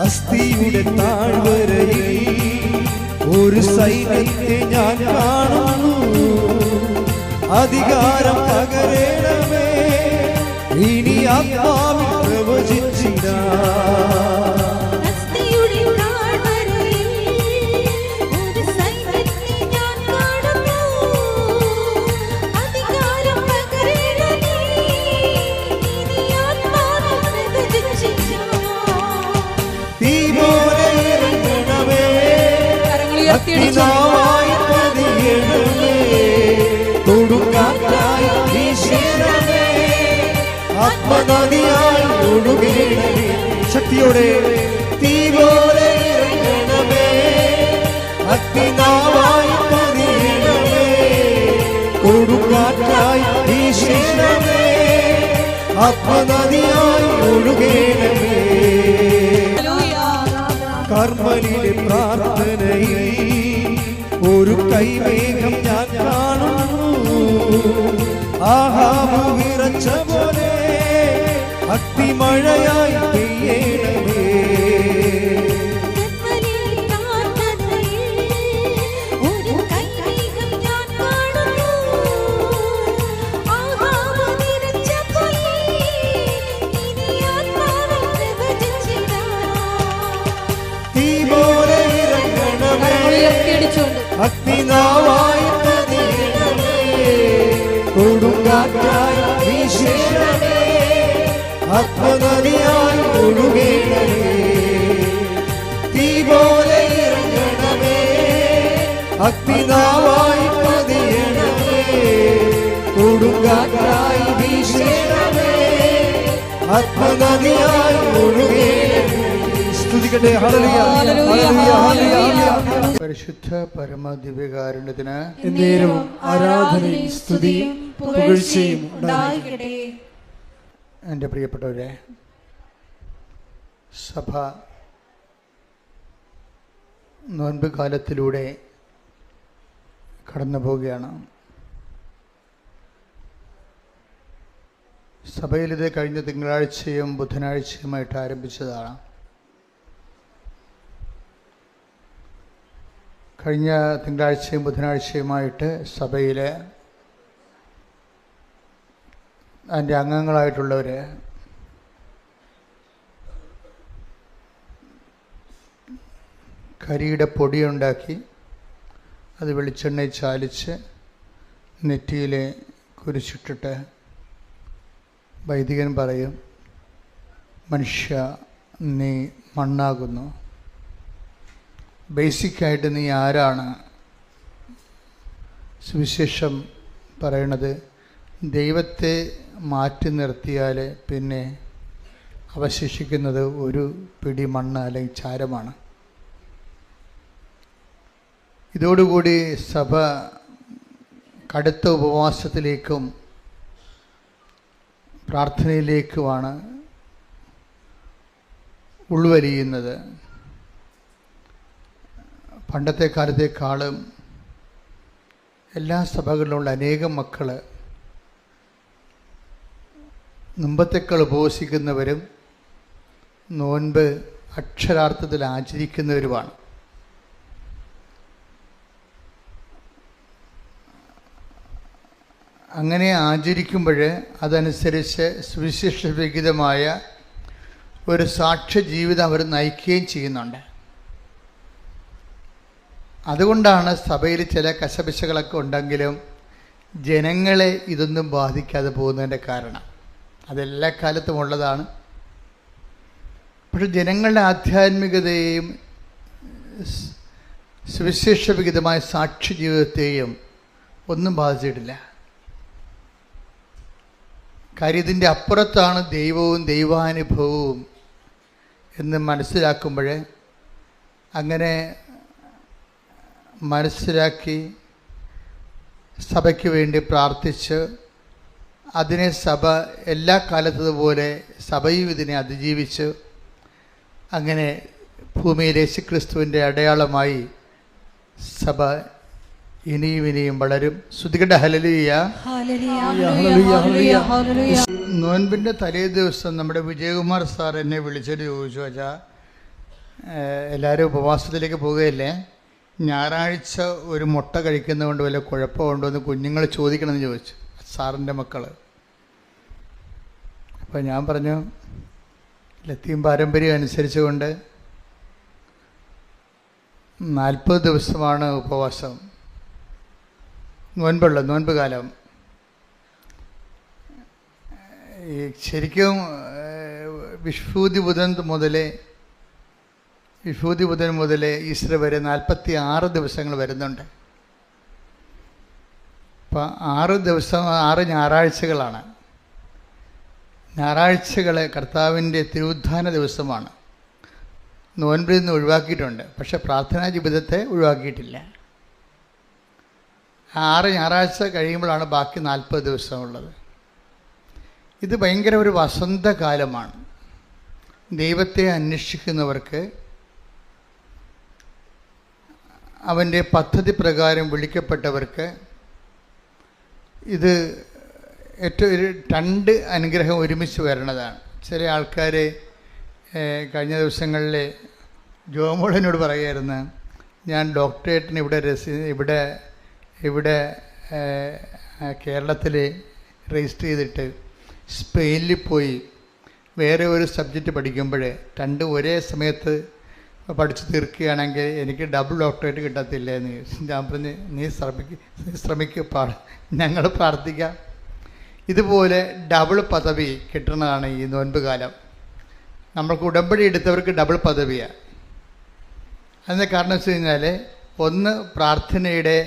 അസ്ഥിയുടെ താഴ്വരയിൽ ഒരു സൈന്യത്തെ ഞാൻ കാണുന്നു. അധികാരം പകരണമേ, ഇനി ആത്മാവിൽ പ്രവചിച്ചിടാം. അഗ്നിനാവായി പതിയണമേ, കൊടുങ്കാറ്റായി വീശണമേ, ആത്മനദിയായി ഒഴുകണമേ. ശക്തിയോടെ തീ പോലെ ഇറങ്ങണമേ, അഗ്നിനാവായി പതിയണമേ, കൊടുങ്കാറ്റായി വീശണമേ, ആത്മനദിയായി ഒഴുകണമേ. കർമ്മലിലെ പ്രാർത്ഥനയിൽ ഒരു കൈമേഘം ഞാൻ കാണുന്നു. ആഹാബ് വിറച്ച പോലെ അഗ്നിമഴയായി പെയ്യണമേ. അഗ്നിനാവായി പതിയണമേ, കൊടുങ്കാറ്റായി വീശണമേ, ആത്മനദിയായി ഒഴുകണമേ. തീ പോലെ ഇറങ്ങണമേ, അഗ്നിനാവായി പതിയണമേ, കൊടുങ്കാറ്റായി വീശണമേ, ആത്മനദിയായി ഒഴുകണമേ. സ്തുതിക്കട്ടെ. ഹല്ലേലൂയ, ഹല്ലേലൂയ, ഹല്ലേലൂയ. പരിശുദ്ധ പരമദിവ്യകാരുണ്യത്തിന് എന്നേരവും ആരാധനയും സ്തുതിയും പുകഴ്ചയും ഉണ്ടായിരിക്കട്ടെ. എൻ്റെ പ്രിയപ്പെട്ടവരെ, സഭ നോൻപ് കാലത്തിലൂടെ കടന്നു പോവുകയാണ്. സഭയിലിത് കഴിഞ്ഞ തിങ്കളാഴ്ചയും ബുധനാഴ്ചയുമായിട്ട് ആരംഭിച്ചതാണ്. കഴിഞ്ഞ തിങ്കളാഴ്ചയും ബുധനാഴ്ചയുമായിട്ട് സഭയിൽ അതിൻ്റെ അംഗങ്ങളായിട്ടുള്ളവർ കരിയുടെ പൊടിയുണ്ടാക്കി അത് വെളിച്ചെണ്ണയിൽ ചാലിച്ച് നെറ്റിയിൽ കുരിശിട്ടിട്ട് വൈദികൻ പറയും, മനുഷ്യ നീ മണ്ണാകുന്നു. ബേസിക്കായിട്ട് നീ ആരാണ്? സുവിശേഷം പറയണത് ദൈവത്തെ മാറ്റി നിർത്തിയാൽ പിന്നെ അവശേഷിക്കുന്നത് ഒരു പിടി മണ്ണ് അല്ലെങ്കിൽ ചാരമാണ്. ഇതോടുകൂടി സഭ കടുത്ത ഉപവാസത്തിലേക്കും പ്രാർത്ഥനയിലേക്കുമാണ് ഉൾവലിയുന്നത്. പണ്ടത്തെ കാലത്തേക്കാളും എല്ലാ സഭകളിലുള്ള അനേകം മക്കൾ മുമ്പത്തേക്കാൾ ഉപവസിക്കുന്നവരും നോൻപ് അക്ഷരാർത്ഥത്തിൽ ആചരിക്കുന്നവരുമാണ്. അങ്ങനെ ആചരിക്കുമ്പോൾ അതനുസരിച്ച് സുവിശേഷവിഹിതമായ ഒരു സാക്ഷ്യ ജീവിതം അവർ നയിക്കുകയും ചെയ്യുന്നുണ്ട്. അതുകൊണ്ടാണ് സഭയിൽ ചില കശപിശകളൊക്കെ ഉണ്ടെങ്കിലും ജനങ്ങളെ ഇതൊന്നും ബാധിക്കാതെ പോകുന്നതിൻ്റെ കാരണം. അതെല്ലാ കാലത്തും ഉള്ളതാണ്. പക്ഷെ ജനങ്ങളുടെ ആധ്യാത്മികതയെയും സുവിശേഷവിഹിതമായ സാക്ഷ്യ ജീവിതത്തെയും ഒന്നും ബാധിച്ചിട്ടില്ല. കാര്യം ഇതിൻ്റെ അപ്പുറത്താണ് ദൈവവും ദൈവാനുഭവവും എന്ന് മനസ്സിലാക്കുമ്പോൾ, അങ്ങനെ മനസ്സിലാക്കി സഭയ്ക്ക് വേണ്ടി പ്രാർത്ഥിച്ച് അതിനെ സഭ എല്ലാ കാലത്തതുപോലെ സഭയും ഇതിനെ അതിജീവിച്ച് അങ്ങനെ ഭൂമിയിൽ യേശുക്രിസ്തുവിൻ്റെ അടയാളമായി സഭ ഇനിയും ഇനിയും വളരും. സ്തുതിക്കട്ടെ. ഹല്ലേലൂയ. നോൻപിൻ്റെ തലേ ദിവസം നമ്മുടെ വിജയകുമാർ സാർ എന്നെ വിളിച്ചിട്ട് ചോദിച്ചു, വെച്ചാൽ എല്ലാവരും ഉപവാസത്തിലേക്ക് പോവുകയല്ലേ. ഞായറാഴ്ച ഒരു മുട്ട കഴിക്കുന്നതുകൊണ്ട് വല്ല കുഴപ്പമുണ്ടോ എന്ന് കുഞ്ഞുങ്ങൾ ചോദിക്കണമെന്ന് ചോദിച്ചു, സാറിൻ്റെ മക്കൾ. അപ്പോൾ ഞാൻ പറഞ്ഞു, ലത്തീൻ പാരമ്പര്യം അനുസരിച്ചുകൊണ്ട് 40 ദിവസമാണ് ഉപവാസം, നോൻപ് കാലം. ഈ ശരിക്കും വിഷുദ്ധി ബുധൻ മുതൽ ഈസ്റ്റർ വരെ 46 ദിവസങ്ങൾ വരുന്നുണ്ട്. അപ്പം 6 ദിവസം 6 ഞായറാഴ്ചകളാണ്. ഞായറാഴ്ചകൾ കർത്താവിൻ്റെ തിരുവുദ്ധാന ദിവസമാണ്. നോൻപിൽ നിന്ന് ഒഴിവാക്കിയിട്ടുണ്ട്, പക്ഷെ പ്രാർത്ഥനാ ജീവിതത്തെ ഒഴിവാക്കിയിട്ടില്ല. 6 ഞായറാഴ്ച കഴിയുമ്പോഴാണ് ബാക്കി 40 ദിവസമുള്ളത്. ഇത് ഭയങ്കര ഒരു വസന്തകാലമാണ്. ദൈവത്തെ അന്വേഷിക്കുന്നവർക്ക്, അവൻ്റെ പദ്ധതി പ്രകാരം വിളിക്കപ്പെട്ടവർക്ക് ഇത് ഏറ്റവും 2 അനുഗ്രഹം ഒരുമിച്ച് വരണതാണ്. ചില ആൾക്കാർ കഴിഞ്ഞ ദിവസങ്ങളിൽ ജോമോളിനോട് പറയുമായിരുന്നു, ഞാൻ ഡോക്ടറേറ്റിന് ഇവിടെ കേരളത്തിൽ രജിസ്റ്റർ ചെയ്തിട്ട് സ്പെയിനിൽ പോയി വേറെ ഒരു സബ്ജക്റ്റ് പഠിക്കുമ്പോൾ 2 ഒരേ സമയത്ത് പഠിച്ചു തീർക്കുകയാണെങ്കിൽ എനിക്ക് ഡബിൾ ഡോക്ടറേറ്റ് കിട്ടത്തില്ല എന്ന് ചോദിച്ചു. ഞാൻ പറഞ്ഞ്, നീ ശ്രമിക്കുക, ഞങ്ങൾ പ്രാർത്ഥിക്കാം. ഇതുപോലെ ഡബിൾ പദവി കിട്ടുന്നതാണ് ഈ നോൻപ് കാലം. നമ്മൾക്ക് ഉടമ്പടി എടുത്തവർക്ക് ഡബിൾ പദവിയാണ്. അതിൻ്റെ കാരണം വെച്ച് കഴിഞ്ഞാൽ, ഒന്ന് പ്രാർത്ഥനയുടെ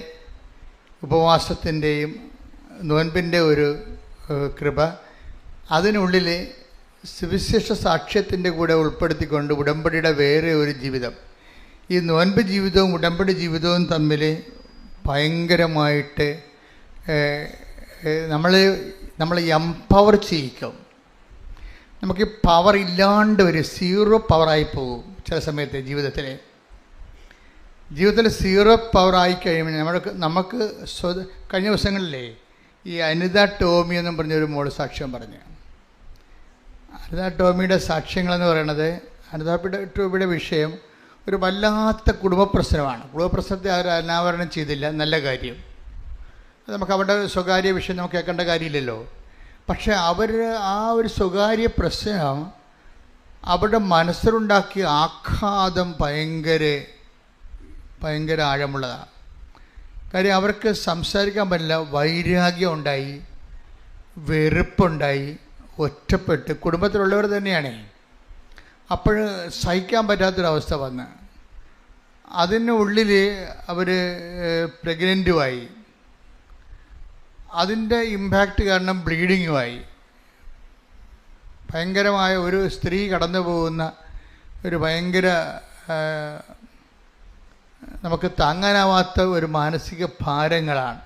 ഉപവാസത്തിൻ്റെയും നോൻപിൻ്റെ ഒരു കൃപ, അതിനുള്ളിൽ സുവിശേഷ സാക്ഷ്യത്തിൻ്റെ കൂടെ ഉൾപ്പെടുത്തിക്കൊണ്ട് ഉടമ്പടിയുടെ വേറെ ഒരു ജീവിതം. ഈ നോൻപ് ജീവിതവും ഉടമ്പടി ജീവിതവും തമ്മിൽ ഭയങ്കരമായിട്ട് നമ്മൾ എംപവർ ചെയ്യിക്കും. നമുക്ക് പവർ ഇല്ലാണ്ട് ഒരു 0 പവറായി പോകും ചില സമയത്ത്. ജീവിതത്തിൽ 0 പവറായി കഴിയുമ്പോൾ നമുക്ക് കഴിഞ്ഞ ദിവസങ്ങളിലേ ഈ അനിത ടോമി എന്നും പറഞ്ഞൊരു മോള് സാക്ഷ്യം പറഞ്ഞു. അനിത ടോമിയുടെ സാക്ഷ്യങ്ങളെന്ന് പറയുന്നത്, അനിത ടോമിയുടെ വിഷയം ഒരു വല്ലാത്ത കുടുംബ പ്രശ്നമാണ്. കുടുംബ പ്രശ്നത്തെ അവർ അനാവരണം ചെയ്തില്ല, നല്ല കാര്യം. നമുക്ക് അവരുടെ സ്വകാര്യ വിഷയം നമുക്ക് കേൾക്കേണ്ട കാര്യമില്ലല്ലോ. പക്ഷെ അവർ ആ ഒരു സ്വകാര്യ പ്രശ്നം അവരുടെ മനസ്സിലുണ്ടാക്കിയ ആഘാതം ഭയങ്കര ആഴമുള്ളതാണ്. കാര്യം അവർക്ക് സംസാരിക്കാൻ പറ്റില്ല, വൈരാഗ്യം ഉണ്ടായി, വെറുപ്പുണ്ടായി, ഒറ്റപ്പെട്ട്, കുടുംബത്തിലുള്ളവർ തന്നെയാണ്. അപ്പോൾ സഹിക്കാൻ പറ്റാത്തൊരവസ്ഥ വന്ന് അതിനുള്ളിൽ അവർ പ്രഗ്നൻറ്റുമായി. അതിൻ്റെ ഇമ്പാക്റ്റ് കാരണം ബ്ലീഡിങ്ങുമായി. ഭയങ്കരമായ ഒരു സ്ത്രീ കടന്നു പോകുന്ന ഒരു ഭയങ്കര നമുക്ക് താങ്ങാനാവാത്ത ഒരു മാനസിക ഭാരങ്ങളാണ്.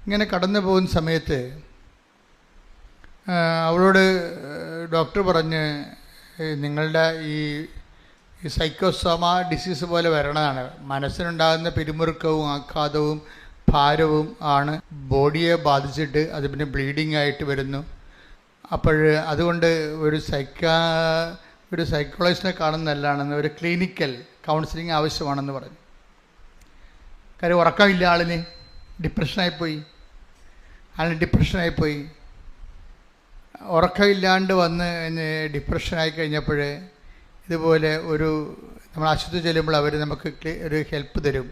ഇങ്ങനെ കടന്നു പോകുന്ന സമയത്ത് അവളോട് ഡോക്ടർ പറഞ്ഞ്, നിങ്ങളുടെ ഈ സൈക്കോസോമ ഡിസീസ് പോലെ വരണതാണ്. മനസ്സിനുണ്ടാകുന്ന പിരിമുറുക്കവും ആഘാതവും ഭാരവും ആണ് ബോഡിയെ ബാധിച്ചിട്ട് അത് പിന്നെ ബ്ലീഡിങ് ആയിട്ട് വരുന്നു. അപ്പോൾ അതുകൊണ്ട് ഒരു സൈക്കോളജിസ്റ്റിനെ കാണുന്നതല്ലാണെന്ന്, ഒരു ക്ലിനിക്കൽ കൗൺസിലിംഗ് ആവശ്യമാണെന്ന് പറഞ്ഞു. കാര്യം ഉറക്കമില്ല, ആളിന് ഡിപ്രഷനായിപ്പോയി. ഉറക്കമില്ലാണ്ട് വന്ന് ഡിപ്രഷനായി കഴിഞ്ഞപ്പോൾ ഇതുപോലെ നമ്മൾ ആശുപത്രി ചെല്ലുമ്പോൾ അവർ നമുക്ക് ഒരു ഹെൽപ്പ് തരും.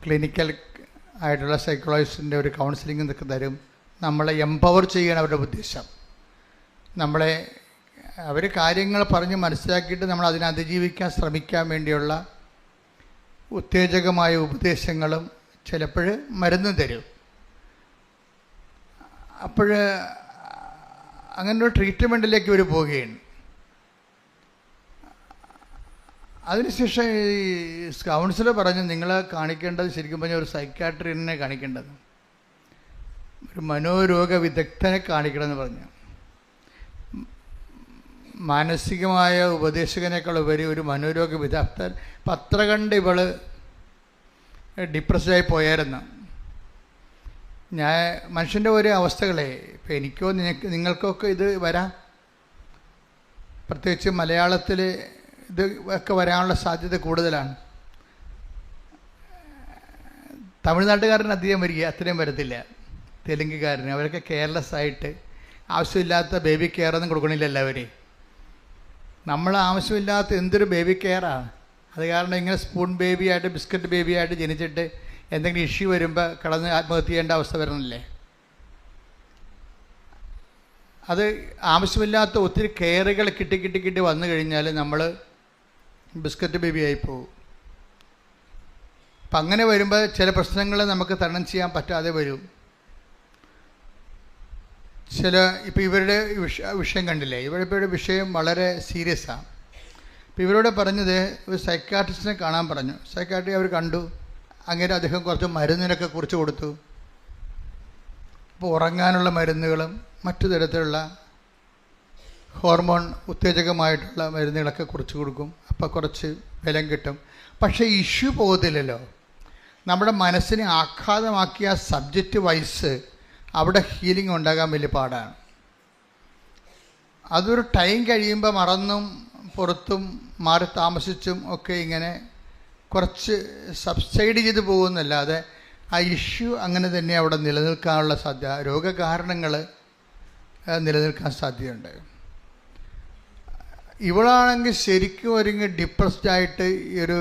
ക്ലിനിക്കൽ ആയിട്ടുള്ള സൈക്കോളജിസ്റ്റിൻ്റെ ഒരു കൗൺസിലിംഗ് ഇതൊക്കെ തരും. നമ്മളെ എംപവർ ചെയ്യണം അവരുടെ ഉദ്ദേശം. അവർ കാര്യങ്ങൾ പറഞ്ഞ് മനസ്സിലാക്കിയിട്ട് നമ്മൾ അതിനെ അതിജീവിക്കാൻ ശ്രമിക്കാൻ വേണ്ടിയുള്ള ഉത്തേജകമായ ഉപദേശങ്ങളും ചിലപ്പോൾ മരുന്നും തരും. അപ്പോൾ അങ്ങനൊരു ട്രീറ്റ്മെൻറ്റിലേക്ക് ഇവർ പോവുകയാണ്. അതിനുശേഷം ഈ കൗൺസിലർ പറഞ്ഞു, നിങ്ങൾ കാണിക്കേണ്ടത് ശരിക്കും പറഞ്ഞാൽ ഒരു സൈക്കാട്രിനെ കാണിക്കേണ്ടത്, ഒരു മനോരോഗ വിദഗ്ധനെ കാണിക്കണമെന്ന് പറഞ്ഞു. മാനസികമായ ഉപദേശകനേക്കാൾ ഉപരി ഒരു മനോരോഗ വിദഗ്ധൻ. പത്ര കണ്ട് ഇവൾ ഡിപ്രസ്ഡായി പോയായിരുന്നു. മനുഷ്യൻ്റെ ഒരു അവസ്ഥകളെ ഇപ്പം എനിക്കോ നിങ്ങൾക്കൊക്കെ ഇത് വരാം. പ്രത്യേകിച്ച് മലയാളത്തിൽ ഇത് ഒക്കെ വരാനുള്ള സാധ്യത കൂടുതലാണ്. തമിഴ്നാട്ടുകാരന് അധികം വരിക, അത്രയും വരത്തില്ല. തെലുങ്കുകാരന് അവരൊക്കെ കെയർലെസ് ആയിട്ട് ആവശ്യമില്ലാത്ത ബേബി കെയർ ഒന്നും കൊടുക്കണില്ല എല്ലാവരെയും. നമ്മൾ ആവശ്യമില്ലാത്ത എന്തൊരു ബേബി കെയറാണ്. അത് കാരണം ഇങ്ങനെ സ്പൂൺ ബേബിയായിട്ട് ബിസ്ക്കറ്റ് ബേബിയായിട്ട് ജനിച്ചിട്ട് എന്തെങ്കിലും ഇഷ്യൂ വരുമ്പോൾ കടന്ന് ആത്മഹത്യ ചെയ്യേണ്ട അവസ്ഥ വരണില്ലേ? അത് ആവശ്യമില്ലാത്ത ഒത്തിരി കെയറുകൾ കിട്ടി വന്നു കഴിഞ്ഞാൽ നമ്മൾ ബിസ്ക്കറ്റ് ബേബിയായി പോകും. അപ്പം അങ്ങനെ വരുമ്പോൾ ചില പ്രശ്നങ്ങൾ നമുക്ക് തരണം ചെയ്യാൻ പറ്റാതെ വരും. ഇപ്പോൾ ഇവരുടെ വിഷയം കണ്ടില്ലേ, ഇവരുടെ വിഷയം വളരെ സീരിയസാണ്. ഇപ്പോൾ ഇവരോട് പറഞ്ഞത് ഒരു സൈക്കാട്രിസ്റ്റിനെ കാണാൻ പറഞ്ഞു. സൈക്കാട്രി അവർ കണ്ടു. അങ്ങനെ അദ്ദേഹം കുറച്ച് മരുന്നിനൊക്കെ കുറിച്ച് കൊടുത്തു. അപ്പോൾ ഉറങ്ങാനുള്ള മരുന്നുകളും മറ്റു തരത്തിലുള്ള ഹോർമോൺ ഉത്തേജകമായിട്ടുള്ള മരുന്നുകളൊക്കെ കുറിച്ച് കൊടുക്കും. അപ്പോൾ കുറച്ച് ബലം കിട്ടും. പക്ഷേ ഇഷ്യൂ പോകത്തില്ലല്ലോ. നമ്മുടെ മനസ്സിനെ ആഘാതമാക്കിയ സബ്ജക്റ്റ് വൈസ് അവിടെ ഹീലിംഗ് ഉണ്ടാകാൻ വലിയ പാടാണ്. അതൊരു ടൈം കഴിയുമ്പോൾ മറന്നും പുറത്തും മാറി താമസിച്ചും ഒക്കെ ഇങ്ങനെ കുറച്ച് സബ്സൈഡ് ചെയ്ത് പോകുന്നല്ലാതെ ആ ഇഷ്യൂ അങ്ങനെ തന്നെ അവിടെ നിലനിൽക്കാനുള്ള സാധ്യത, രോഗകാരണങ്ങൾ നിലനിൽക്കാൻ സാധ്യതയുണ്ട്. ഇവളാണെങ്കിൽ ശരിക്കും ഒരുങ്ങി ഡിപ്രസ്ഡായിട്ട് ഈ ഒരു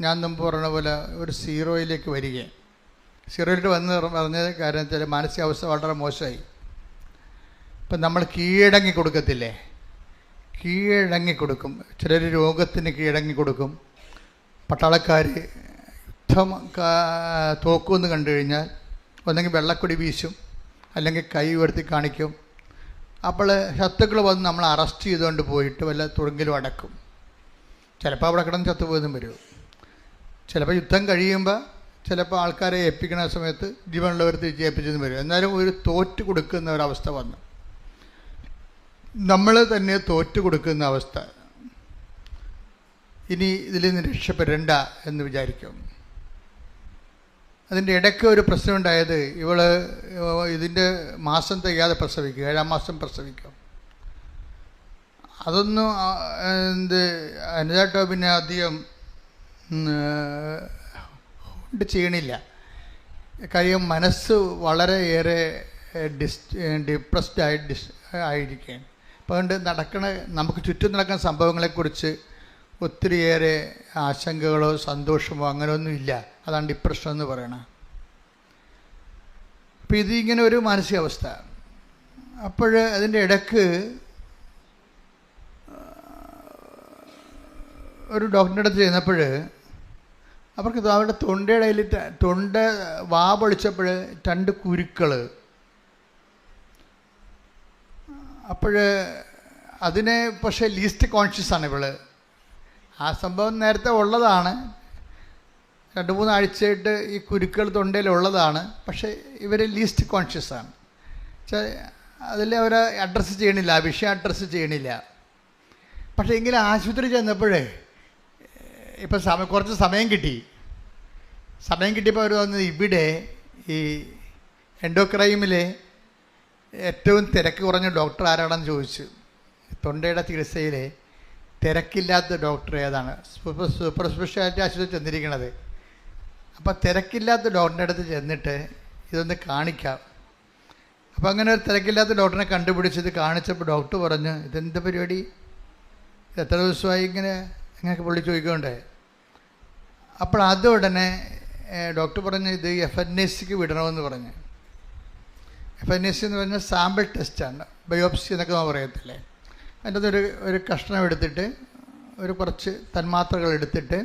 ഞാൻ മുമ്പ് പറഞ്ഞ പോലെ ഒരു സീറോയിലേക്ക് വരികയും സീറോയിലോട്ട് പറഞ്ഞത് കാര്യം വെച്ചാൽ മാനസികാവസ്ഥ വളരെ മോശമായി. ഇപ്പം നമ്മൾ കീഴടങ്ങി കൊടുക്കത്തില്ലേ, കീഴടങ്ങി കൊടുക്കും. ചിലർ രോഗത്തിന് കീഴടങ്ങി കൊടുക്കും. പട്ടാളക്കാർ യുദ്ധം തോക്കുമെന്ന് കണ്ടു കഴിഞ്ഞാൽ ഒന്നെങ്കിൽ വെള്ളക്കൊടി വീശും, അല്ലെങ്കിൽ കൈ ഉയർത്തി കാണിക്കും. അപ്പോൾ ശത്രുക്കൾ വന്ന് നമ്മൾ അറസ്റ്റ് ചെയ്തുകൊണ്ട് പോയിട്ട് വല്ല തുറങ്കിലും അടക്കും. ചിലപ്പോൾ അവിടെ കിടന്ന് ചത്തുപോയതും വരും. ചിലപ്പോൾ യുദ്ധം കഴിയുമ്പോൾ ചിലപ്പോൾ ആൾക്കാരെ ഏൽപ്പിക്കുന്ന സമയത്ത് ജീവനുള്ളവർ തിരിച്ച് ഏൽപ്പിച്ചെന്ന് വരും. എന്നാലും ഒരു തോറ്റ് കൊടുക്കുന്ന ഒരവസ്ഥ വന്നു. നമ്മൾ തന്നെ തോറ്റ് കൊടുക്കുന്ന അവസ്ഥ. ഇനി ഇതിൽ നിന്ന് രക്ഷപ്പെടേണ്ട എന്ന് വിചാരിക്കും. അതിൻ്റെ ഇടയ്ക്ക് ഒരു പ്രശ്നമുണ്ടായത്, ഇതിൻ്റെ മാസം തികയാതെ പ്രസവിക്കും, 7-ാം മാസം പ്രസവിക്കും. അതൊന്നും അനുജ പിന്നെ അധികം ചെയ്യണില്ല. കാര്യം മനസ്സ് വളരെയേറെ ഡിപ്രസ്ഡ് ആയിരിക്കുകയാണ്. അപ്പോൾ അതുകൊണ്ട് നമുക്ക് ചുറ്റും നടക്കുന്ന സംഭവങ്ങളെക്കുറിച്ച് ഒത്തിരിയേറെ ആശങ്കകളോ സന്തോഷമോ അങ്ങനെയൊന്നും ഇല്ല. അതാണ് ഡിപ്രഷൻ എന്ന് പറയണത്. അപ്പോൾ ഇതിങ്ങനെ ഒരു മാനസികാവസ്ഥ. അപ്പോൾ അതിൻ്റെ ഇടയ്ക്ക് ഒരു ഡോക്ടറിൻ്റെ അടുത്ത് ചെന്നപ്പോൾ അവർക്ക് അവരുടെ തൊണ്ടയുടെ അതിൽ തൊണ്ട വാ പൊളിച്ചപ്പോൾ 2 കുരുക്കൾ. അപ്പോൾ അതിനെ പക്ഷേ ലീസ്റ്റ് കോൺഷ്യസ് ആണ് ഇവള്. ആ സംഭവം നേരത്തെ ഉള്ളതാണ്, 2-3 ആഴ്ചയായിട്ട് ഈ കുരുക്കൾ തൊണ്ടയിലുള്ളതാണ്. പക്ഷേ ഇവർ ലീസ്റ്റ് കോൺഷ്യസ് ആണ്. അതിൽ അവർ അഡ്രസ്സ് ചെയ്യണില്ല, ആ വിഷയം അഡ്രസ്സ് ചെയ്യണില്ല. പക്ഷേ എങ്കിലും ആശുപത്രി ചെന്നപ്പോഴേ ഇപ്പം കുറച്ച് സമയം കിട്ടിയപ്പോൾ അവർ വന്നത് ഇവിടെ ഈ എൻഡോക്രൈമിലെ ഏറ്റവും തിരക്ക് കുറഞ്ഞ ഡോക്ടർ ആരാണെന്ന് ചോദിച്ചു. തൊണ്ടയുടെ ചികിത്സയിൽ തിരക്കില്ലാത്ത ഡോക്ടർ ഏതാണ്? സൂപ്പർ സ്പെഷ്യാലിറ്റി ആശുപത്രി ചെന്നിരിക്കണത്. അപ്പോൾ തിരക്കില്ലാത്ത ഡോക്ടറിൻ്റെ അടുത്ത് ചെന്നിട്ട് ഇതൊന്ന് കാണിക്കാം. അപ്പോൾ അങ്ങനെ ഒരു തിരക്കില്ലാത്ത ഡോക്ടറിനെ കണ്ടുപിടിച്ചത് കാണിച്ചപ്പോൾ ഡോക്ടർ പറഞ്ഞു, ഇതെന്ത് പരിപാടി, ഇത് എത്ര ദിവസമായി ഇങ്ങനെ അങ്ങനെയൊക്കെ പുള്ളി ചോദിക്കണ്ടേ. അപ്പോൾ അത് ഉടനെ ഡോക്ടർ പറഞ്ഞു, ഇത് FNACക്ക് വിടണമെന്ന് പറഞ്ഞു. FNAC എന്ന് പറഞ്ഞാൽ സാമ്പിൾ ടെസ്റ്റാണ്, ബയോപ്സി എന്നൊക്കെ പറയത്തില്ലേ. അതിൻ്റെ ഒരു കഷ്ണം എടുത്തിട്ട് കുറച്ച് തന്മാത്രകൾ എടുത്തിട്ട്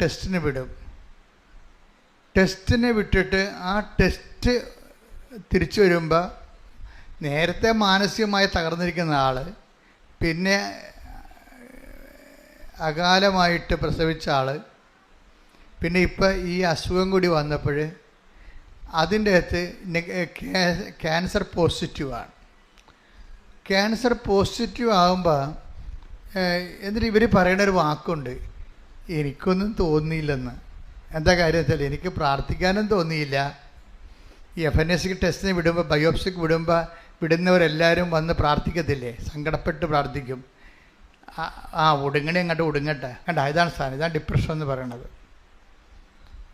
ടെസ്റ്റിന് വിടും. ടെസ്റ്റിന് വിട്ടിട്ട് ആ ടെസ്റ്റ് തിരിച്ചു വരുമ്പോൾ നേരത്തെ മാനസികമായി തകർന്നിരിക്കുന്ന ആൾ പിന്നെ അകാലമായിട്ട് പ്രസവിച്ച ആൾ പിന്നെ ഇപ്പം ഈ അസുഖം കൂടി വന്നപ്പോൾ അതിൻ്റെ അകത്ത് ക്യാൻസർ പോസിറ്റീവാണ്. ക്യാൻസർ പോസിറ്റീവ് ആകുമ്പോൾ എന്നിട്ട് ഇവർ പറയുന്നൊരു വാക്കുണ്ട്, എനിക്കൊന്നും തോന്നിയില്ലെന്ന്. എന്താ കാര്യം വെച്ചാൽ എനിക്ക് പ്രാർത്ഥിക്കാനും തോന്നിയില്ല. ഈ FNACക്ക് ടെസ്റ്റിന് വിടുമ്പോൾ, ബയോപ്സിക്ക് വിടുന്നവരെല്ലാവരും വന്ന് പ്രാർത്ഥിക്കത്തില്ലേ, സങ്കടപ്പെട്ട് പ്രാർത്ഥിക്കും. ഒടുങ്ങണേ അങ്ങോട്ട് ഒടുങ്ങട്ടെ. കണ്ട, ഇതാണ് സാധനം, ഇതാണ് ഡിപ്രഷൻ എന്ന് പറയണത്.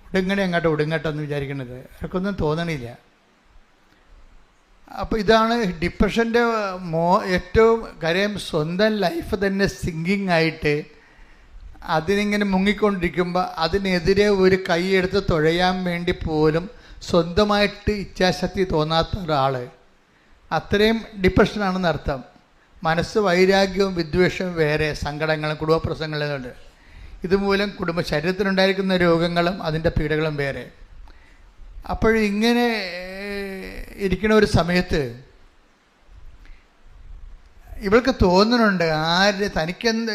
ഒടുങ്ങണേ അങ്ങോട്ട് ഒടുങ്ങട്ടെ എന്ന് വിചാരിക്കുന്നത് അവർക്കൊന്നും തോന്നണില്ല. അപ്പോൾ ഇതാണ് ഡിപ്രഷൻ്റെ ഏറ്റവും കാര്യം. സ്വന്തം ലൈഫ് തന്നെ സിങ്കിങ് ആയിട്ട് അതിനിങ്ങനെ മുങ്ങിക്കൊണ്ടിരിക്കുമ്പോൾ അതിനെതിരെ ഒരു കൈയെടുത്ത് തുഴയാൻ വേണ്ടി പോലും സ്വന്തമായിട്ട് ഇച്ഛാശക്തി തോന്നാത്ത ഒരാൾ, അത്രയും ഡിപ്രഷനാണെന്ന് അർത്ഥം. മനസ്സ് വൈരാഗ്യവും വിദ്വേഷവും വേറെ, സങ്കടങ്ങളും കുടുംബ പ്രശ്നങ്ങളുണ്ട്. ഇതുമൂലം ശരീരത്തിനുണ്ടായിരിക്കുന്ന രോഗങ്ങളും അതിൻ്റെ പീഡകളും വേറെ. അപ്പോഴിങ്ങനെ ഇരിക്കുന്ന ഒരു സമയത്ത് ഇവൾക്ക് തോന്നുന്നുണ്ട്, തനിക്കെന്ത്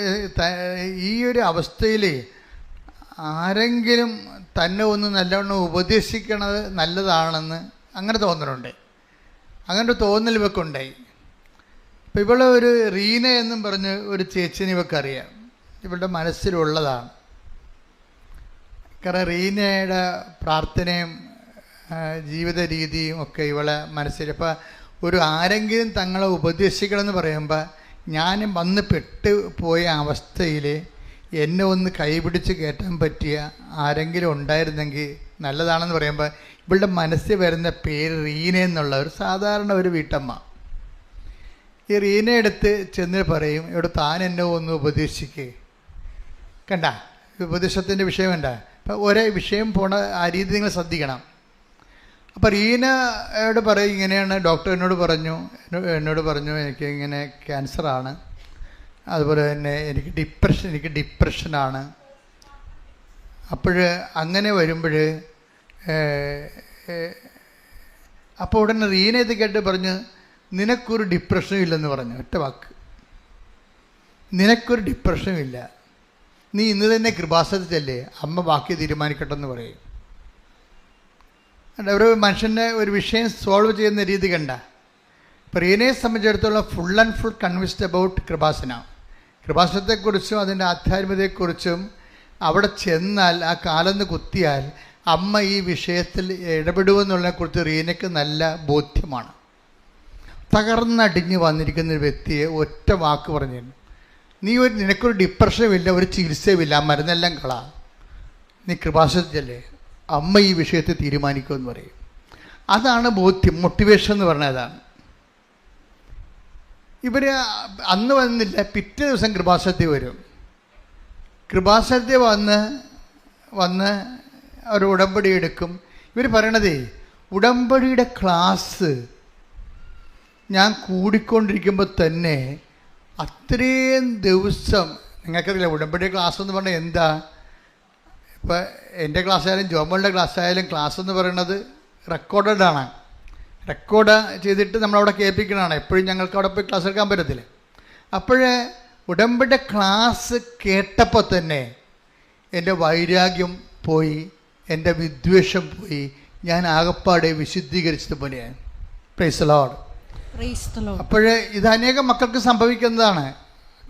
ഈ ഒരു അവസ്ഥയിൽ ആരെങ്കിലും തന്നെ ഒന്ന് നല്ലവണ്ണം ഉപദേശിക്കണത് നല്ലതാണെന്ന് അങ്ങനെ തോന്നുന്നുണ്ട്. അങ്ങനെ തോന്നൽ ഇവൾക്കുണ്ടായി. അപ്പം ഇവളെ ഒരു റീന എന്നും പറഞ്ഞ് ഒരു ചേച്ചിനെ ഇവൾക്കറിയാം, ഇവളുടെ മനസ്സിലുള്ളതാണ്. കാരണം റീനയുടെ പ്രാർത്ഥനയും ജീവിത രീതിയും ഒക്കെ ഇവളെ മനസ്സിൽ. അപ്പം ആരെങ്കിലും തങ്ങളെ ഉപദേശിക്കണമെന്ന് പറയുമ്പോൾ ഞാൻ വന്ന് പെട്ടുപോയ അവസ്ഥയിൽ എന്നെ ഒന്ന് കൈപിടിച്ച് കയറ്റാൻ പറ്റിയ ആരെങ്കിലും ഉണ്ടായിരുന്നെങ്കിൽ നല്ലതാണെന്ന് പറയുമ്പോൾ ഇവളുടെ മനസ്സിൽ വരുന്ന പേര് റീന എന്നുള്ള ഒരു സാധാരണ ഒരു വീട്ടമ്മ. ഈ റീന എടുത്ത് ചെന്ന് പറയും, ഇവിടെ താൻ എന്നെ ഒന്ന് ഉപദേശിക്കേ. കണ്ട, ഉപദേശത്തിൻ്റെ വിഷയം വേണ്ട. അപ്പം ഒരേ വിഷയം പോണ ആ രീതി നിങ്ങൾ ശ്രദ്ധിക്കണം. അപ്പോൾ റീനയോട് പറയും, ഇങ്ങനെയാണ് ഡോക്ടർ എന്നോട് പറഞ്ഞു എനിക്ക് ഇങ്ങനെ ക്യാൻസറാണ്, അതുപോലെ തന്നെ എനിക്ക് ഡിപ്രഷനാണ്. അപ്പോൾ അങ്ങനെ വരുമ്പോൾ അപ്പോൾ ഉടനെ റീന ഇത് കേട്ട് പറഞ്ഞു, നിനക്കൊരു ഡിപ്രഷനും ഇല്ലെന്ന് പറഞ്ഞു. ഒറ്റ വാക്ക്, നിനക്കൊരു ഡിപ്രഷനും ഇല്ല, നീ ഇന്ന് തന്നെ കൃപാസനത്തിലല്ലേ, അമ്മ ബാക്കി തീരുമാനിക്കട്ടെ എന്ന് പറയും. ഒരു മനുഷ്യൻ്റെ ഒരു വിഷയം സോൾവ് ചെയ്യുന്ന രീതി കണ്ട. ഇപ്പോൾ റീനയെ സംബന്ധിച്ചിടത്തോളം full and full convinced about കൃപാസനത്തെക്കുറിച്ചും അതിൻ്റെ ആധ്യാത്മികതയെക്കുറിച്ചും അവിടെ ചെന്നാൽ ആ കാലന്ന് കുത്തിയാൽ അമ്മ ഈ വിഷയത്തിൽ ഇടപെടുമെന്നുള്ളതിനെക്കുറിച്ച് റീനയ്ക്ക് നല്ല ബോധ്യമാണ്. തകർന്നടിഞ്ഞ് വന്നിരിക്കുന്ന ഒരു വ്യക്തിയെ ഒറ്റ വാക്ക് പറഞ്ഞു, നിനക്കൊരു ഡിപ്രഷനുമില്ല, ഒരു ചികിത്സയുമില്ല, ആ മരുന്നെല്ലാം കളാ, നീ കൃപാസനത്തിലല്ലേ, അമ്മ ഈ വിഷയത്തെ തീരുമാനിക്കുമെന്ന് പറയും. അതാണ് ബോധ്യം, മോട്ടിവേഷൻ എന്ന് പറഞ്ഞാൽ അതാണ്. ഇവർ അന്ന് വന്നില്ല, പിറ്റേ ദിവസം കൃപാസനത്തിൽ വരും. കൃപാസനത്തിൽ വന്ന് ഒരു ഉടമ്പടി എടുക്കും. ഇവർ പറയണതേ, ഉടമ്പടിയുടെ ക്ലാസ് ഞാൻ കൂടിക്കൊണ്ടിരിക്കുമ്പോൾ തന്നെ അത്രയും ദിവസം, നിങ്ങൾക്കറിയില്ല ഉടമ്പടി ക്ലാസ് എന്ന് പറഞ്ഞാൽ എന്താ. ഇപ്പോൾ എൻ്റെ ക്ലാസ് ആയാലും ജോമോളുടെ ക്ലാസ് ആയാലും ക്ലാസ് എന്ന് പറയുന്നത് റെക്കോർഡാണ്. റെക്കോർഡ് ചെയ്തിട്ട് നമ്മളവിടെ കേൾപ്പിക്കണതാണ്. എപ്പോഴും ഞങ്ങൾക്ക് അവിടെ പോയി ക്ലാസ് എടുക്കാൻ പറ്റത്തില്ല. അപ്പോഴേ ഉടമ്പടി ക്ലാസ് കേട്ടപ്പോൾ തന്നെ എൻ്റെ വൈരാഗ്യം പോയി, എൻ്റെ വിദ്വേഷം പോയി, ഞാൻ ആകപ്പാടെ വിശുദ്ധീകരിച്ചത് പോലെയാണ്. Price the Lord. അപ്പോഴേ ഇത് അനേകം മക്കൾക്ക് സംഭവിക്കുന്നതാണ്.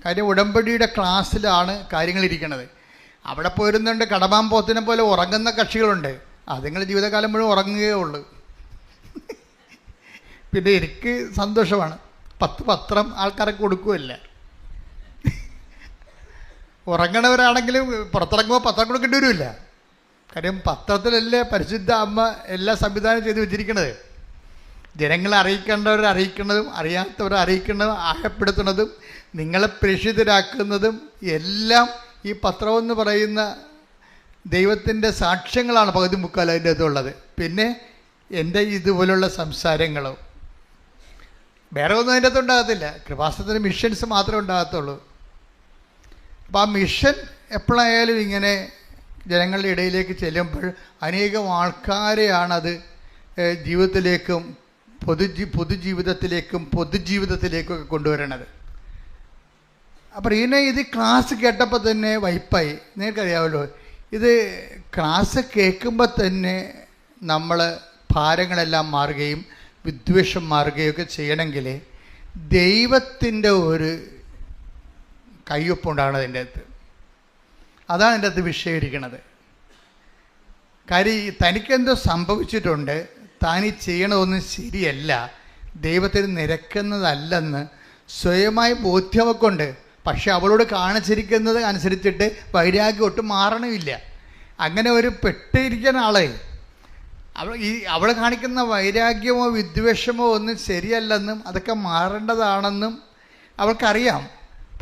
കാര്യം ഉടമ്പടിയുടെ ക്ലാസ്സിലാണ് കാര്യങ്ങളിരിക്കുന്നത്. അവിടെ പോയിരുന്നുണ്ട് കടമാമ്പോത്തിനെ പോലെ ഉറങ്ങുന്ന കക്ഷികളുണ്ട്. അതുങ്ങൾ ജീവിതകാലം മുഴുവൻ ഉറങ്ങുകയേ ഉള്ളൂ. പിന്നെ എനിക്ക് സന്തോഷമാണ്, 10 പത്രം ആൾക്കാരൊക്കെ കൊടുക്കുകയല്ല. ഉറങ്ങണവരാണെങ്കിലും പുറത്തിറങ്ങുമ്പോൾ പത്രം കൊടുക്കേണ്ടി വരുമില്ല. കാര്യം പത്രത്തിലല്ലേ പരിശുദ്ധ അമ്മ എല്ലാ സംവിധാനം ചെയ്ത് വെച്ചിരിക്കുന്നത്. ജനങ്ങളെ അറിയിക്കേണ്ടവരെ അറിയിക്കുന്നതും അറിയാത്തവരെ അറിയിക്കുന്നതും ആഴപ്പെടുത്തുന്നതും നിങ്ങളെ പ്രേക്ഷിതരാക്കുന്നതും എല്ലാം ഈ പത്രമെന്ന് പറയുന്ന ദൈവത്തിൻ്റെ സാക്ഷ്യങ്ങളാണ് പകുതി മുക്കാൽ അതിൻ്റെ അകത്തുള്ളത്. പിന്നെ എൻ്റെ ഇതുപോലുള്ള സംസാരങ്ങളും വേറെ ഒന്നും അതിൻ്റെ അകത്ത് ഉണ്ടാകത്തില്ല. കൃപാസനത്തിന് മിഷൻസ് മാത്രമേ ഉണ്ടാകത്തുള്ളൂ. അപ്പോൾ ആ മിഷൻ എപ്പോഴായാലും ഇങ്ങനെ ജനങ്ങളുടെ ഇടയിലേക്ക് ചെല്ലുമ്പോൾ അനേകം ആൾക്കാരെയാണത് ജീവിതത്തിലേക്കും പൊതുജീവിതത്തിലേക്കും ഒക്കെ കൊണ്ടുവരണത്. അപ്പോൾ ഇത് ക്ലാസ് കേട്ടപ്പോൾ തന്നെ വൈപ്പായി. നിങ്ങൾക്കറിയാമല്ലോ, ഇത് ക്ലാസ് കേൾക്കുമ്പോൾ തന്നെ നമ്മൾ ഭാരങ്ങളെല്ലാം മാറുകയും വിദ്വേഷം മാറുകയൊക്കെ ചെയ്യണമെങ്കിൽ ദൈവത്തിൻ്റെ ഒരു കയ്യൊപ്പുണ്ടാകണം അതിൻ്റെ അകത്ത്. അതാണ് എൻ്റെ അകത്ത് വിഷയം ഇരിക്കുന്നത്. കാര്യം തനിക്കെന്തോ സംഭവിച്ചിട്ടുണ്ട്, താനീ ചെയ്യണതൊന്നും ശരിയല്ല, ദൈവത്തിന് നിരക്കുന്നതല്ലെന്ന് സ്വയമായി ബോധ്യമൊക്കെ ഉണ്ട്. പക്ഷെ അവളോട് കാണിച്ചിരിക്കുന്നത് അനുസരിച്ചിട്ട് വൈരാഗ്യം ഒട്ടും മാറണമില്ല. അങ്ങനെ ഒരു പെട്ടിരിക്കുന്ന ആളെ അവൾ കാണിക്കുന്ന വൈരാഗ്യമോ വിദ്വേഷമോ ഒന്നും ശരിയല്ലെന്നും അതൊക്കെ മാറേണ്ടതാണെന്നും അവൾക്കറിയാം.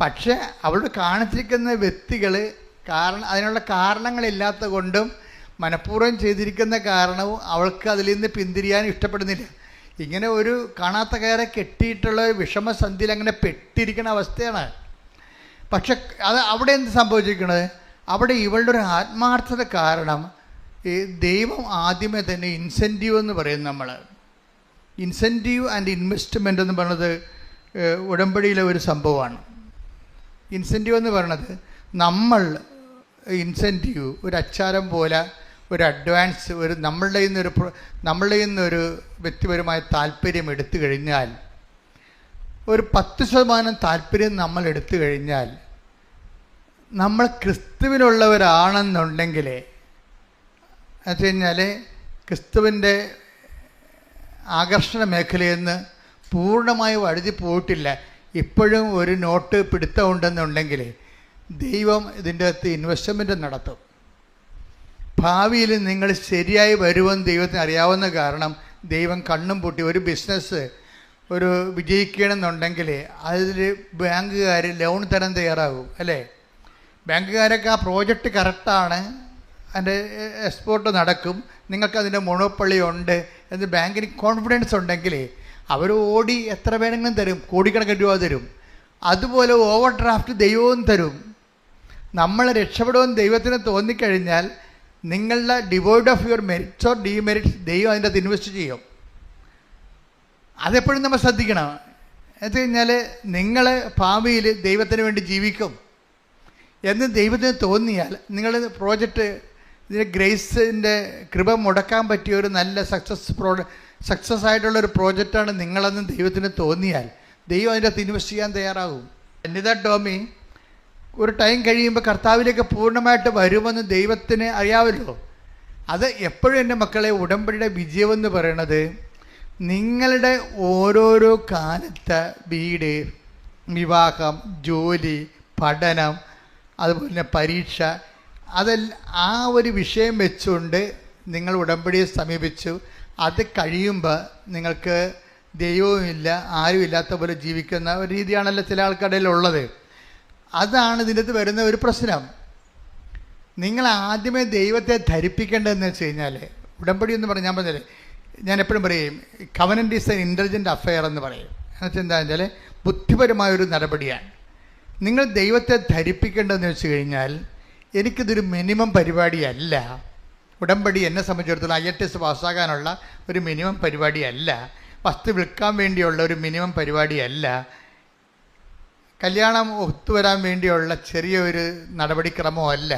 പക്ഷേ അവളോട് കാണിച്ചിരിക്കുന്ന വ്യക്തികൾ അതിനുള്ള കാരണങ്ങളില്ലാത്ത കൊണ്ടും മനഃപൂർവ്വം ചെയ്തിരിക്കുന്ന കാരണവും അവൾക്ക് അതിൽ നിന്ന് പിന്തിരിയാൻ ഇഷ്ടപ്പെടുന്നില്ല. ഇങ്ങനെ ഒരു കാണാത്ത കയറെ കെട്ടിയിട്ടുള്ള വിഷമസന്ധിയിൽ അങ്ങനെ പെട്ടിരിക്കുന്ന അവസ്ഥയാണ്. പക്ഷെ അവിടെ എന്ത് സംഭവിച്ചിരിക്കുന്നത്, അവിടെ ഇവളുടെ ഒരു ആത്മാർത്ഥത കാരണം ഈ ദൈവം ആദ്യമേ തന്നെ ഇൻസെൻറ്റീവ് എന്ന് പറയും. നമ്മൾ ഇൻസെൻറ്റീവ് ആൻഡ് ഇൻവെസ്റ്റ്മെൻ്റ് എന്ന് പറയുന്നത് ഉടമ്പടിയിലെ ഒരു സംഭവമാണ്. ഇൻസെൻറ്റീവ് എന്ന് പറയുന്നത് നമ്മൾ ഇൻസെൻറ്റീവ് ഒരു അച്ചാരം പോലെ ഒരു അഡ്വാൻസ് നമ്മളുടെ നിന്നൊരു വ്യക്തിപരമായ താല്പര്യം എടുത്തു കഴിഞ്ഞാൽ, ഒരു 10% താല്പര്യം നമ്മൾ എടുത്തു കഴിഞ്ഞാൽ, നമ്മൾ ക്രിസ്തുവിനുള്ളവരാണെന്നുണ്ടെങ്കിൽ എന്നു കഴിഞ്ഞാൽ ക്രിസ്തുവിൻ്റെ ആകർഷണ മേഖലയിൽ നിന്ന് പൂർണ്ണമായി വഴുതി പോയിട്ടില്ല, ഇപ്പോഴും ഒരു നോട്ട് പിടുത്തമുണ്ടെന്നുണ്ടെങ്കിൽ ദൈവം ഇതിൻ്റെ അകത്ത് ഇൻവെസ്റ്റ്മെൻറ്റ് നടത്തും. ഭാവിയിൽ നിങ്ങൾ ശരിയായി വരുമെന്ന് ദൈവത്തിന് അറിയാവുന്ന കാരണം ദൈവം കണ്ണും പൂട്ടി ഒരു ബിസിനസ് വിജയിക്കണമെന്നുണ്ടെങ്കിൽ അതിൽ ബാങ്കുകാർ ലോൺ തരാൻ തയ്യാറാകും, അല്ലേ? ബാങ്കുകാരൊക്കെ ആ പ്രോജക്റ്റ് കറക്റ്റാണ്, അതിൻ്റെ എക്സ്പോർട്ട് നടക്കും, നിങ്ങൾക്കതിൻ്റെ മൊണോപ്പൊളി ഉണ്ട് എന്ന് ബാങ്കിന് കോൺഫിഡൻസ് ഉണ്ടെങ്കിൽ അവർ ഓടി എത്ര വേണമെങ്കിലും തരും, കോടിക്കണക്കിന് രൂപ തരും. അതുപോലെ ഓവർ ഡ്രാഫ്റ്റ് ദൈവവും തരും. നമ്മൾ രക്ഷപ്പെടുമെന്ന് ദൈവത്തിന് തോന്നിക്കഴിഞ്ഞാൽ നിങ്ങളുടെ devoid of your merits or demerits ദൈവം അതിൻ്റെ അകത്ത് ഇൻവെസ്റ്റ് ചെയ്യും. അതെപ്പോഴും നമ്മൾ ശ്രദ്ധിക്കണം. എന്ന് കഴിഞ്ഞാൽ നിങ്ങൾ ഭാവിയിൽ ദൈവത്തിന് വേണ്ടി ജീവിക്കും എന്ന് ദൈവത്തിന് തോന്നിയാൽ നിങ്ങൾ പ്രോജക്റ്റ് ഇതിന് ഗ്രേസിൻ്റെ കൃപ മുടക്കാൻ പറ്റിയ ഒരു നല്ല സക്സസ് ആയിട്ടുള്ളൊരു പ്രോജക്റ്റാണ് നിങ്ങളെന്ന് ദൈവത്തിന് തോന്നിയാൽ ദൈവം അതിൻ്റെ അകത്ത് ഇൻവെസ്റ്റ് ചെയ്യാൻ തയ്യാറാകും. അനിത ടോമി ഒരു ടൈം കഴിയുമ്പോൾ കർത്താവിലേക്ക് പൂർണ്ണമായിട്ട് വരുമെന്ന് ദൈവത്തിന് അറിയാമല്ലോ. അത് എപ്പോഴും എൻ്റെ മക്കളെ ഉടമ്പടിയുടെ വിജയമെന്ന് പറയണത് നിങ്ങളുടെ ഓരോരോ കാലത്തെ വീട്, വിവാഹം, ജോലി, പഠനം, അതുപോലെ തന്നെ പരീക്ഷ, ആ ഒരു വിഷയം വെച്ചുകൊണ്ട് നിങ്ങൾ ഉടമ്പടിയെ സമീപിച്ചു. അത് കഴിയുമ്പോൾ നിങ്ങൾക്ക് ദൈവവുമില്ല ആരുമില്ലാത്ത പോലെ ജീവിക്കുന്ന ഒരു രീതിയാണല്ലോ ചില ആൾക്കാരുടെ ഉള്ളത്. അതാണ് ഇതിനകത്ത് വരുന്ന ഒരു പ്രശ്നം. നിങ്ങൾ ആദ്യമേ ദൈവത്തെ ധരിപ്പിക്കേണ്ടതെന്ന് വെച്ച് കഴിഞ്ഞാൽ, ഉടമ്പടി എന്ന് പറഞ്ഞാൽ ഞാൻ എപ്പോഴും പറയും covenant is N intelligent affair എന്ന് പറയും. എന്നുവെച്ചാൽ എന്താ വെച്ചാൽ ബുദ്ധിപരമായൊരു നടപടിയാണ്. നിങ്ങൾ ദൈവത്തെ ധരിപ്പിക്കേണ്ടതെന്ന് വെച്ച് കഴിഞ്ഞാൽ എനിക്കിതൊരു മിനിമം പരിപാടിയല്ല. ഉടമ്പടി എന്നെ സംബന്ധിച്ചിടത്തോളം IATS പാസ്സാകാനുള്ള ഒരു മിനിമം പരിപാടിയല്ല, വസ്തു വിൽക്കാൻ വേണ്ടിയുള്ള ഒരു മിനിമം പരിപാടിയല്ല, കല്യാണം ഒത്തുവരാൻ വേണ്ടിയുള്ള ചെറിയൊരു നടപടിക്രമമല്ല.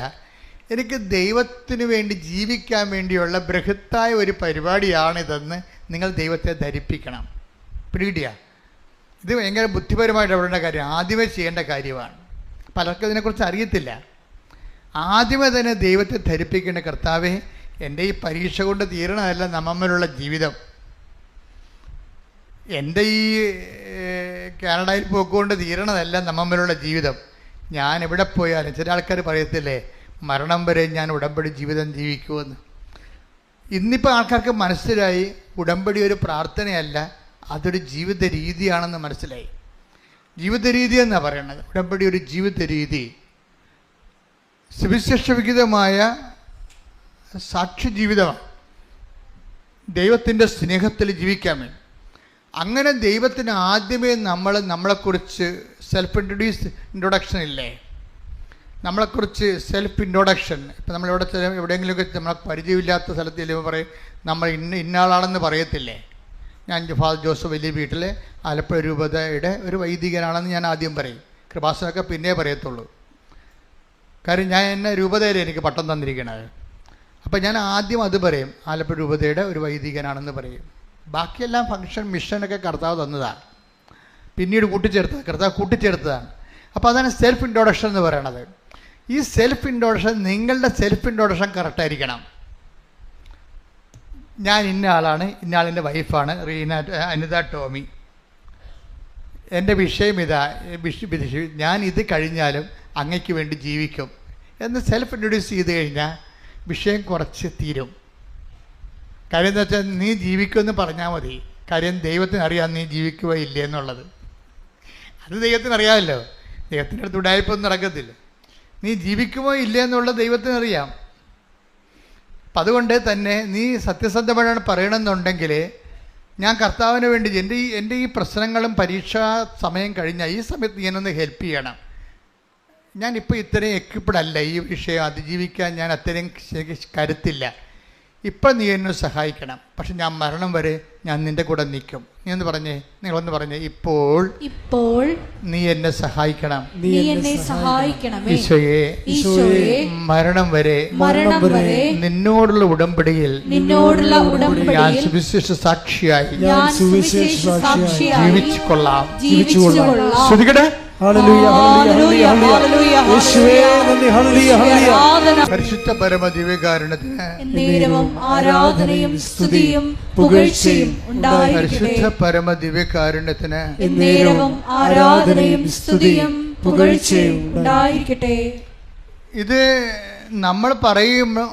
എനിക്ക് ദൈവത്തിന് വേണ്ടി ജീവിക്കാൻ വേണ്ടിയുള്ള ബൃഹത്തായ ഒരു പരിപാടിയാണിതെന്ന് നിങ്ങൾ ദൈവത്തെ ധരിപ്പിക്കണം. പിടികിട്ടിയ ഇത് ഭയങ്കര ബുദ്ധിപരമായിട്ട് ഇടപെടേണ്ട കാര്യം, ആദ്യമേ ചെയ്യേണ്ട കാര്യമാണ്. പലർക്കും ഇതിനെക്കുറിച്ച് അറിയത്തില്ല. ആദ്യമേ തന്നെ ദൈവത്തെ ധരിപ്പിക്കേണ്ട, കർത്താവേ എൻ്റെ ഈ പരീക്ഷ കൊണ്ട് തീരണമല്ല നമ്മമ്മലുള്ള ജീവിതം, എൻ്റെ ഈ കാനഡയിൽ പോക്കുകൊണ്ട് തീരണതല്ല നമ്മമ്മലുള്ള ജീവിതം. ഞാൻ എവിടെ പോയാലും ചില ആൾക്കാർ പറയത്തില്ലേ മരണം വരെ ഞാൻ ഉടമ്പടി ജീവിതം ജീവിക്കുമെന്ന്. ഇന്നിപ്പോൾ ആൾക്കാർക്ക് മനസ്സിലായി ഉടമ്പടി ഒരു പ്രാർത്ഥനയല്ല, അതൊരു ജീവിത രീതിയാണെന്ന് മനസ്സിലായി. ജീവിത രീതി എന്നാണ് പറയണത്. ഉടമ്പടി ഒരു ജീവിത രീതി, സുവിശേഷവിഹിതമായ സാക്ഷി ജീവിതമാണ്. ദൈവത്തിൻ്റെ സ്നേഹത്തിൽ ജീവിക്കാൻ വേണ്ടി. അങ്ങനെ ദൈവത്തിന് ആദ്യമേ നമ്മളെക്കുറിച്ച് സെൽഫ് ഇൻട്രൊഡക്ഷൻ ഇല്ലേ, നമ്മളെക്കുറിച്ച് സെൽഫ് ഇൻട്രൊഡക്ഷൻ. ഇപ്പം നമ്മളിവിടെ എവിടെയെങ്കിലുമൊക്കെ നമ്മളെ പരിചയമില്ലാത്ത സ്ഥലത്ത് ചെല്ലുമ്പോൾ പറയും നമ്മൾ ഇന്നയാളാണെന്ന് പറയത്തില്ലേ. ഞാൻ ഫാദർ ജോസഫ് വലിയ വീട്ടിലെ ആലപ്പുഴ രൂപതയുടെ ഒരു വൈദികനാണെന്ന് ഞാൻ ആദ്യം പറയും. കൃപാസനമൊക്കെ പിന്നെ പറയത്തുള്ളൂ. കാര്യം ഞാൻ എന്നെ രൂപതയിൽ എനിക്ക് പട്ടം തന്നിരിക്കണത്. അപ്പം ഞാൻ ആദ്യം അത് പറയും, ആലപ്പുഴ രൂപതയുടെ ഒരു വൈദികനാണെന്ന് പറയും. ബാക്കിയെല്ലാം ഫംഗ്ഷൻ മിഷനൊക്കെ കർത്താവ് തന്നതാണ്, പിന്നീട് കർത്താവ് കൂട്ടിച്ചേർത്തതാണ്. അപ്പോൾ അതാണ് സെൽഫ് ഇൻട്രൊഡക്ഷൻ എന്ന് പറയണത്. ഈ സെൽഫ് ഇൻട്രൊഡക്ഷൻ, നിങ്ങളുടെ സെൽഫ് ഇൻട്രൊഡക്ഷൻ കറക്റ്റായിരിക്കണം. ഞാൻ ഇന്ന ആളാണ്, ഇന്ന ആളിൻ്റെ വൈഫാണ് അനിത ടോമി. എൻ്റെ വിഷയം ഇതാ, ഞാൻ ഇത് കഴിഞ്ഞാലും അങ്ങയ്ക്ക് വേണ്ടി ജീവിക്കും എന്ന് സെൽഫ് ഇൻട്രൊഡ്യൂസ് ചെയ്ത് കഴിഞ്ഞാൽ വിഷയം കുറച്ച് തീരും. കാര്യം എന്താ വെച്ചാൽ നീ ജീവിക്കുമെന്ന് പറഞ്ഞാൽ മതി. കാര്യം ദൈവത്തിന് അറിയാം നീ ജീവിക്കുക ഇല്ലേ എന്നുള്ളത്. അത് ദൈവത്തിന് അറിയാമല്ലോ. ദൈവത്തിൻ്റെ അടുത്ത് ഉടായ്പൊന്നും നടക്കത്തില്ല. നീ ജീവിക്കുമോ ഇല്ലേ എന്നുള്ളത് ദൈവത്തിന് അറിയാം. അപ്പം അതുകൊണ്ട് തന്നെ നീ സത്യസന്ധമായാണ് പറയണമെന്നുണ്ടെങ്കിൽ ഞാൻ കർത്താവിന് വേണ്ടി എൻ്റെ ഈ പ്രശ്നങ്ങളും പരീക്ഷാ സമയം കഴിഞ്ഞാൽ ഈ സമയത്ത് ഞാനൊന്ന് ഹെൽപ്പ് ചെയ്യണം. ഞാനിപ്പോൾ ഇത്രയും എക്വിപ്ഡ് അല്ല ഈ വിഷയം അതിജീവിക്കാൻ, ഞാൻ അത്രയും കരുത്തില്ല. ഇപ്പം നീ എന്നെ സഹായിക്കണം. പക്ഷെ ഞാൻ മരണം വരെ ഞാൻ നിൻ്റെ കൂടെ നിൽക്കും. നിങ്ങളൊന്ന് പറഞ്ഞേ, ഇപ്പോൾ നീ എന്നെ സഹായിക്കണം. ഈശോയെ, മരണം വരെ നിന്നോടുള്ള ഉടമ്പടിയിൽ ഞാൻ സുവിശേഷ സാക്ഷിയായി ജീവിച്ചു കൊള്ളാം. ശ്രുതികടെ പരിശുദ്ധ പരമ ദിവ്യകാരുണ്യത്തിന് ആരാധനയും സ്തുതിയും പുകഴ്ചയും പരിശുദ്ധ പരമ ദിവ്യകാരുണ്യത്തിന് ആരാധനയും സ്തുതിയും പുകഴ്ചയും ഉണ്ടായിരിക്കട്ടെ. ഇത് നമ്മൾ പറയുമ്പോൾ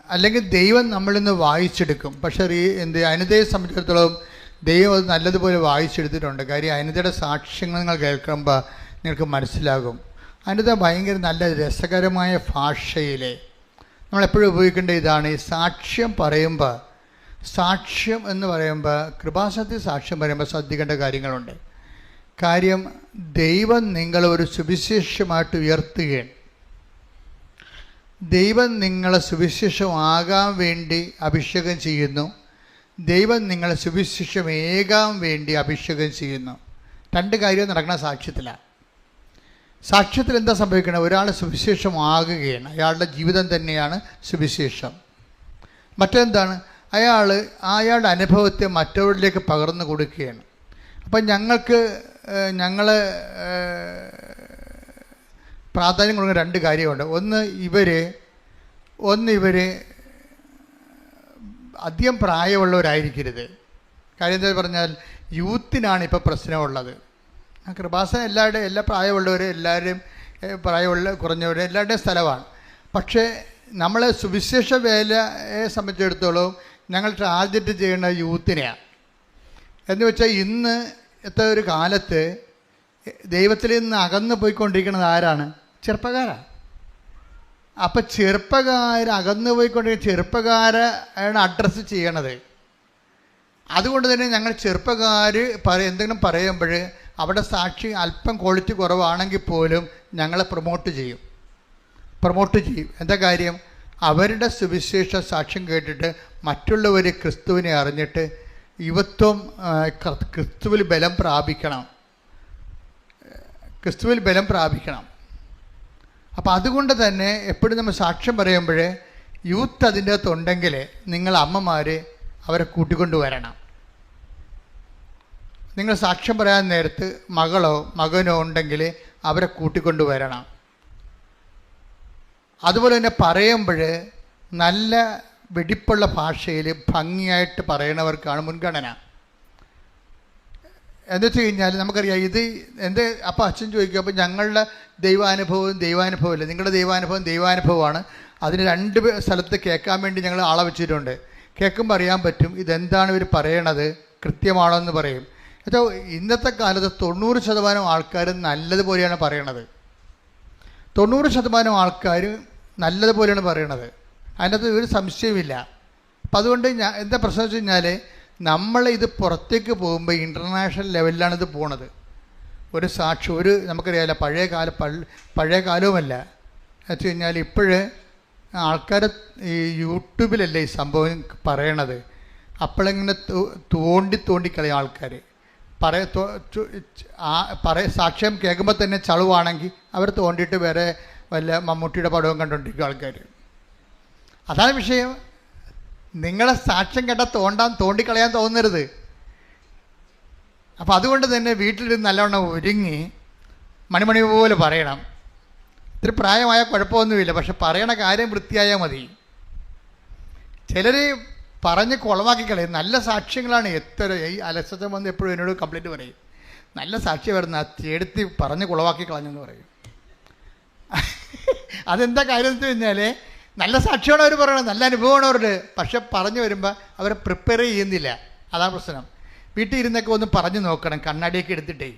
അല്ലെങ്കിൽ ദൈവം നമ്മളിന്ന് വായിച്ചെടുക്കും. പക്ഷേ അനിതയെ സംബന്ധിച്ചിടത്തോളം ദൈവം അത് നല്ലതുപോലെ വായിച്ചെടുത്തിട്ടുണ്ട്. കാര്യം അനിതയുടെ സാക്ഷ്യങ്ങൾ നിങ്ങൾ കേൾക്കുമ്പോൾ നിങ്ങൾക്ക് മനസ്സിലാകും. അനിത ഭയങ്കര നല്ല രസകരമായ ഭാഷയിൽ നമ്മളെപ്പോഴും ഉപയോഗിക്കേണ്ട ഇതാണ്. ഈ സാക്ഷ്യം പറയുമ്പോൾ, സാക്ഷ്യം എന്ന് പറയുമ്പോൾ, കൃപാസത്യ സാക്ഷ്യം പറയുമ്പോൾ ശ്രദ്ധിക്കേണ്ട കാര്യങ്ങളുണ്ട്. കാര്യം ദൈവം നിങ്ങളെ ഒരു സുവിശേഷമായിട്ട് ഉയർത്തുകയാണ്. ദൈവം നിങ്ങളെ സുവിശേഷമാകാൻ വേണ്ടി അഭിഷേകം ചെയ്യുന്നു. ദൈവം നിങ്ങളെ സുവിശേഷം ഏകാൻ വേണ്ടി അഭിഷേകം ചെയ്യുന്നു. രണ്ട് കാര്യം നടക്കുന്ന സാക്ഷ്യത്തിലാണ്. സാക്ഷ്യത്തിൽ എന്താ സംഭവിക്കുന്നത്? ഒരാൾ സുവിശേഷമാകുകയാണ്. അയാളുടെ ജീവിതം തന്നെയാണ് സുവിശേഷം. മറ്റെന്താണ്? അയാളുടെ അനുഭവത്തെ മറ്റവരിലേക്ക് പകർന്നു കൊടുക്കുകയാണ്. അപ്പം ഞങ്ങൾ പ്രാധാന്യം കൊടുക്കുന്ന രണ്ട് കാര്യമുണ്ട്. ഒന്ന് ഇവർ അധികം പ്രായമുള്ളവരായിരിക്കരുത്. കാര്യം എന്താ പറഞ്ഞാൽ യൂത്തിനാണ് ഇപ്പോൾ പ്രശ്നമുള്ളത്. കൃപാസന എല്ലാ പ്രായമുള്ളവരും എല്ലാവരും കുറഞ്ഞവരും എല്ലാവരുടെയും സ്ഥലമാണ്. പക്ഷേ നമ്മളെ സുവിശേഷ വേലയെ സംബന്ധിച്ചിടത്തോളം ഞങ്ങൾ ടാർഗറ്റ് ചെയ്യുന്ന യൂത്തിനെയാണ്. എന്ന് വെച്ചാൽ ഇന്നത്തെ ഒരു കാലത്ത് ദൈവത്തിൽ നിന്ന് അകന്നു പോയിക്കൊണ്ടിരിക്കുന്നത് ആരാണ്? ചെറുപ്പക്കാരാണ്. അപ്പം അകന്നു പോയിക്കൊണ്ടിരിക്കുന്ന ചെറുപ്പക്കാരാണ് അഡ്രസ്സ് ചെയ്യണത്. അതുകൊണ്ട് തന്നെ ഞങ്ങൾ ചെറുപ്പക്കാർ എന്തെങ്കിലും പറയുമ്പോൾ അവിടെ സാക്ഷി അല്പം ക്വാളിറ്റി കുറവാണെങ്കിൽ പോലും ഞങ്ങളെ പ്രൊമോട്ട് ചെയ്യും. എന്താ കാര്യം? അവരുടെ സുവിശേഷ സാക്ഷ്യം കേട്ടിട്ട് മറ്റുള്ളവർ ക്രിസ്തുവിനെ അറിഞ്ഞിട്ട് യുവത്വം ക്രിസ്തുവിൽ ബലം പ്രാപിക്കണം. അപ്പം അതുകൊണ്ട് തന്നെ എപ്പോഴും നമ്മൾ സാക്ഷ്യം പറയുമ്പോൾ യൂത്ത് അതിൻ്റെ അകത്തുണ്ടെങ്കിൽ നിങ്ങൾ അമ്മമാർ അവരെ കൂട്ടിക്കൊണ്ട് വരണം. നിങ്ങൾ സാക്ഷ്യം പറയാൻ നേരത്ത് മകനോ ഉണ്ടെങ്കിൽ അവരെ കൂട്ടിക്കൊണ്ട് വരണം. അതുപോലെ തന്നെ പറയുമ്പോൾ നല്ല വെടിപ്പുള്ള ഭാഷയിൽ ഭംഗിയായിട്ട് പറയണവർക്കാണ് മുൻഗണന. എന്ന് വെച്ച് കഴിഞ്ഞാൽ നമുക്കറിയാം അപ്പോൾ അച്ഛൻ ചോദിക്കും, അപ്പോൾ ഞങ്ങളുടെ ദൈവാനുഭവമില്ല, നിങ്ങളുടെ ദൈവാനുഭവമാണ്. അതിന് രണ്ട് സ്ഥലത്ത് കേൾക്കാൻ വേണ്ടി ഞങ്ങൾ ആളെ വെച്ചിട്ടുണ്ട്. കേൾക്കുമ്പോൾ അറിയാൻ പറ്റും ഇതെന്താണ് ഇവർ പറയണത്, കൃത്യമാണോ എന്ന് പറയും. എന്നുവെച്ചാൽ ഇന്നത്തെ കാലത്ത് 90% ആൾക്കാർ നല്ലതുപോലെയാണ് പറയണത്. 90% ആൾക്കാർ നല്ലതുപോലെയാണ് പറയണത്. അതിനകത്ത് ഒരു സംശയമില്ല. അപ്പം അതുകൊണ്ട് എന്താ പ്രശ്നം വെച്ച് കഴിഞ്ഞാൽ നമ്മളിത് പുറത്തേക്ക് പോകുമ്പോൾ ഇൻ്റർനാഷണൽ ലെവലിലാണിത് പോണത്. ഒരു നമുക്കറിയാമല്ലോ, പഴയ കാലവുമല്ല. എന്ന് വെച്ച് കഴിഞ്ഞാൽ ഇപ്പോഴ് ആൾക്കാർ ഈ യൂട്യൂബിലല്ലേ ഈ സംഭവം പറയണത്. അപ്പോഴിങ്ങനെ തോണ്ടിക്കളയും ആൾക്കാർ. സാക്ഷ്യം കേൾക്കുമ്പോൾ തന്നെ ചളുവാണെങ്കിൽ അവർ തോണ്ടിയിട്ട് വേറെ വല്ല മമ്മൂട്ടിയുടെ പടവും കണ്ടുകൊണ്ടിരിക്കും ആൾക്കാർ. അതാണ് വിഷയം. നിങ്ങളെ സാക്ഷ്യം കേട്ടാൽ തോണ്ടിക്കളയാൻ തോന്നരുത്. അപ്പോൾ അതുകൊണ്ട് തന്നെ വീട്ടിലിരുന്ന് നല്ലവണ്ണം ഒരുങ്ങി മണിമണി പോലെ പറയണം. ഇത്തിരി പ്രായമായ കുഴപ്പമൊന്നുമില്ല, പക്ഷെ പറയണ കാര്യം വൃത്തിയായാൽ മതി. ചിലർ പറഞ്ഞ് കുളമാക്കി കളയും. നല്ല സാക്ഷ്യങ്ങളാണ്. ഈ അലസത വന്ന് എപ്പോഴും എന്നോട് കംപ്ലൈൻറ്റ് പറയും. നല്ല സാക്ഷി വരുന്ന എടുത്ത് പറഞ്ഞ് കുളവാക്കി കളഞ്ഞെന്ന് പറയും. അതെന്താ കാര്യം എന്ന് വെച്ച് കഴിഞ്ഞാൽ നല്ല സാക്ഷിയാണ് അവർ പറയണത്, നല്ല അനുഭവമാണ് അവരുടെ. പക്ഷെ പറഞ്ഞു വരുമ്പോൾ അവരെ പ്രിപ്പയർ ചെയ്യുന്നില്ല. അതാണ് പ്രശ്നം. വീട്ടിൽ ഇരുന്നൊക്കെ ഒന്ന് പറഞ്ഞു നോക്കണം, കണ്ണാടിയൊക്കെ എടുത്തിട്ടേ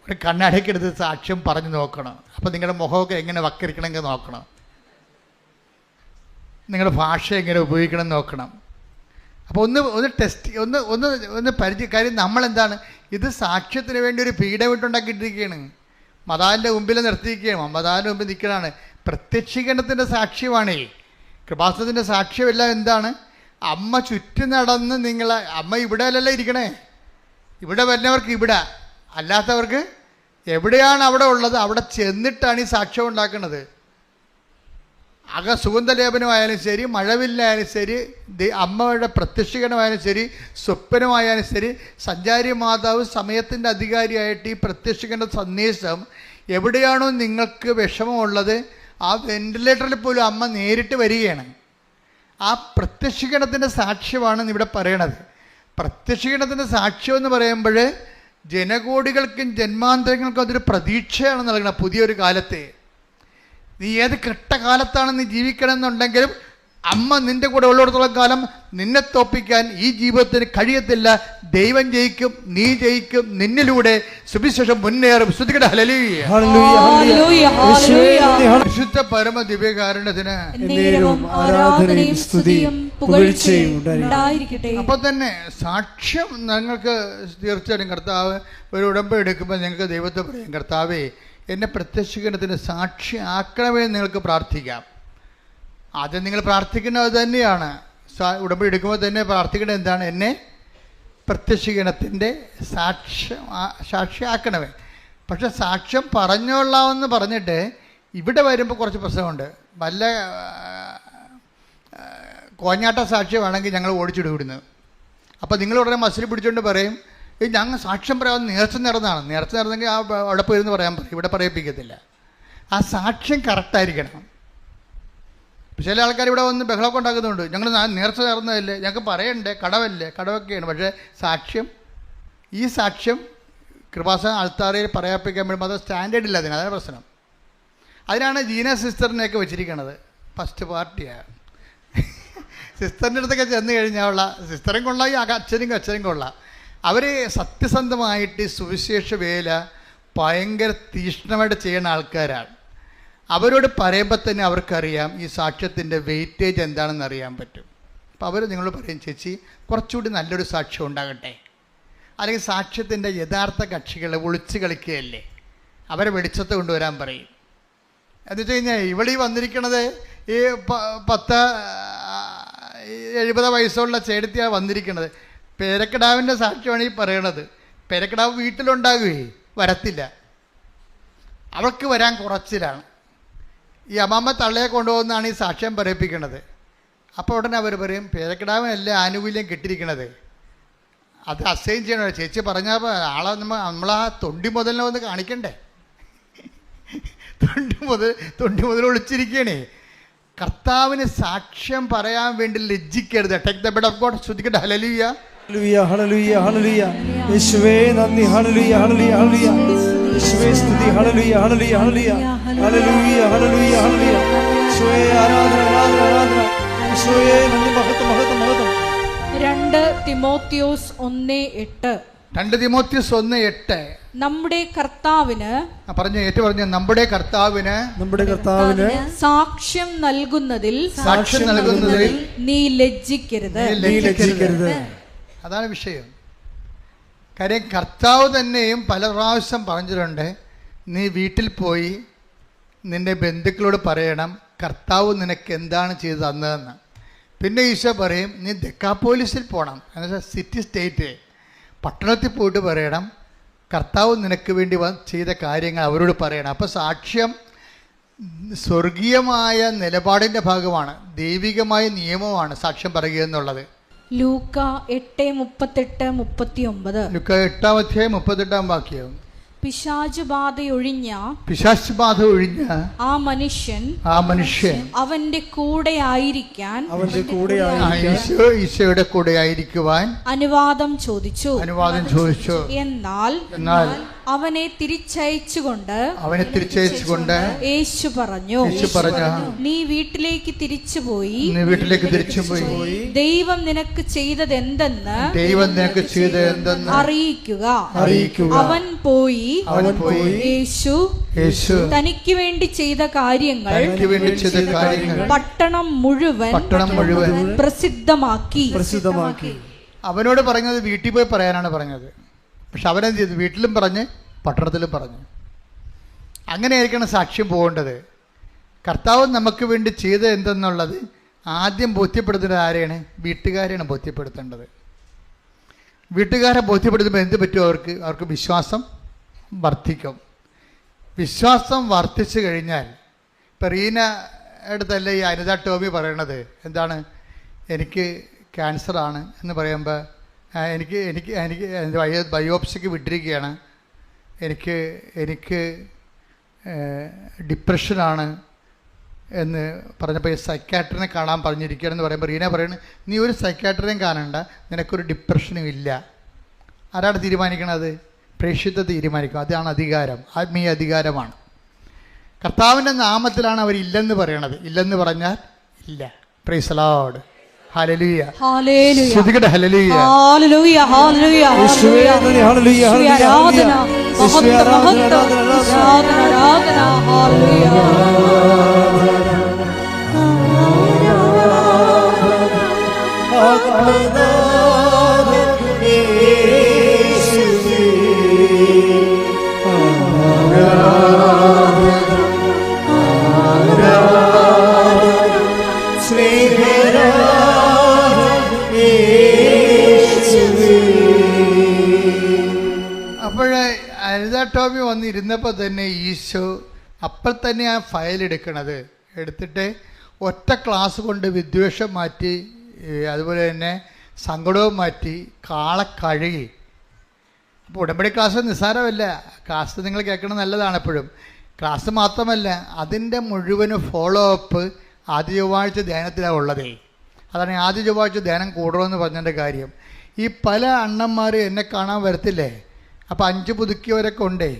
ഒരു കണ്ണാടിയൊക്കെ എടുത്ത് സാക്ഷ്യം പറഞ്ഞു നോക്കണം. അപ്പോൾ നിങ്ങളുടെ മുഖമൊക്കെ എങ്ങനെ വക്കരിക്കണമെങ്കിൽ നോക്കണം, നിങ്ങളുടെ ഭാഷ എങ്ങനെ ഉപയോഗിക്കണം നോക്കണം. അപ്പോൾ ഒന്ന് ടെസ്റ്റ് ഒന്ന് കാര്യം നമ്മളെന്താണ് ഇത് സാക്ഷ്യത്തിന് വേണ്ടി ഒരു പീഠമിട്ടുണ്ടാക്കിയിട്ടിരിക്കുകയാണ്. മദാലിൻ്റെ മുമ്പിൽ നിർത്തിയിരിക്കുകയാണ്, മദാലിൻ്റെ മുമ്പിൽ നിൽക്കണതാണ്. പ്രത്യക്ഷീകരണത്തിൻ്റെ സാക്ഷ്യമാണേ. കൃപാസനത്തിൻ്റെ സാക്ഷ്യമെല്ലാം എന്താണ്? അമ്മ ചുറ്റി നടന്ന് നിങ്ങളെ അമ്മ ഇവിടെ അല്ലല്ലോ ഇരിക്കണേ. ഇവിടെ വരുന്നവർക്ക് ഇവിടെ, അല്ലാത്തവർക്ക് എവിടെയാണ് അവിടെ ഉള്ളത് അവിടെ ചെന്നിട്ടാണ് ഈ സാക്ഷ്യം ഉണ്ടാക്കുന്നത്. സുഗന്ധലേപനമായാലും ശരി, മഴവില്ലായാലും ശരി, അമ്മയുടെ പ്രത്യക്ഷീകരണമായാലും ശരി, സ്വപ്നമായാലും ശരി, സഞ്ചാരി മാതാവ് സമയത്തിൻ്റെ അധികാരിയായിട്ട് ഈ പ്രത്യക്ഷീകരണ സന്ദേശം എവിടെയാണോ നിങ്ങൾക്ക് വിഷമമുള്ളത് ആ വെന്റിലേറ്ററിൽ പോലും അമ്മ നേരിട്ട് വരികയാണ്. ആ പ്രത്യക്ഷീകരണത്തിൻ്റെ സാക്ഷ്യമാണ് ഇവിടെ പറയണത്. പ്രത്യക്ഷീകരണത്തിൻ്റെ സാക്ഷ്യം എന്ന് പറയുമ്പോൾ ജനകോടികൾക്കും ജന്മാന്തരങ്ങൾക്കും അതൊരു പ്രതീക്ഷയാണ് നൽകുന്നത്. പുതിയൊരു കാലത്തെ നീ ഏത് കെട്ടകാലത്താണ് നീ ജീവിക്കണമെന്നുണ്ടെങ്കിലും അമ്മ നിൻ്റെ കൂടെ ഉള്ളിടത്തോളം കാലം നിന്നെ തോപ്പിക്കാൻ ഈ ജീവിതത്തിന് കഴിയത്തില്ല. ദൈവം ജയിക്കും, നീ ജയിക്കും, നിന്നിലൂടെ സുവിശേഷം മുന്നേറും. സ്തുതിക്കട്ടെ, ഹല്ലേലൂയ. വിശുദ്ധ പരമ ദിവ്യകാരുണ്യത്തിന് ആരാധനയും സ്തുതിയും പുകഴ്ചയും ഉണ്ടായിരിക്കട്ടെ. അപ്പോൾ തന്നെ സാക്ഷ്യം നിങ്ങൾക്ക് തീർച്ചയായിട്ടും കർത്താവ് ഒരു ഉടമ്പടി എടുക്കുമ്പോൾ നിങ്ങൾക്ക് ദൈവത്തെ പറയും, കർത്താവേ എന്നെ പ്രത്യക്ഷീകരണത്തിന് സാക്ഷി ആക്കണമേ എന്ന് നിങ്ങൾക്ക് പ്രാർത്ഥിക്കാം. ആദ്യം നിങ്ങൾ പ്രാർത്ഥിക്കുന്നത് തന്നെയാണ്. ഉടമ്പടി എടുക്കുമ്പോൾ തന്നെ പ്രാർത്ഥിക്കേണ്ടത് എന്താണ്? എന്നെ പ്രത്യക്ഷീകരണത്തിൻ്റെ സാക്ഷി ആക്കണമേ. പക്ഷെ സാക്ഷ്യം പറഞ്ഞോളാമെന്ന് പറഞ്ഞിട്ട് ഇവിടെ വരുമ്പോൾ കുറച്ച് പ്രശ്നമുണ്ട്. വല്ല കോഞ്ഞാട്ട സാക്ഷ്യമാണെങ്കിൽ ഞങ്ങൾ ഓടിച്ചിടും ഇവിടുന്ന്. അപ്പോൾ നിങ്ങൾ ഉടനെ മസിൽ പിടിച്ചുകൊണ്ട് പറയും, ഞങ്ങൾ സാക്ഷ്യം പറയാൻ നേർച്ച നേർന്നതാണ്. നേർച്ച നേർന്നെങ്കിൽ ആ അവിടെ പോയിരുന്ന് പറയാൻ പറയും, ഇവിടെ പറയിപ്പിക്കത്തില്ല. ആ സാക്ഷ്യം കറക്റ്റായിരിക്കണം. ചില ആൾക്കാർ ഇവിടെ വന്ന് ബഹളമൊക്കെ ഉണ്ടാക്കുന്നുണ്ട്, ഞങ്ങൾ നേർച്ച നേർന്നതല്ലേ, ഞങ്ങൾക്ക് പറയണ്ടേ, കടവല്ലേ, കടവൊക്കെയാണ്. പക്ഷേ ഈ സാക്ഷ്യം കൃപാസന ആൾത്താരയിൽ പറയാപ്പിക്കാൻ വേണ്ടി അത് സ്റ്റാൻഡേർഡ് ഇല്ല. അതാണ് പ്രശ്നം. അതിനാണ് ജീന സിസ്റ്ററിനെയൊക്കെ വെച്ചിരിക്കുന്നത്. ഫസ്റ്റ് പാർട്ടിയാണ്. സിസ്റ്ററിൻ്റെ അടുത്തൊക്കെ ചെന്ന് കഴിഞ്ഞാൽ സിസ്റ്ററും കൊള്ളാം, ഈ അച്ഛനും കൊള്ളാം. അവർ സത്യസന്ധമായിട്ട് സുവിശേഷ വേല ഭയങ്കര തീക്ഷ്ണമായിട്ട് ചെയ്യുന്ന ആൾക്കാരാണ്. അവരോട് പറയുമ്പോൾ തന്നെ അവർക്കറിയാം ഈ സാക്ഷ്യത്തിൻ്റെ വെയിറ്റേജ് എന്താണെന്ന് അറിയാൻ പറ്റും. അപ്പോൾ അവർ നിങ്ങളോട് പറയും, ചേച്ചി കുറച്ചുകൂടി നല്ലൊരു സാക്ഷ്യം ഉണ്ടാകട്ടെ. അല്ലെങ്കിൽ സാക്ഷ്യത്തിൻ്റെ യഥാർത്ഥ കക്ഷികളെ ഒളിച്ച് കളിക്കുകയല്ലേ, അവരെ വെളിച്ചത്ത് കൊണ്ടുവരാൻ പറയും. എന്ന് വെച്ച് കഴിഞ്ഞാൽ ഇവിടെ വന്നിരിക്കണത് ഈ 70 വയസ്സുള്ള ചേട്ടത്തിയാണ് വന്നിരിക്കുന്നത്. പേരക്കിടാവിൻ്റെ സാക്ഷ്യമാണ് ഈ പറയണത്. പേരക്കിടാവ് വീട്ടിലുണ്ടാകുകയെ വരത്തില്ല, അവൾക്ക് വരാൻ കുറച്ചിലാണ്. ഈ അമ്മാമ്മ തള്ളയെ കൊണ്ടുപോകുന്നതാണ് ഈ സാക്ഷ്യം പറയിപ്പിക്കുന്നത്. അപ്പോൾ ഉടനെ അവർ പറയും, പേരക്കിടാവിനല്ലേ ആനുകൂല്യം കിട്ടിയിരിക്കണത്, അത് അസൈൻ ചെയ്യണോ. ചേച്ചി പറഞ്ഞാൽ ആളെ നമ്മളാ തൊണ്ടി മുതലിനെ വന്ന് കാണിക്കണ്ടേ. തൊണ്ടി മുതൽ ഒളിച്ചിരിക്കണേ. കർത്താവിന് സാക്ഷ്യം പറയാൻ വേണ്ടി ലജ്ജിക്കരുത്. Take the bed of God. ശ്രുതിക്കട്ടെ, ഹല്ലേലൂയ. ഹല്ലേലൂയ ഹല്ലേലൂയ. യേശുവേ നന്ദി. ഹല്ലേലൂയ ഹല്ലേലൂയ ഹല്ലേലൂയ. യേശുവേ സ്തുതി. ഹല്ലേലൂയ ഹല്ലേലൂയ ഹല്ലേലൂയ. ഹല്ലേലൂയ ഹല്ലേലൂയ ഹല്ലേലൂയ. യേശുവേ ആരാധന ആരാധന ആരാധന. യേശുവേ നന്ദി. മഹത്വം മഹത്വം മഹത്വം. 2 തിമോത്തിയോസ് 1:8. 2 തിമോത്തിയോസ് 1:8. നമ്മുടെ കർത്താവിന് നമ്മുടെ കർത്താവിന് സാക്ഷ്യം നൽകുന്നതിൽ നീ ലജ്ജിക്കരുത്. അതാണ് വിഷയം. കാര്യം കർത്താവ് തന്നെയും പല പ്രാവശ്യം പറഞ്ഞിട്ടുണ്ട്, നീ വീട്ടിൽ പോയി നിന്റെ ബന്ധുക്കളോട് പറയണം കർത്താവ് നിനക്ക് എന്താണ് ചെയ്ത് തന്നതെന്ന്. പിന്നെ ഈശോ പറയും, നീ ദെക്കാപ്പോലിസിൽ പോകണം, എന്നുവെച്ചാൽ സിറ്റി സ്റ്റേറ്റ് പട്ടണത്തിൽ പോയിട്ട് പറയണം കർത്താവ് നിനക്ക് വേണ്ടി ചെയ്ത കാര്യങ്ങൾ അവരോട് പറയണം. അപ്പോൾ സാക്ഷ്യം സ്വർഗീയമായ നിലപാടിൻ്റെ ഭാഗമാണ്, ദൈവികമായ നിയമമാണ് സാക്ഷ്യം പറയുക എന്നുള്ളത്. ലൂക്ക 8:38-39. ലൂക്ക 8-ാം അധ്യായം 38-ാം വാക്യം. പിശാച് ബാധയൊഴിഞ്ഞ ആ മനുഷ്യൻ അവന്റെ കൂടെ ആയിരിക്കാൻ ഈശോയുടെ കൂടെ ആയിരിക്കുവാൻ അനുവാദം ചോദിച്ചു. എന്നാൽ അവനെ തിരിച്ചയച്ചുകൊണ്ട് യേശു പറഞ്ഞു, നീ വീട്ടിലേക്ക് തിരിച്ചുപോയി ദൈവം നിനക്ക് ചെയ്തത് എന്തെന്ന് അറിയിക്കുക. അവൻ പോയി യേശു തനിക്ക് വേണ്ടി ചെയ്ത കാര്യങ്ങൾ പട്ടണം മുഴുവൻ പ്രസിദ്ധമാക്കി. അവനോട് പറഞ്ഞത് വീട്ടിൽ പോയി പറയാനാണ് പറഞ്ഞത്. പക്ഷെ അവനെന്ത് ചെയ്തു? വീട്ടിലും പറഞ്ഞ് പട്ടണത്തിലും പറഞ്ഞു. അങ്ങനെയായിരിക്കണം സാക്ഷ്യം പോകേണ്ടത്. കർത്താവ് നമുക്ക് വേണ്ടി ചെയ്തത് എന്തെന്നുള്ളത് ആദ്യം ബോധ്യപ്പെടുത്തുന്നത് ആരെയാണ്? വീട്ടുകാരെയാണ് ബോധ്യപ്പെടുത്തേണ്ടത്. വീട്ടുകാരെ ബോധ്യപ്പെടുത്തുമ്പോൾ എന്ത് പറ്റും? അവർക്ക് വിശ്വാസം വർദ്ധിക്കും. വിശ്വാസം വർദ്ധിച്ചു കഴിഞ്ഞാൽ, ഇപ്പം റീന അടുത്തല്ലേ ഈ അനിത ടോമി പറയണത് എന്താണ്? എനിക്ക് ക്യാൻസറാണ് എന്ന് പറയുമ്പോൾ എനിക്ക് ബയോപ്സിക്ക് വിട്ടിരിക്കുകയാണ്, എനിക്ക് ഡിപ്രഷനാണ് എന്ന് പറഞ്ഞപ്പോൾ ഈ സൈക്കാട്രിനെ കാണാൻ പറഞ്ഞിരിക്കുകയാണെന്ന് പറയുമ്പോൾ റീന പറയുന്നത്, നീ ഒരു സൈക്കാട്രിനെയും കാണണ്ട, നിനക്കൊരു ഡിപ്രഷനും ഇല്ല. ആരാണ് തീരുമാനിക്കണത്? പ്രേക്ഷിത തീരുമാനിക്കും. അതാണ് അധികാരം, ആത്മീയ അധികാരമാണ്. കർത്താവിൻ്റെ നാമത്തിലാണ് അവർ ഇല്ലെന്ന് പറയണത്. ഇല്ലെന്ന് പറഞ്ഞാൽ ഇല്ല. Praise the Lord. ഹല്ലേലൂയ. ഹല്ലേലൂയ. സ്തുതിക്കട്ടെ. ഹല്ലേലൂയ. ഹല്ലേലൂയ. ഹല്ലേലൂയ. യേശുവേ നന്ദി. ഹല്ലേലൂയ. ആരാധന, ആരാധന. ഹല്ലേലൂയ. അപ്പോഴേ അനിത ടോമി വന്നിരുന്നപ്പോൾ തന്നെ ഈശോ അപ്പോൾ തന്നെ ആ ഫയൽ എടുത്തിട്ട് ഒറ്റ ക്ലാസ് കൊണ്ട് വിദ്വേഷം മാറ്റി, അതുപോലെ തന്നെ സങ്കടവും മാറ്റി, കാളെ കഴുകി. അപ്പോൾ ഉടമ്പടി ക്ലാസ് നിസ്സാരമല്ല. ക്ലാസ് നിങ്ങൾ കേൾക്കണം, നല്ലതാണ് എപ്പോഴും. ക്ലാസ് മാത്രമല്ല, അതിൻ്റെ മുഴുവനും ഫോളോ അപ്പ് ആദ്യ ചൊവ്വാഴ്ച ധ്യാനത്തിലാണ് ഉള്ളതേ. അതാണ് ആദ്യ ചൊവ്വാഴ്ച ധ്യാനം കൂടണമെന്ന് പറഞ്ഞതിൻ്റെ കാര്യം. ഈ പല അണ്ണന്മാർ എന്നെ കാണാൻ വരത്തില്ലേ, അപ്പോൾ 5 പുതുക്കിയവരൊക്കെ ഉണ്ടേ.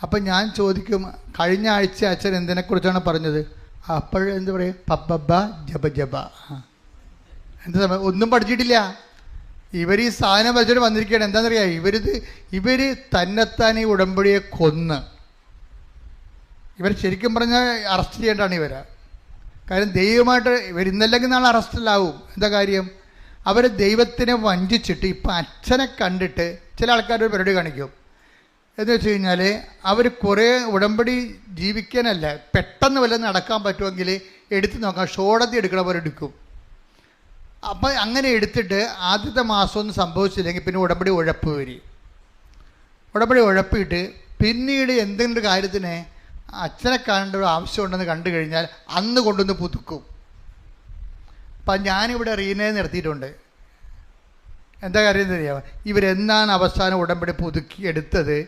അപ്പം ഞാൻ ചോദിക്കും, കഴിഞ്ഞ ആഴ്ച അച്ഛൻ എന്തിനെക്കുറിച്ചാണ് പറഞ്ഞത്? അപ്പോഴെന്ത് പറയും? പബ്ബ ജബ ജബ. എന്താ സമയം? ഒന്നും പഠിച്ചിട്ടില്ല. ഇവർ ഈ സാധനം വെച്ചിട്ട് വന്നിരിക്കുകയാണ്. എന്താണെന്നറിയാം? ഇവർ തന്നെത്താൻ ഈ ഉടമ്പടിയെ കൊന്ന്, ഇവർ ശരിക്കും പറഞ്ഞാൽ അറസ്റ്റ് ചെയ്യേണ്ടതാണ് ഇവരെ. കാര്യം ദൈവമായിട്ട് ഇവർ ഇന്നല്ലെങ്കിൽ നാളെ അറസ്റ്റിലാവും. എന്താ കാര്യം? അവർ ദൈവത്തിനെ വഞ്ചിച്ചിട്ട് ഇപ്പം അച്ഛനെ കണ്ടിട്ട് ചില ആൾക്കാർ ഒരു പരിപാടി കാണിക്കും. എന്ന് വെച്ച് കഴിഞ്ഞാൽ അവർ കുറേ ഉടമ്പടി ജീവിക്കാനല്ല, പെട്ടെന്ന് വല്ലതും നടക്കാൻ പറ്റുമെങ്കിൽ എടുത്ത് നോക്കാം, ഷോടത്തി എടുക്കണ പോലെ എടുക്കും. അപ്പം അങ്ങനെ എടുത്തിട്ട് ആദ്യത്തെ മാസമൊന്നും സംഭവിച്ചില്ലെങ്കിൽ പിന്നെ ഉടമ്പടി ഉഴപ്പ് വരും. ഉടമ്പടി ഉഴപ്പിയിട്ട് പിന്നീട് എന്തെങ്കിലും കാര്യത്തിന് അച്ഛനെ കാണേണ്ട ഒരു ആവശ്യമുണ്ടെന്ന് കണ്ടു കഴിഞ്ഞാൽ അന്ന് കൊണ്ടുവന്ന് പുതുക്കും. അപ്പം ഞാനിവിടെ റീനയെ നിർത്തിയിട്ടുണ്ട്. എന്താ കാര്യം എന്നറിയാമോ? ഇവരെന്നാണ് അവസാനം ഉടമ്പടി പുതുക്കി എടുത്തത്,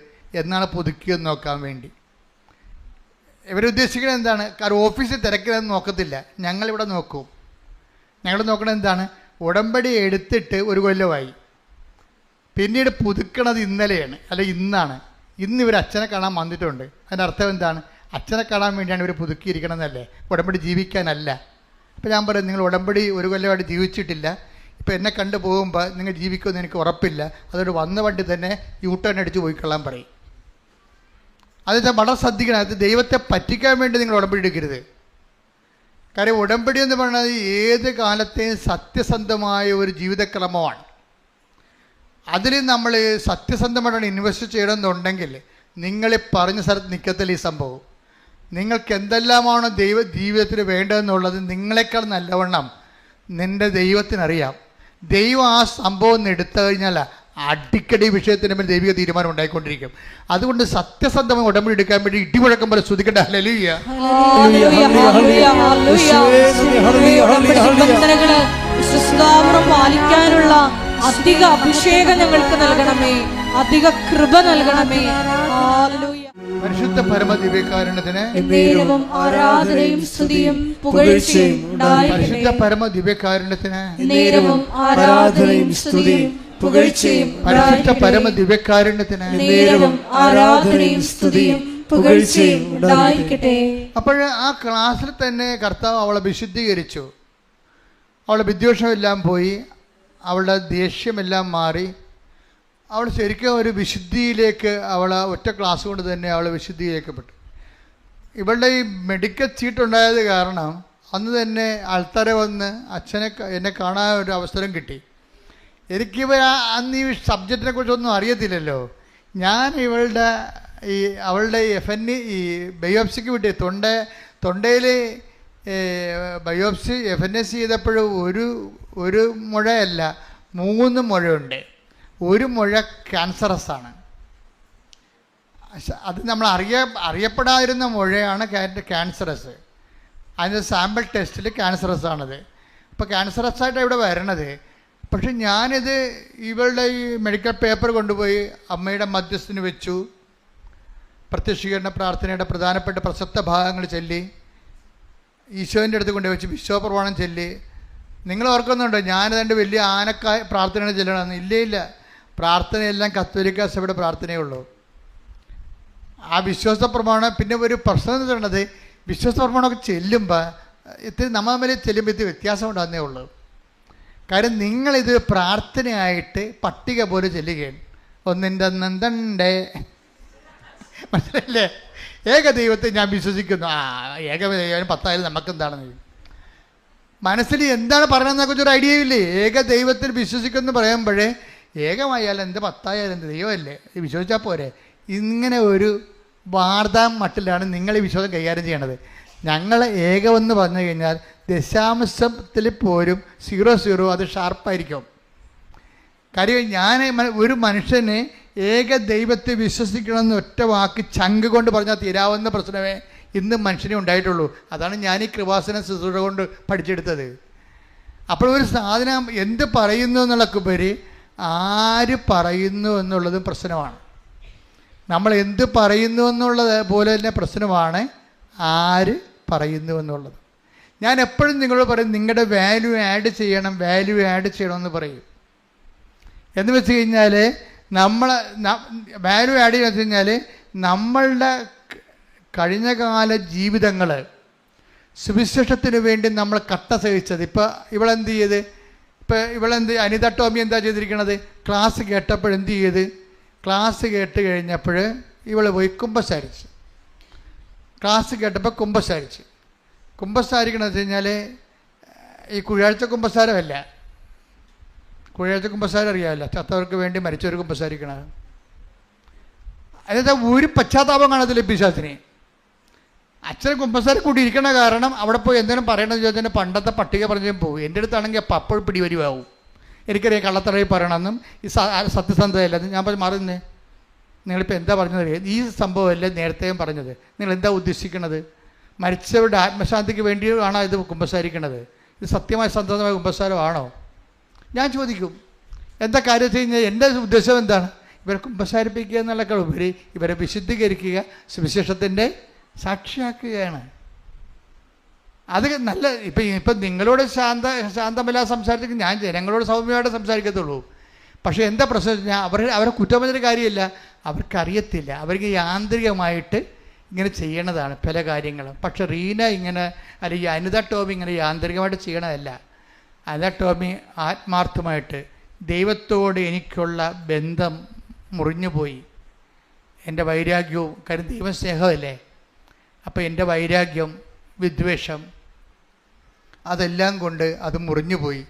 എന്നാണ് പുതുക്കിയെന്ന് നോക്കാൻ വേണ്ടി. ഇവരുദ്ദേശിക്കുന്നത് എന്താണ്? കാരണം ഓഫീസിൽ തിരക്കിലൊന്നും നോക്കത്തില്ല, ഞങ്ങളിവിടെ നോക്കും. ഞങ്ങൾ നോക്കണത് എന്താണ്? ഉടമ്പടി എടുത്തിട്ട് 1 കൊല്ലമായി, പിന്നീട് പുതുക്കണത് ഇന്നലെയാണ്, അല്ല ഇന്നാണ്. ഇന്ന് ഇവർ അച്ഛനെ കാണാൻ വന്നിട്ടുണ്ട്. അതിൻ്റെ അർത്ഥം എന്താണ്? അച്ഛനെ കാണാൻ വേണ്ടിയാണ് ഇവർ പുതുക്കിയിരിക്കണമെന്നല്ലേ, ഉടമ്പടി ജീവിക്കാനല്ല. അപ്പോൾ ഞാൻ പറയും, നിങ്ങൾ ഉടമ്പടി 1 കൊല്ലമായിട്ട് ജീവിച്ചിട്ടില്ല, ഇപ്പോൾ എന്നെ കണ്ടു പോകുമ്പോൾ നിങ്ങൾ ജീവിക്കുമെന്ന് എനിക്ക് ഉറപ്പില്ല, അതുകൊണ്ട് വന്ന വണ്ടി തന്നെ യൂട്ടേൺ അടിച്ച് പോയിക്കൊള്ളാൻ പറയും. അതെന്താ? വളരെ ശ്രദ്ധിക്കണം. അത് ദൈവത്തെ പറ്റിക്കാൻ വേണ്ടി നിങ്ങൾ ഉടമ്പടി എടുക്കരുത്. കാര്യം ഉടമ്പടി എന്ന് പറയുന്നത് ഏത് കാലത്തെയും സത്യസന്ധമായ ഒരു ജീവിതക്രമമാണ്. അതിൽ നമ്മൾ സത്യസന്ധമായിട്ടാണ് ഇൻവെസ്റ്റ് ചെയ്യണമെന്നുണ്ടെങ്കിൽ നിങ്ങൾ പറഞ്ഞ സ്ഥലത്ത് നിൽക്കത്തില്ല ഈ സംഭവം. നിങ്ങൾക്ക് എന്തെല്ലാമാണോ ജീവിതത്തിൽ വേണ്ടതെന്നുള്ളത് നിങ്ങളെക്കാൾ നല്ലവണ്ണം നിൻ്റെ ദൈവത്തിനറിയാം. ദൈവം ആ സംഭവം എടുത്തു കഴിഞ്ഞാൽ അടിക്കടി വിഷയത്തിന് മേൽ ദൈവിക തീരുമാനം ഉണ്ടായിക്കൊണ്ടിരിക്കും. അതുകൊണ്ട് സത്യസന്ധമായി ഉടമ്പടി എടുക്കാൻ വേണ്ടി ഇടിമുഴക്കം പോലെ സ്തുതിക്കട്ടെ. ഹല്ലേലൂയ. പാലിക്കാനുള്ള അധിക അഭിഷേകം ഞങ്ങൾക്ക് നൽകണമേ. അധിക കൃപ നൽകണമേ. ഹല്ലേലൂയ. പരിശുദ്ധ പരമദിവ്യകാരുണ്യത്തിന് എന്നേരവും ആരാധനയും സ്തുതിയും പുകഴ്ചയും ഉണ്ടായിരിക്കട്ടെ. പരിശുദ്ധ പരമദിവ്യകാരുണ്യത്തിന് എന്നേരവും ആരാധനയും സ്തുതിയും പുകഴ്ചയും പരിശുദ്ധ പരമദിവ്യകാരുണ്യത്തിന് എന്നേരവും ആരാധനയും സ്തുതിയും പുകഴ്ചയും ഉണ്ടായിരിക്കട്ടെ. അപ്പോൾ ആ ക്ലാസ്സിൽ തന്നെ കർത്താവ് അവളെ വിശുദ്ധീകരിച്ചു. അവളുടെ വിദ്വേഷമെല്ലാം പോയി, അവളുടെ ദേഷ്യമെല്ലാം മാറി. അവൾ ശരിക്കും ഒരു വിശുദ്ധിയിലേക്ക്, അവൾ ഒറ്റ ക്ലാസ് കൊണ്ട് തന്നെ അവൾ വിശുദ്ധീകരിക്കപ്പെട്ടു. ഇവളുടെ ഈ മെഡിക്കൽ സീറ്റ് ഉണ്ടായത് കാരണം അന്ന് തന്നെ ആൾക്കാരെ വന്ന് എന്നെ കാണാൻ ഒരു അവസരം കിട്ടി. അന്ന് ഈ സബ്ജക്റ്റിനെ കുറിച്ചൊന്നും അറിയത്തില്ലല്ലോ. ഞാൻ അവളുടെ ഈ ബയോപ്സിക്ക് വിട്ട് തൊണ്ടയിൽ ബയോപ്സി FNS ചെയ്തപ്പോൾ ഒരു മുഴയല്ല 3 മുഴയുണ്ട്. ഒരു മുഴ ക്യാൻസറസാണ്. അത് നമ്മൾ അറിയപ്പെടാതിരുന്ന മുഴയാണ് ക്യാൻസറസ്. അതിൻ്റെ സാമ്പിൾ ടെസ്റ്റിൽ ക്യാൻസറസ് ആണത്. അപ്പോൾ ക്യാൻസറസായിട്ടാണ് ഇവിടെ വരണത്. പക്ഷെ ഞാനിത് ഇവളുടെ ഈ മെഡിക്കൽ പേപ്പർ കൊണ്ടുപോയി അമ്മയുടെ മധ്യസ്ഥന് വെച്ചു. പ്രത്യക്ഷീകരണ പ്രാർത്ഥനയുടെ പ്രധാനപ്പെട്ട പ്രസക്ത ഭാഗങ്ങൾ ചൊല്ലി ഈശോൻ്റെ അടുത്ത് കൊണ്ടുവച്ച് വിശ്വപ്രമാണം ചൊല്ലി. നിങ്ങൾ ഓർക്കുന്നുണ്ടോ ഞാനതിൻ്റെ വലിയ ആനക്കായ പ്രാർത്ഥനയാണ് ചെല്ലണമെന്ന്? ഇല്ല, പ്രാർത്ഥനയെല്ലാം കത്തോലിക്ക സഭയുടെ പ്രാർത്ഥനയുള്ളൂ. ആ വിശ്വാസ പ്രമാണം പിന്നെ ഒരു പ്രശ്നം എന്ന് പറയുന്നത്, വിശ്വാസ പ്രമാണമൊക്കെ ചെല്ലുമ്പോൾ നമ്മൾ തമ്മിൽ ചെല്ലുമ്പോൾ ഇത് വ്യത്യാസം ഉണ്ടാകുന്നേ ഉള്ളൂ. കാര്യം നിങ്ങളിത് പ്രാർത്ഥനയായിട്ട് പട്ടിക പോലെ ചെല്ലുകയാണ്. ഒന്നിൻ്റെ ഒന്നെന്തണ്ടേ, മനസ്സിലല്ലേ? ഏക ദൈവത്തെ ഞാൻ വിശ്വസിക്കുന്നു. ഏക ദൈവം 10 നമുക്കെന്താണെന്ന് മനസ്സിൽ എന്താണ് പറയണമെന്നതിനെ കുറിച്ചൊരു ഐഡിയയും ഇല്ലേ. ഏക ദൈവത്തിൽ വിശ്വസിക്കുമെന്ന് പറയുമ്പോഴേ ഏകമായാലും എന്ത് 10 എന്ത് ദൈവമല്ലേ, വിശ്വസിച്ചാൽ പോരെ. ഇങ്ങനെ ഒരു വാർത്താം മട്ടിലാണ് നിങ്ങൾ ഈ വിശ്വാസം കൈകാര്യം ചെയ്യണത്. ഞങ്ങൾ ഏകമെന്ന് പറഞ്ഞു കഴിഞ്ഞാൽ ദശാംശത്തിൽ പോലും 00 അത് ഷാർപ്പായിരിക്കും. കാര്യം ഞാൻ ഒരു മനുഷ്യനെ ഏക ദൈവത്തെ വിശ്വസിക്കണമെന്ന് ഒറ്റ വാക്ക് ചങ്ക് കൊണ്ട് പറഞ്ഞാൽ തീരാവുന്ന പ്രശ്നമേ ഇന്ന് മനുഷ്യനെ ഉണ്ടായിട്ടുള്ളൂ. അതാണ് ഞാൻ ഈ കൃപാസന ശുശ്രൂഷ കൊണ്ട് പഠിച്ചെടുത്തത്. അപ്പോൾ ഒരു സാധനം എന്ത് പറയുന്നു എന്നുള്ളക്കുപരി ആര് പറയുന്നു എന്നുള്ളതും പ്രശ്നമാണ്. നമ്മൾ എന്ത് പറയുന്നു എന്നുള്ളത് പോലെ തന്നെ പ്രശ്നമാണ് ആര് പറയുന്നു എന്നുള്ളത്. ഞാൻ എപ്പോഴും നിങ്ങളോട് പറയും, നിങ്ങളുടെ വാല്യൂ ആഡ് ചെയ്യണമെന്ന് പറയും. എന്ന് വെച്ച് കഴിഞ്ഞാൽ വാല്യൂ ആഡ് ചെയ്യുക വെച്ച് കഴിഞ്ഞാൽ നമ്മളുടെ കഴിഞ്ഞകാല ജീവിതങ്ങൾ സുവിശേഷത്തിന് വേണ്ടി നമ്മൾ കട്ട സഹിച്ചത്. ഇവളെന്ത് അനിത ടോമി എന്താ ചെയ്തിരിക്കണത്? ക്ലാസ് കേട്ടപ്പോഴെന്ത് ചെയ്ത്? ക്ലാസ് കേട്ട് കഴിഞ്ഞപ്പോൾ ഇവൾ പോയി കുമ്പസാരിച്ച്. ക്ലാസ് കേട്ടപ്പോൾ കുമ്പസാരിക്കണമെന്ന് വെച്ച് കഴിഞ്ഞാൽ ഈ കുഴാഴ്ച കുമ്പസാരമല്ല. കുഴാഴ്ച കുമ്പസാരം അറിയാമല്ലോ, ചത്തവർക്ക് വേണ്ടി മരിച്ചവർക്ക് കുമ്പസാരിക്കണത്. അതായത് ഒരു പശ്ചാത്താപം കാണത്തില്ല പിശാചിന്. അച്ഛൻ കുമ്പസാരം കൂടി ഇരിക്കണ കാരണം അവിടെ പോയി എന്തെങ്കിലും പറയണമെന്ന് ചോദിച്ചാൽ പണ്ടത്തെ പട്ടിക പറഞ്ഞു പോകും. എൻ്റെ അടുത്താണെങ്കിൽ അപ്പം അപ്പോൾ പിടിവരുവാവും. എനിക്കറിയാം കള്ളത്തറയിൽ പറയണമെന്നും ഈ സത്യസന്ധതയല്ലെന്നും. ഞാൻ പറഞ്ഞു മാറുന്നേ, നിങ്ങളിപ്പോൾ എന്താ പറഞ്ഞത്? ഈ സംഭവമല്ലേ നേരത്തെയും പറഞ്ഞത്? നിങ്ങൾ എന്താ ഉദ്ദേശിക്കണത്? മരിച്ചവരുടെ ആത്മശാന്തിക്ക് വേണ്ടിയാണോ ഇത് കുമ്പസാരിക്കണത്? ഇത് സത്യമായ സന്തോഷമായ കുമ്പസാരമാണോ? ഞാൻ ചോദിക്കും. എന്താ കാര്യം വെച്ച് കഴിഞ്ഞാൽ എൻ്റെ ഉദ്ദേശം എന്താണ്? ഇവരെ കുമ്പസാരിപ്പിക്കുക എന്നുള്ളതിനേക്കാൾ ഉപരി ഇവരെ വിശുദ്ധീകരിക്കുക, സുവിശേഷത്തിൻ്റെ സാക്ഷിയാക്കുകയാണ്. അത് നല്ല. ഇപ്പം നിങ്ങളോട് ശാന്തമില്ലാതെ സംസാരിച്ചെങ്കിൽ ഞാൻ ജനങ്ങളോട് സൗമ്യമായിട്ട് സംസാരിക്കത്തുള്ളൂ. പക്ഷേ എന്താ പ്രശ്നം വെച്ച് കഴിഞ്ഞാൽ അവരെ കുറ്റം പറഞ്ഞൊരു കാര്യമില്ല, അവർക്കറിയത്തില്ല. അവർക്ക് യാന്ത്രികമായിട്ട് ഇങ്ങനെ ചെയ്യണതാണ് പല കാര്യങ്ങളും. പക്ഷെ റീന ഇങ്ങനെ, അല്ലെങ്കിൽ അനിത ടോമി ഇങ്ങനെ യാന്ത്രികമായിട്ട് ചെയ്യണതല്ല. അനിത ടോമി ആത്മാർത്ഥമായിട്ട് ദൈവത്തോട് എനിക്കുള്ള ബന്ധം മുറിഞ്ഞുപോയി. എൻ്റെ വൈരാഗ്യവും, കാര്യം ദൈവം സ്നേഹമല്ലേ. അപ്പോൾ എൻ്റെ വൈരാഗ്യം, വിദ്വേഷം, അതെല്ലാം കൊണ്ട് അത് മുറിഞ്ഞുപോയി.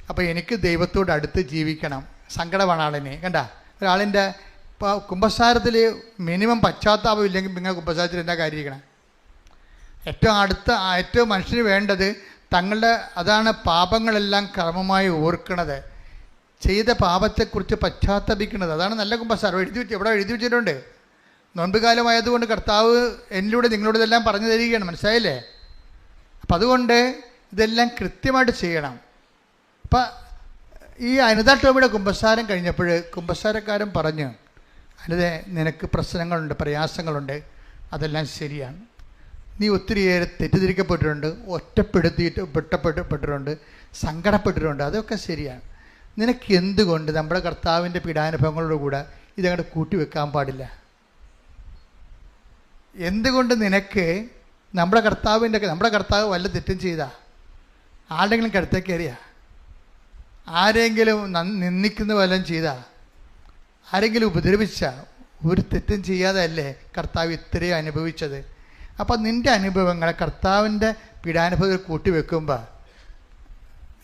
അപ്പോൾ എനിക്ക് ദൈവത്തോട് അടുത്ത് ജീവിക്കണം. സങ്കടമാണ് ആളിനെ. കണ്ട, ഒരാളിൻ്റെ ഇപ്പോൾ കുമ്പസാരത്തിൽ മിനിമം പശ്ചാത്താപം ഇല്ലെങ്കിൽ പിന്നെ കുമ്പസാരത്തിൽ എന്താ കാര്യം ഇരിക്കണം? ഏറ്റവും മനുഷ്യന് വേണ്ടത് അതാണ് പാപങ്ങളെല്ലാം ക്രമമായി ഓർക്കണത്, ചെയ്ത പാപത്തെക്കുറിച്ച് പശ്ചാത്തപിക്കുന്നത്. അതാണ് നല്ല കുമ്പസാരം. എവിടെ എഴുതി വെച്ചിട്ടുണ്ട്. നോമ്പ് കാലമായതുകൊണ്ട് കർത്താവ് എന്നിലൂടെ നിങ്ങളോട് ഇതെല്ലാം പറഞ്ഞു തരികയാണ്. മനസ്സിലായില്ലേ? അപ്പം അതുകൊണ്ട് ഇതെല്ലാം കൃത്യമായിട്ട് ചെയ്യണം. അപ്പം ഈ അനിത ടോമിയുടെ കുമ്പസാരം കഴിഞ്ഞപ്പോൾ കുമ്പസാരക്കാരൻ പറഞ്ഞു, അനിതേ, നിനക്ക് പ്രശ്നങ്ങളുണ്ട്, പ്രയാസങ്ങളുണ്ട്, അതെല്ലാം ശരിയാണ്. നീ ഒത്തിരിയേറെ തെറ്റിദ്ധരിക്കപ്പെട്ടിട്ടുണ്ട്, ഒറ്റപ്പെടുത്തിപ്പെട്ടിട്ടുണ്ട്, സങ്കടപ്പെട്ടിട്ടുണ്ട്, അതൊക്കെ ശരിയാണ്. നിനക്ക് എന്തുകൊണ്ട് നമ്മുടെ കർത്താവിൻ്റെ പീഡാനുഭവങ്ങളുടെ കൂടെ ഇതങ്ങോട്ട് കൂട്ടിവെക്കാൻ പാടില്ല? എന്തുകൊണ്ട് നിനക്ക് നമ്മുടെ കർത്താവ് വല്ല തെറ്റും ചെയ്താ? ആരുടെങ്കിലും കടുത്തേക്ക് കയറിയാ? ആരെങ്കിലും നിന്ദിക്കുന്ന വല്ലതും ചെയ്താ? ആരെങ്കിലും ഉപദ്രവിച്ച? ഒരു തെറ്റും ചെയ്യാതെ അല്ലേ കർത്താവ് ഇത്രയും അനുഭവിച്ചത്? അപ്പം നിൻ്റെ അനുഭവങ്ങളെ കർത്താവിൻ്റെ പീഡാനുഭവത്തിൽ കൂട്ടിവെക്കുമ്പോൾ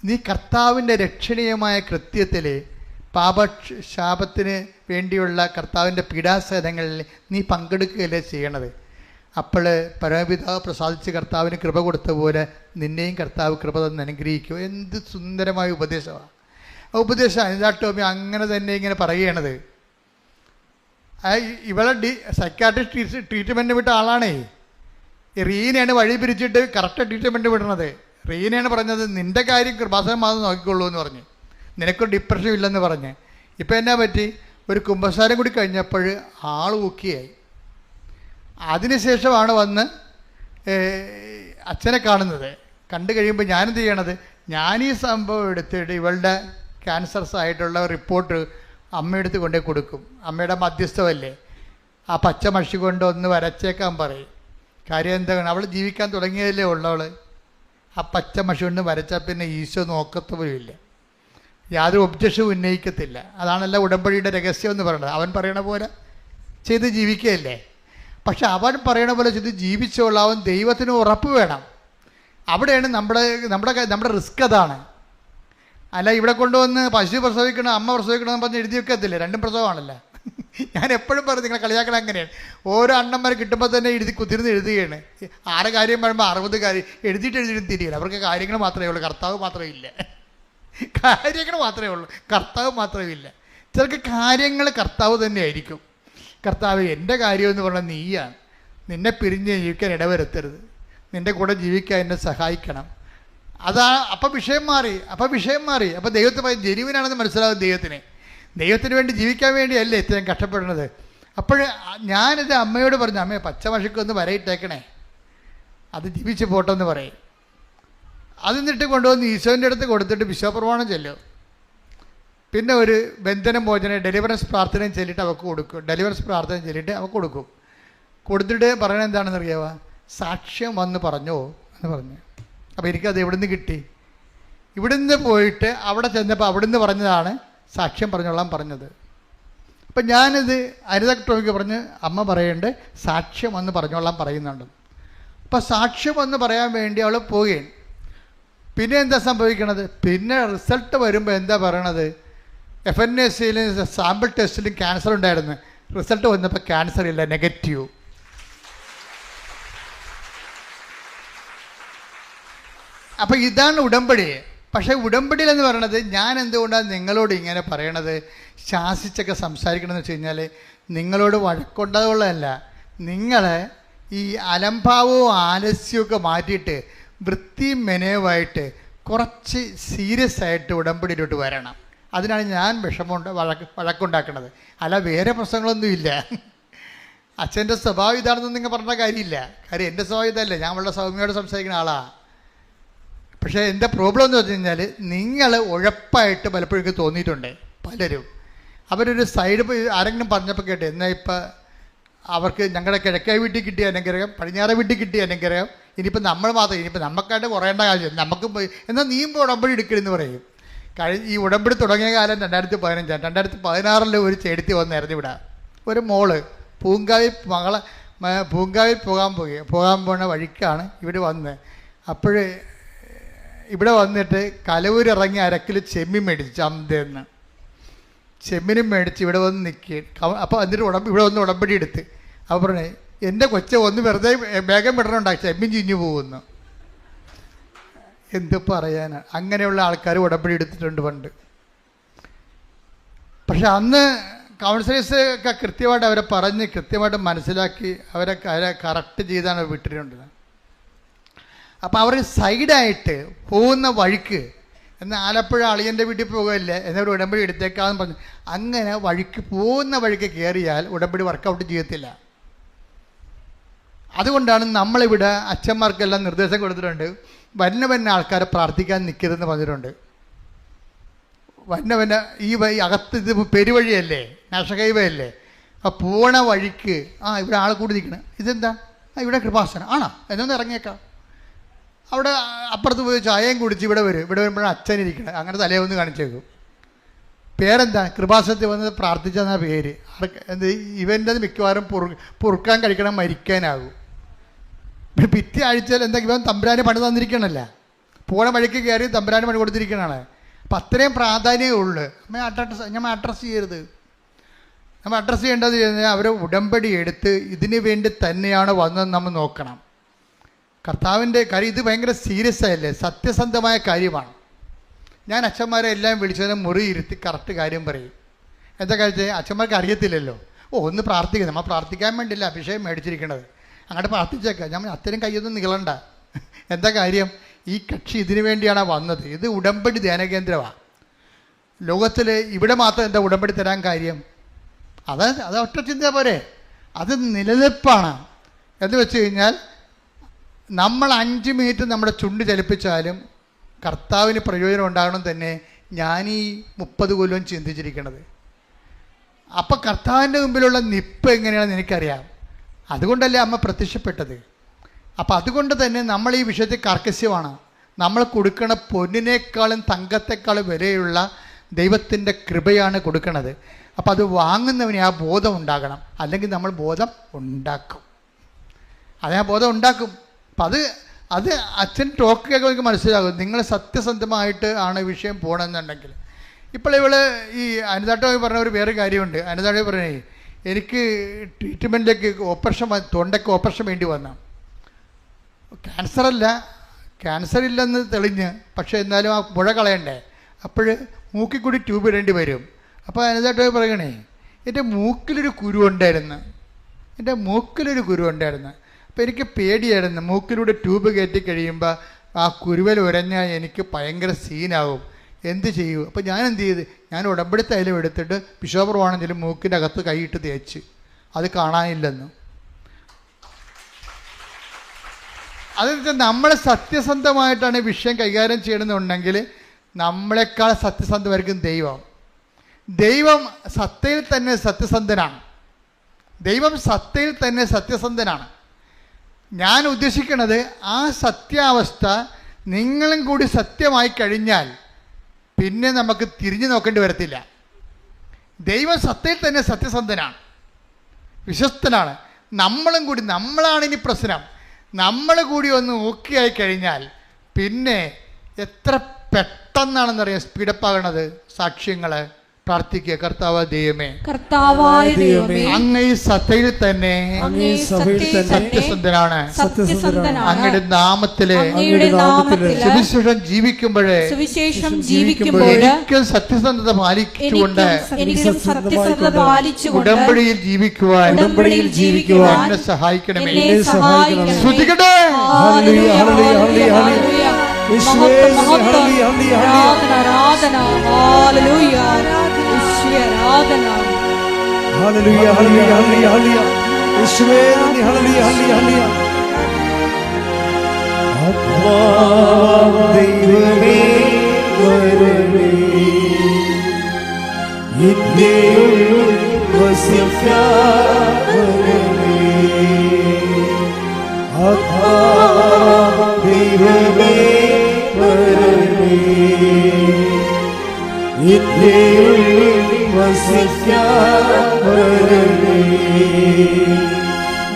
നീ കർത്താവിൻ്റെ രക്ഷണീയമായ കൃത്യത്തിൽ പാപശാപത്തിന് വേണ്ടിയുള്ള കർത്താവിൻ്റെ പീഡാസഹനങ്ങളിൽ നീ പങ്കെടുക്കുകയല്ലേ ചെയ്യണത്. അപ്പോൾ പരമപിതാവ് പ്രസാദിച്ച് കർത്താവിന് കൃപ കൊടുത്ത പോലെ നിന്നെയും കർത്താവ് കൃപ തന്ന് അനുഗ്രഹിക്കും. എന്ത് സുന്ദരമായ ഉപദേശമാണ് ആ ഉപദേശം. അനിത ടോമി അങ്ങനെ തന്നെ ഇങ്ങനെ പറയുകയാണത്. ഇവളെ സൈക്കാട്രിസ്റ്റ് ട്രീറ്റ്മെൻറ്റ് വിട്ട ആളാണേ. റീനയാണ് വഴി പിരിച്ചിട്ട് കറക്റ്റ് ട്രീറ്റ്മെൻറ്റ് വിടണത്. റീനയാണ് പറഞ്ഞത്, നിൻ്റെ കാര്യം കൃപാസനം മാത്രം നോക്കിക്കൊള്ളൂ എന്ന് പറഞ്ഞ്, നിനക്കൊരു ഡിപ്രഷൻ ഇല്ലെന്ന് പറഞ്ഞ്. ഇപ്പം എന്നാ പറ്റി? ഒരു കുമ്പസാരം കൂടി കഴിഞ്ഞപ്പോൾ ആൾ ഊക്കിയായി. അതിനുശേഷമാണ് വന്ന് അച്ഛനെ കാണുന്നത്. കണ്ടു കഴിയുമ്പോൾ ഞാനെന്ത് ചെയ്യണത്, ഞാനീ സംഭവം എടുത്തിട്ട് ഇവളുടെ ക്യാൻസർസ് ആയിട്ടുള്ള റിപ്പോർട്ട് അമ്മയെടുത്ത് കൊണ്ടേ കൊടുക്കും. അമ്മയുടെ മധ്യസ്ഥമല്ലേ, ആ പച്ച മഷി കൊണ്ട് ഒന്ന് വരച്ചേക്കാൻ പറയും. കാര്യം എന്താണ്, അവൾ ജീവിക്കാൻ തുടങ്ങിയതല്ലേ ഉള്ളവൾ. ആ പച്ച മഷി കൊണ്ട് വരച്ചാൽ പിന്നെ ഈശോ നോക്കത്തുപോലുമില്ല, യാതൊരു ഒബ്ജക്ഷൻ ഉന്നയിക്കത്തില്ല. അതാണല്ലോ ഉടമ്പടിയുടെ രഹസ്യം എന്ന് പറയുന്നത്. അവൻ പറയണ പോലെ ചെയ്ത് ജീവിക്കുകയല്ലേ. പക്ഷെ അവൻ പറയണ പോലെ ചെയ്ത് ജീവിച്ചോളാവും. ദൈവത്തിന് ഉറപ്പ് വേണം. അവിടെയാണ് നമ്മുടെ റിസ്ക്. അതാണ്. അല്ല ഇവിടെ കൊണ്ടുവന്ന് പശു പ്രസവിക്കണം, അമ്മ പ്രസവിക്കണമെന്ന് പറഞ്ഞ് എഴുതി വെക്കത്തില്ലേ? രണ്ടും പ്രസവമാണല്ലോ. ഞാൻ എപ്പോഴും പറയും, നിങ്ങളെ കളിയാക്കണം അങ്ങനെയാണ്. ഓരോ അണ്ണന്മാർ കിട്ടുമ്പോൾ തന്നെ കുത്തിരുന്ന് എഴുതുകയാണ്. 6 കാര്യം പറയുമ്പോൾ 60 കാര്യം എഴുതിയിട്ട് തിരിയില്ല. അവർക്ക് കാര്യങ്ങൾ മാത്രമേ ഉള്ളൂ, കർത്താവ് മാത്രമേ ഇല്ല. കാര്യങ്ങൾ മാത്രമേ ഉള്ളൂ, കർത്താവ് മാത്രമേ ഇല്ല. ചിലർക്ക് കാര്യങ്ങൾ കർത്താവ് തന്നെ ആയിരിക്കും. കർത്താവ്, എൻ്റെ കാര്യമെന്ന് പറഞ്ഞാൽ നീയാണ്. നിന്നെ പിരിഞ്ഞ് ജീവിക്കാൻ ഇടവരുത്തരുത്, നിൻ്റെ കൂടെ ജീവിക്കാൻ എന്നെ സഹായിക്കണം. അപ്പം വിഷയം മാറി. അപ്പം ദൈവത്തെ ജെനുവിനാണെന്ന് മനസ്സിലാവും. ദൈവത്തിന് വേണ്ടി ജീവിക്കാൻ വേണ്ടിയല്ലേ ഇത്രയും കഷ്ടപ്പെടുന്നത്. അപ്പോൾ ഞാനിത് അമ്മയോട് പറഞ്ഞു, അമ്മയെ പച്ചമഷിക്കൊന്ന് വരയിട്ടേക്കണേ, അത് ജീവിച്ച് പോട്ടെന്ന് പറയും. അതിന്നിട്ട് കൊണ്ടുവന്ന് ഈശോൻ്റെ അടുത്ത് കൊടുത്തിട്ട് വിശ്വപ്രമാണം ചെല്ലും. പിന്നെ ഒരു ബന്ധനം മോചനം ഡെലിവറൻസ് പ്രാർത്ഥനയും ചൊല്ലിയിട്ട് അവൾക്ക് കൊടുക്കും. കൊടുത്തിട്ട് പറയണത് എന്താണെന്ന് അറിയാവോ? സാക്ഷ്യം വന്ന് പറഞ്ഞോ എന്ന് പറഞ്ഞു. അപ്പോൾ എനിക്കത് എവിടുന്ന് കിട്ടി? ഇവിടുന്ന് പോയിട്ട് അവിടെ ചെന്നപ്പോൾ അവിടുന്ന് പറഞ്ഞതാണ് സാക്ഷ്യം പറഞ്ഞോളാൻ പറഞ്ഞത്. അപ്പം ഞാനിത് അനിത ടോമിക്ക് പറഞ്ഞ് അമ്മ പറയേണ്ടത് സാക്ഷ്യം വന്ന് പറഞ്ഞോളാൻ പറയുന്നുണ്ട്. അപ്പം സാക്ഷ്യം വന്ന് പറയാൻ വേണ്ടി അവൾ പോവുകയാണ്. പിന്നെ എന്താ സംഭവിക്കണത്? പിന്നെ റിസൾട്ട് വരുമ്പോൾ എന്താ പറയണത്? FNACയിലും സാമ്പിൾ ടെസ്റ്റിലും ക്യാൻസർ ഉണ്ടായിരുന്നു. റിസൾട്ട് വന്നപ്പോൾ ക്യാൻസർ ഇല്ല, നെഗറ്റീവ്. അപ്പോൾ ഇതാണ് ഉടമ്പടി. പക്ഷേ ഉടമ്പടിയിലെന്ന് പറയണത്, ഞാൻ എന്തുകൊണ്ടാണ് നിങ്ങളോട് ഇങ്ങനെ പറയണത്, ശാസിച്ചൊക്കെ സംസാരിക്കണമെന്ന് വെച്ച് കഴിഞ്ഞാൽ നിങ്ങളോട് വഴക്കുണ്ടാവുള്ളതല്ല. നിങ്ങളെ ഈ അലംഭാവവും ആലസ്യവും മാറ്റിയിട്ട് വൃത്തിയും മെനയുമായിട്ട് കുറച്ച് സീരിയസ് ആയിട്ട് ഉടമ്പടിയിലോട്ട് വരണം. അതിനാണ് ഞാൻ വഴക്കുണ്ടാക്കുന്നത്. അല്ല വേറെ പ്രശ്നങ്ങളൊന്നുമില്ല. അച്ഛൻ്റെ സ്വഭാവം ഇതാണെന്ന് നിങ്ങൾ പറഞ്ഞ കാര്യമില്ല. കാര്യം എൻ്റെ സ്വഭാവം ഇതല്ലേ, ഞാൻ വളരെ സൗമ്യയോട് സംസാരിക്കുന്ന ആളാണ്. പക്ഷേ എൻ്റെ പ്രോബ്ലം എന്ന് വെച്ച് കഴിഞ്ഞാൽ നിങ്ങൾ ഉഴപ്പായിട്ട് പലപ്പോഴും തോന്നിയിട്ടുണ്ട് പലരും. അവരൊരു സൈഡ് ആരെങ്കിലും പറഞ്ഞപ്പോൾ കേട്ടെ, എന്നാൽ ഇപ്പം അവർക്ക് ഞങ്ങളുടെ കിഴക്കേ വീട്ടിൽ കിട്ടിയ അനുഗ്രഹം, പടിഞ്ഞാറേ വീട്ടിൽ കിട്ടിയ അനുഗ്രഹം, ഇനിയിപ്പോൾ നമ്മൾ മാത്രം, ഇനിയിപ്പോൾ നമുക്കായിട്ട് കുറയേണ്ട കാര്യം, നമുക്ക് എന്നാൽ നീയും ഉടമ്പടി എടുക്കരുതെന്ന് പറയും. ഈ ഉടമ്പടി തുടങ്ങിയ കാലം 2015. 2016 ഒരു ചെടുത്തി വന്നായിരുന്നു ഇവിടെ. ഒരു മോള് പൂങ്കാവിൽ പോകാൻ പോകുന്ന വഴിക്കാണ് ഇവിടെ വന്ന്. അപ്പോൾ ഇവിടെ വന്നിട്ട് കലവൂരിറങ്ങി 1 കിലോ ചെമ്മീൻ മേടിച്ചു ചന്തയെന്ന്. ചെമ്മീനും മേടിച്ച് ഇവിടെ വന്ന് നിൽക്കുക. അപ്പോൾ എന്നിട്ട് ഇവിടെ വന്ന് ഉടമ്പടി എടുത്ത്. അപ്പോൾ പറഞ്ഞേ, എൻ്റെ കൊച്ചെ ഒന്ന് വെറുതെ വേഗം വിടണുണ്ടാക്കി, ചെമ്മീൻ ചീഞ്ഞു പോകുന്നു. എന്ത് പറയാനാണ്? അങ്ങനെയുള്ള ആൾക്കാർ ഉടമ്പടി എടുത്തിട്ടുണ്ട് പണ്ട്. പക്ഷെ അന്ന് കൗൺസിലേഴ്സ് ഒക്കെ കൃത്യമായിട്ട് അവരെ പറഞ്ഞ് കൃത്യമായിട്ട് മനസ്സിലാക്കി അവരെ കറക്റ്റ് ചെയ്താണ് വിട്ടിട്ടുണ്ട്. അപ്പോൾ അവർ സൈഡായിട്ട് പോകുന്ന വഴിക്ക് എന്നാൽ ആലപ്പുഴ അളിയൻ്റെ വീട്ടിൽ പോകുകയല്ലേ എന്നൊരു ഉടമ്പടി എടുത്തേക്കാന്ന് പറഞ്ഞു. അങ്ങനെ പോകുന്ന വഴിക്ക് കയറിയാൽ ഉടമ്പടി വർക്കൗട്ട് ചെയ്യത്തില്ല. അതുകൊണ്ടാണ് നമ്മളിവിടെ അച്ഛന്മാർക്കെല്ലാം നിർദ്ദേശം കൊടുത്തിട്ടുണ്ട്, വന്ന ആൾക്കാരെ പ്രാർത്ഥിക്കാൻ നിൽക്കരുതെന്ന് പറഞ്ഞിട്ടുണ്ട്. വന്ന ഈ അകത്ത് ഇത് പെരുവഴിയല്ലേ, നാഷണൽ ഹൈവേ അല്ലേ, ആ പോണ വഴിക്ക് ഇവിടെ ആൾ കൂടി നിൽക്കണം. ഇതെന്താ ഇവിടെ കൃപാസനം ആണോ എന്നൊന്ന് ഇറങ്ങിയേക്കാം. അവിടെ അപ്പുറത്ത് പോയി ചായയും കുടിച്ച് ഇവിടെ വരുമ്പോഴാണ് അച്ഛനിരിക്കണം. അങ്ങനെ തലേന്ന് കാണിച്ചേക്കും. പേരെന്താ? കൃപാസനത്തിൽ വന്നത് പ്രാർത്ഥിച്ചെന്ന പേര്. എന്ത് ഇവൻ്റെ മിക്കവാറും പൊറുക്കാൻ കഴിക്കണം, മരിക്കാനാകും. പിറ്റേ ആഴ്ചയിൽ എന്താ ഇവൻ തമ്പുരാന് പണി തന്നിരിക്കണല്ല, പോണ വഴിക്ക് കയറി തമ്പുരാന് പണി കൊടുത്തിരിക്കണതാണ്. അപ്പം അത്രയും പ്രാധാന്യമേ ഉള്ളു. നമ്മൾ അഡ്രസ്സ് ചെയ്യരുത്. നമ്മൾ അഡ്രസ്സ് ചെയ്യേണ്ടത് അവരെ ഉടമ്പടി എടുത്ത് ഇതിനു വേണ്ടി തന്നെയാണ് വന്നതെന്ന് നമ്മൾ നോക്കണം. കർത്താവിൻ്റെ കാര്യം ഇത് ഭയങ്കര സീരിയസ് ആയല്ലേ, സത്യസന്ധമായ കാര്യമാണ്. ഞാൻ അച്ഛന്മാരെ എല്ലാം വിളിച്ചതിനെ മുറി ഇരുത്തി കറക്റ്റ് കാര്യം പറയും. എന്താ കഴിച്ചത്? അച്ഛന്മാർക്ക് അറിയത്തില്ലല്ലോ. ഒന്ന് പ്രാർത്ഥിക്കുക, നമ്മൾ പ്രാർത്ഥിക്കാൻ വേണ്ടിയില്ല അഭിഷേകം മേടിച്ചിരിക്കണത്, അങ്ങോട്ട് പ്രാർത്ഥിച്ചേക്കാം. ഞാൻ അത്രയും കയ്യൊന്നും നികളണ്ട. എന്താ കാര്യം? ഈ കക്ഷി ഇതിനു വേണ്ടിയാണ് വന്നത്. ഇത് ഉടമ്പടി ധ്യാനകേന്ദ്രമാണ്. ലോകത്തിൽ ഇവിടെ മാത്രം എന്താ ഉടമ്പടി തരാൻ കാര്യം? അത് ഒറ്റ ചിന്ത പോരെ, അത് നിലനിൽപ്പാണ്. എന്ന് വെച്ച് കഴിഞ്ഞാൽ നമ്മൾ 5 മിനിറ്റ് നമ്മുടെ ചുണ്ട് ചലിപ്പിച്ചാലും കർത്താവിന് പ്രയോജനം ഉണ്ടാകണം തന്നെ ഞാൻ ഈ 30 കൊല്ലം ചിന്തിച്ചിരിക്കണത്. അപ്പം കർത്താവിൻ്റെ മുമ്പിലുള്ള നിപ്പ് എങ്ങനെയാണെന്ന് എനിക്കറിയാം. അതുകൊണ്ടല്ലേ അമ്മ പ്രത്യക്ഷപ്പെട്ടത്. അപ്പം അതുകൊണ്ട് തന്നെ നമ്മൾ ഈ വിഷയത്തിൽ കർക്കശ്യമാണ്. നമ്മൾ കൊടുക്കണ പൊന്നിനേക്കാളും തങ്കത്തെക്കാളും വിലയുള്ള ദൈവത്തിൻ്റെ കൃപയാണ് കൊടുക്കണത്. അപ്പം അത് വാങ്ങുന്നവന് ആ ബോധം ഉണ്ടാകണം, അല്ലെങ്കിൽ നമ്മൾ ബോധം ഉണ്ടാക്കും. ആ ബോധം ഉണ്ടാക്കും. അപ്പം അത് അച്ഛൻ ടോക്ക് കേൾക്കുമ്പോൾ മനസ്സിലാകും നിങ്ങൾ സത്യസന്ധമായിട്ട് ആണ് വിഷയം പോകണമെന്നുണ്ടെങ്കിൽ. ഇപ്പോൾ ഇവൾ ഈ അനിതാട്ടോയി പറഞ്ഞ ഒരു വേറെ കാര്യമുണ്ട്. അനിതാട്ടോയി പറഞ്ഞേ എനിക്ക് ട്രീറ്റ്മെൻറ്റിലേക്ക് തൊണ്ടയ്ക്ക് ഓപ്പറേഷൻ വേണ്ടി വന്ന ക്യാൻസർ ഇല്ലെന്ന് തെളിഞ്ഞ്, പക്ഷേ എന്നാലും ആ മുഴ കളയണ്ടേ, അപ്പോൾ മൂക്കിൽ കൂടി ട്യൂബ് ഇടേണ്ടി വരും. അപ്പോൾ അനിതാട്ടോയി പറയണേ എൻ്റെ മൂക്കിലൊരു കുരു ഉണ്ടായിരുന്നു. അപ്പോൾ എനിക്ക് പേടിയായിരുന്നു, മൂക്കിലൂടെ ട്യൂബ് കയറ്റി കഴിയുമ്പോൾ ആ കുരുവൽ ഉരഞ്ഞാൽ എനിക്ക് ഭയങ്കര സീനാവും, എന്ത് ചെയ്യൂ? അപ്പോൾ ഞാൻ എന്ത് ചെയ്ത്, ഞാൻ ഉടമ്പടി തൈലം എടുത്തിട്ട് ബിഷോപ്രമാണെങ്കിലും മൂക്കിൻ്റെ അകത്ത് കൈയിട്ട് തേച്ച്, അത് കാണാനില്ലെന്ന്. അതെന്ന് വെച്ചാൽ നമ്മൾ സത്യസന്ധമായിട്ടാണ് വിഷയം കൈകാര്യം ചെയ്യണമെന്നുണ്ടെങ്കിൽ നമ്മളെക്കാൾ സത്യസന്ധമായിരിക്കും ദൈവം സത്തയിൽ തന്നെ സത്യസന്ധനാണ്. ഞാൻ ഉദ്ദേശിക്കുന്നത് ആ സത്യാവസ്ഥ നിങ്ങളും കൂടി സത്യമായി കഴിഞ്ഞാൽ പിന്നെ നമുക്ക് തിരിഞ്ഞു നോക്കേണ്ടി വരത്തില്ല. ദൈവം സത്യത്തിൽ തന്നെ സത്യസന്ധനാണ്, വിശ്വസ്തനാണ്. നമ്മളാണ് ഇനി പ്രശ്നം. നമ്മൾ കൂടി ഒന്ന് ഓക്കെ ആയി കഴിഞ്ഞാൽ പിന്നെ എത്ര പെട്ടെന്നാണെന്നറിയാം സ്പീഡപ്പാകണത്. സാക്ഷ്യങ്ങൾ പ്രാർത്ഥിക്കുക. കർത്താവായ ദൈവമേ, അങ്ങ് ഈ സഭയിൽ തന്നെ സത്യസന്ധനാണ്. അങ്ങയുടെ നാമത്തിലെ സുവിശേഷം ജീവിക്കുമ്പോഴേ ഒരിക്കൽ സത്യസന്ധത പാലിച്ചുകൊണ്ട് ഉടമ്പടിയിൽ ജീവിക്കുവാൻ എന്നെ സഹായിക്കണമേ. ശ്രദ്ധിക്കട്ടെ.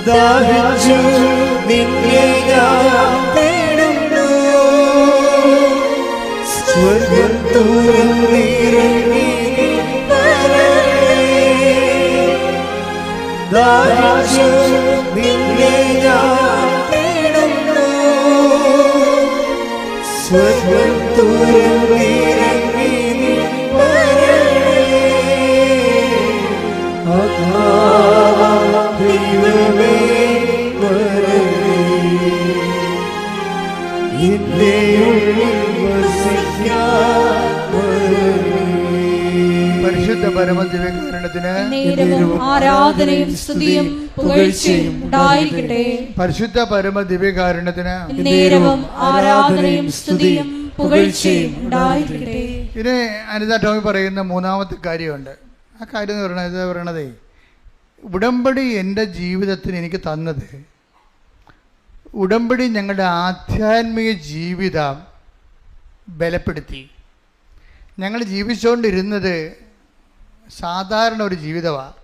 ദാഹിച്ചു നിന്നെ ഞാൻ തേടുന്നു, സ്വർഗ്ഗം തുറന്നിറങ്ങി വരണേ. ദാഹിച്ചു നിന്നെ ഞാൻ തേടുന്നു, സ്വർഗ്ഗം തുറന്നിറങ്ങി നിന്റെ ഉള്ളിൽ വസിക്കാൻ പരിശുദ്ധ പരമദിവ്യകാരുണ്യത്തിന് നേരവും ആരാധനയും സ്തുതിയും പുകഴ്ചയും ഉണ്ടായിരിക്കട്ടെ. പരിശുദ്ധ പരമദിവ്യകാരുണ്യത്തിന് നേരവും ആരാധനയും സ്തുതിയും പുകഴ്ചയും ഉണ്ടായിരിക്കട്ടെ. ഇനി അനിത ടോമി പറയുന്ന മൂന്നാമത്തെ കാര്യമുണ്ട്. ആ കാര്യം എന്ന് പറയണതേ, ഉടമ്പടി എൻ്റെ ജീവിതത്തിന് എനിക്ക് തന്നത്, ഉടമ്പടി ഞങ്ങളുടെ ആധ്യാത്മിക ജീവിതം ബലപ്പെടുത്തി. ഞങ്ങൾ ജീവിച്ചുകൊണ്ടിരുന്നത് സാധാരണ ഒരു ജീവിതമാണ്.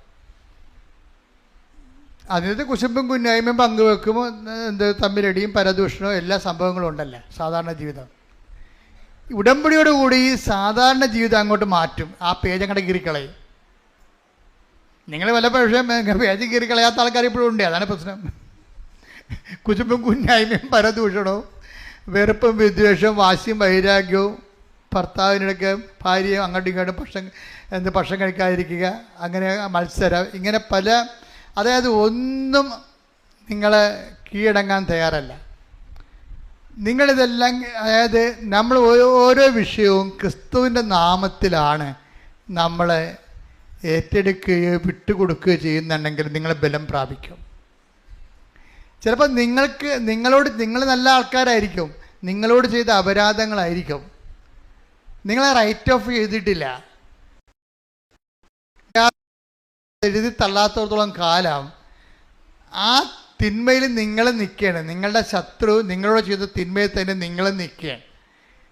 അതിനകത്ത് കുശുമ്പും കുന്നായ്മയും പങ്കുവെക്കുമ്പോൾ തമ്മിലടിയും പരദൂഷണവും എല്ലാ സംഭവങ്ങളും ഉണ്ടല്ലോ സാധാരണ ജീവിതം. ഉടമ്പടിയോടുകൂടി ഈ സാധാരണ ജീവിതം അങ്ങോട്ട് മാറ്റും. ആ പേജ് അങ്ങോട്ട് കീറിക്കളയും. നിങ്ങൾ വല്ല പക്ഷേ പേജ് കീറിക്കളയാത്ത ആൾക്കാർ ഇപ്പോഴും ഉണ്ട്. അതാണ് പ്രശ്നം. കുശുമ്പും കുന്നായ്മയും പരദൂഷണവും വെറുപ്പും വിദ്വേഷവും വാശിയും വൈരാഗ്യവും ഭർത്താവിനിടയ്ക്ക് ഭാര്യയും അങ്ങോട്ടും ഇങ്ങോട്ടും ഭക്ഷണം കഴിക്കാതിരിക്കുക, അങ്ങനെ മത്സരം, ഇങ്ങനെ പല, അതായത് ഒന്നും നിങ്ങളെ കീഴടങ്ങാൻ തയ്യാറല്ല. നിങ്ങളിതെല്ലാം, അതായത് നമ്മൾ ഓരോ വിഷയവും ക്രിസ്തുവിൻ്റെ നാമത്തിലാണ് നമ്മളെ ഏറ്റെടുക്കുകയോ വിട്ടുകൊടുക്കുകയോ ചെയ്യുന്നുണ്ടെങ്കിൽ നിങ്ങൾ ബലം പ്രാപിക്കും. ചിലപ്പോൾ നിങ്ങൾ നല്ല ആൾക്കാരായിരിക്കും, നിങ്ങളോട് ചെയ്ത അപരാധങ്ങളായിരിക്കും, നിങ്ങളെ റൈറ്റ് ഓഫ് ചെയ്തിട്ടില്ല. എഴുതി തള്ളാത്തോടത്തോളം കാലം ആ തിന്മയിൽ നിങ്ങൾ നിൽക്കുകയാണ്. നിങ്ങളുടെ ശത്രു നിങ്ങളോട് ചെയ്ത തിന്മയിൽ തന്നെ നിങ്ങൾ നിൽക്കുകയാണ്.